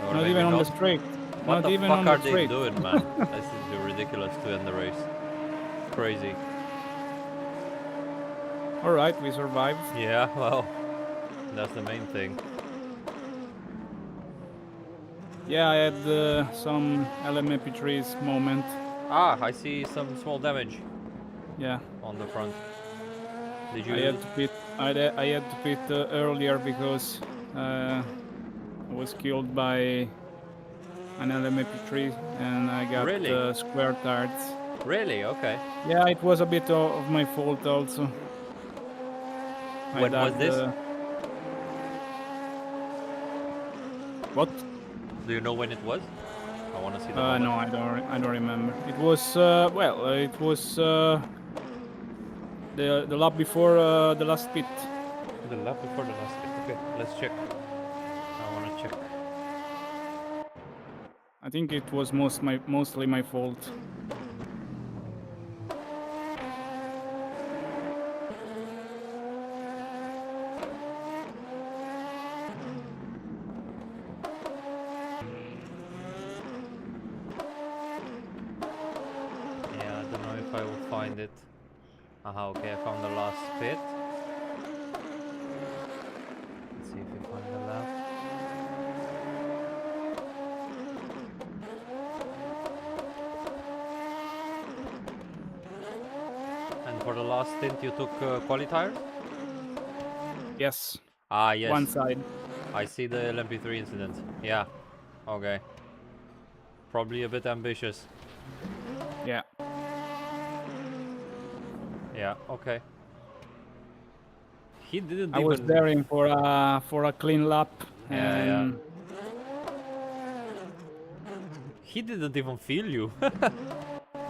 S1: Or
S2: Not
S1: maybe
S2: even on the
S1: not.
S2: straight.
S1: What
S2: Not
S1: the
S2: even
S1: fuck
S2: on
S1: are
S2: the
S1: they
S2: straight.
S1: doing, man? This is ridiculous to end the race. Crazy.
S2: Alright, we survived.
S1: Yeah, well, that's the main thing.
S2: Yeah, I had some LMP3's moment.
S1: Ah, I see some small damage
S2: Yeah,
S1: on the front. Did you?
S2: I had to pit. I had to pit earlier because I was killed by an LMP3 and I got
S1: Really?
S2: square tires.
S1: Really? Okay.
S2: Yeah, it was a bit of my fault also.
S1: When was this?
S2: What?
S1: Do you know when it was? I want to see the moment.
S2: No, I don't remember. It was it was the lap before the last pit.
S1: The lap before the last hit. Okay, let's check. I want to check.
S2: I think it was mostly my fault.
S1: Yeah, I don't know if I will find it. Aha, okay, I found the last pit. Let's see if we find the lap. And for the last stint, you took quali tires?
S2: Yes,
S1: Ah, yes.
S2: one side.
S1: I see the LMP3 incident. Yeah. Okay. Probably a bit ambitious.
S2: Yeah.
S1: Yeah, okay. He didn't
S2: I
S1: even...
S2: was daring for a clean lap,
S1: Yeah,
S2: and
S1: He didn't even feel you.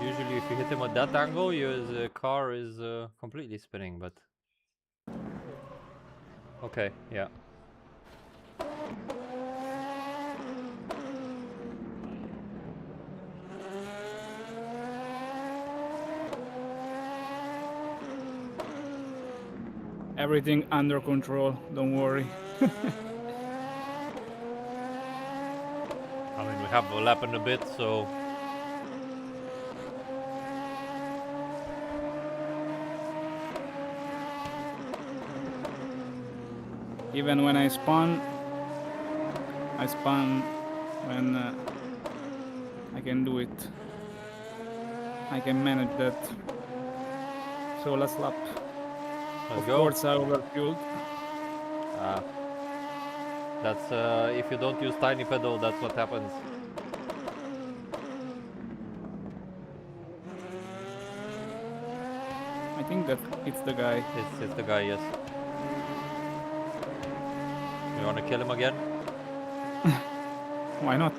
S1: Usually if you hit him at that angle, your car is completely spinning, but... Okay, yeah.
S2: everything under control. Don't worry.
S1: I mean, we have a lap and a bit, so...
S2: Even when I spun when I can do it. I can manage that. So last lap.
S1: Let's
S2: Of
S1: go.
S2: course I overfueled.
S1: That's if you don't use tiny pedal, that's what happens.
S2: I think that it's the guy.
S1: It's the guy, yes. You wanna kill him again?
S2: Why not?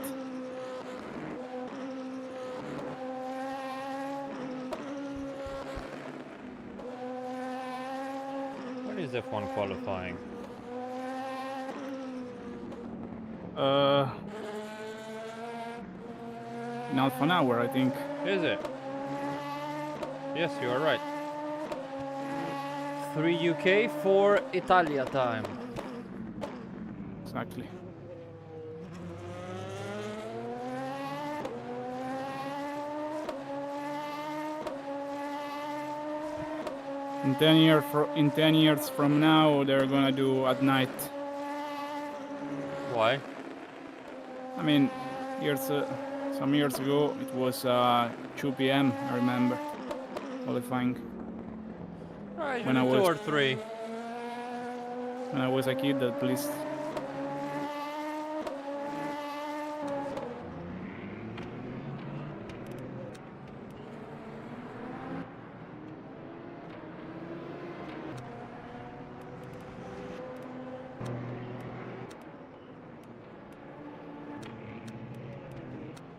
S1: When is F1 qualifying?
S2: In half an hour, I think.
S1: Is it? Yes, you are right. 3 UK, 4 Italia time.
S2: Exactly. In 10 years from now, they're gonna do at night.
S1: Why?
S2: I mean, some years ago, it was 2 p.m. I remember qualifying when I
S1: Usually 2
S2: was
S1: or 3.
S2: a kid, at least.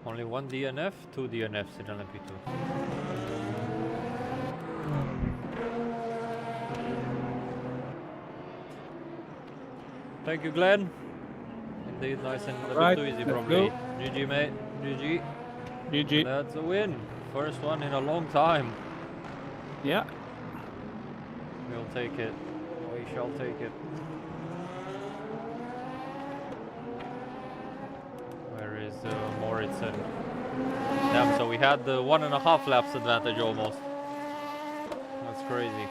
S1: Only 1 DNF, 2 DNFs in LMP2. Thank you, Glenn. Indeed, nice and a
S2: Right,
S1: bit too easy,
S2: let's
S1: probably.
S2: go.
S1: GG, mate. GG.
S2: GG.
S1: That's a win. First one in a long time.
S2: Yeah.
S1: We'll take it. We shall take it. Where is Moritzen? Damn, so we had the 1.5 laps advantage almost. That's crazy.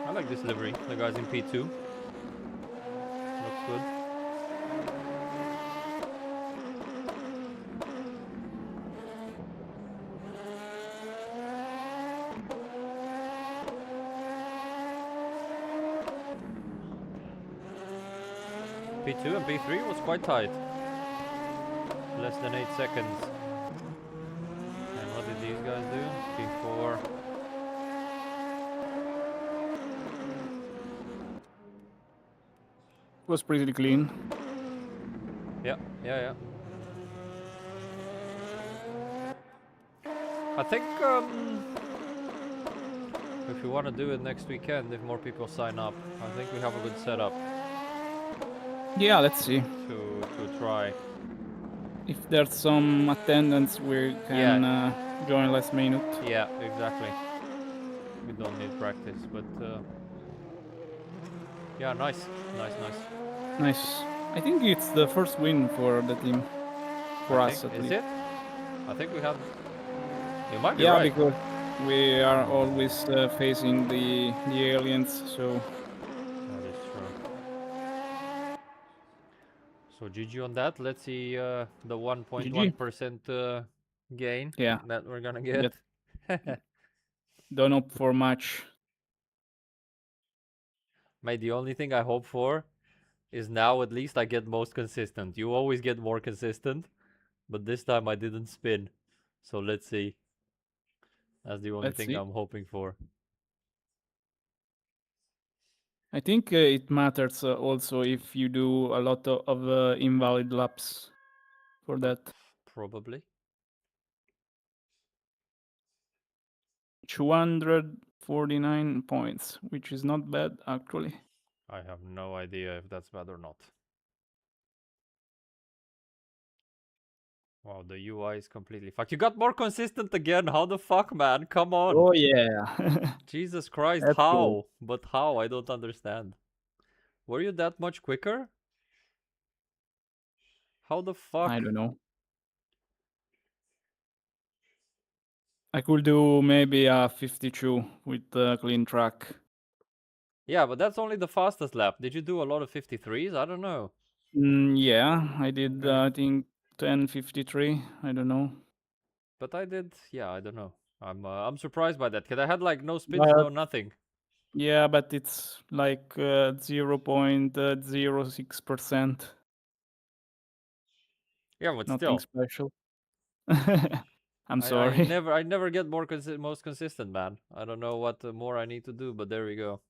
S1: I like this livery. The guys in P2. Looks good. P2 and P3 was quite tight. Less than 8 seconds. And what did these guys do? P4.
S2: It was pretty clean.
S1: Yeah. I think if we want to do it next weekend, if more people sign up, I think we have a good setup
S2: Yeah, let's see.
S1: to try.
S2: If there's some attendance, we can join last minute.
S1: Yeah, exactly. We don't need practice, but yeah, nice.
S2: Nice. I think it's the first win for the team. For us, at
S1: Is
S2: least.
S1: it? I think we have. You might be
S2: Yeah,
S1: right.
S2: because we are always facing the aliens, so
S1: That is true. So GG on that. Let's see the 1.1% gain
S2: yeah,
S1: that we're gonna get.
S2: don't hope for much.
S1: Mate, the only thing I hope for is now at least I get most consistent. You always get more consistent, but this time I didn't spin. So let's see. That's the only thing I'm hoping for.
S2: I think it matters also if you do a lot of invalid laps for that.
S1: Probably.
S2: 249 points, which is not bad, actually.
S1: I have no idea if that's bad or not. Wow, the UI is completely fucked. You got more consistent again. How the fuck, man? Come on.
S2: Oh, yeah.
S1: Jesus Christ,
S2: That's
S1: how?
S2: cool.
S1: But how? I don't understand. Were you that much quicker? How the fuck?
S2: I don't know. I could do maybe a 52 with a clean track.
S1: Yeah, but that's only the fastest lap. Did you do a lot of 53s? I don't know.
S2: Yeah, I did,
S1: Okay.
S2: I think, 10:53. I don't know.
S1: But I did, yeah, I don't know. I'm surprised by that, because I had like no spins,
S2: But
S1: no nothing.
S2: yeah, but it's like 0.06%.
S1: Yeah, but
S2: Nothing
S1: still.
S2: special. I'm
S1: I
S2: sorry.
S1: never get most consistent, man. I don't know what more I need to do, but there we go.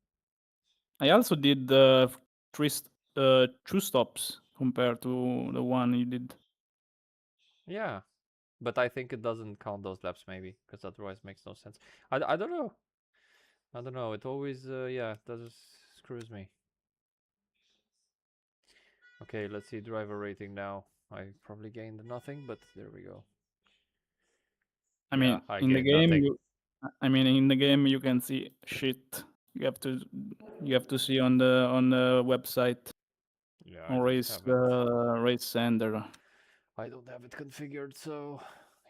S2: I also did two stops compared to the one you did.
S1: Yeah, but I think it doesn't count those laps, maybe, because otherwise it makes no sense. I don't know. I don't know. It always, yeah, that screws me. Okay, let's see driver rating now. I probably gained nothing, but there we go.
S2: I mean, in the game, in the game you can see shit. You have to see on the website.
S1: Yeah,
S2: Or race sender.
S1: I don't have it configured, so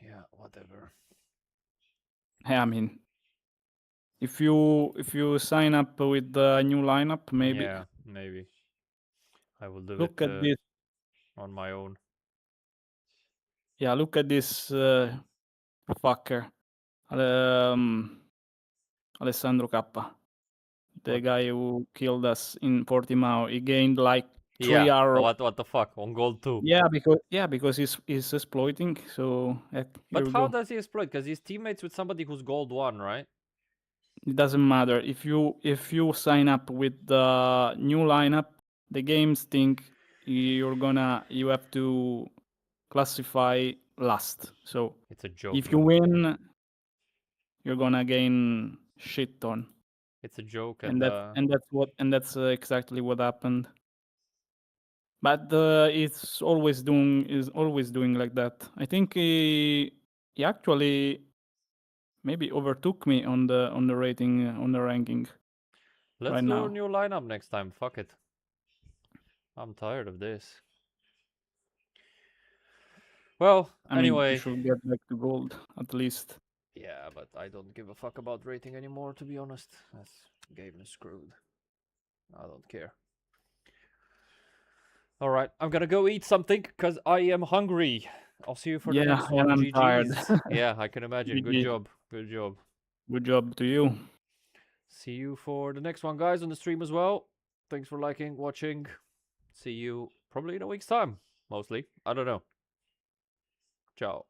S1: Yeah, whatever.
S2: I mean, if you sign up with the new lineup, maybe.
S1: Yeah, maybe. I will do
S2: Look
S1: it
S2: at this.
S1: on my own.
S2: Yeah, look at this fucker. Alessandro Kappa. The
S1: What?
S2: guy who killed us in Portimao. He gained like 3
S1: Yeah.
S2: hours.
S1: What the fuck? On gold too.
S2: Yeah, because he's exploiting. So here
S1: But
S2: we
S1: how
S2: go.
S1: does he exploit? Because he's teammates with somebody who's gold 1, right?
S2: It doesn't matter if you sign up with the new lineup. The games think you have to classify last. So
S1: It's a joke.
S2: if you win, you're gonna gain shit ton.
S1: It's a joke,
S2: And
S1: and
S2: that's exactly what happened. But it's always doing like that. I think he actually maybe overtook me on the rating on the ranking.
S1: let's
S2: right
S1: do
S2: now.
S1: a new lineup next time. Fuck it. I'm tired of this. Well,
S2: I mean, you
S1: anyway.
S2: should get back to gold at least.
S1: Yeah, but I don't give a fuck about rating anymore, to be honest. That's game is screwed. I don't care. All right, I'm gonna go eat something because I am hungry. I'll see you for the next one.
S2: I'm tired.
S1: GG's. Yeah, I can imagine. Good
S2: GG.
S1: job. Good job.
S2: Good job to you.
S1: See you for the next one, guys, on the stream as well. Thanks for liking, watching. See you probably in a week's time, mostly. I don't know. Ciao.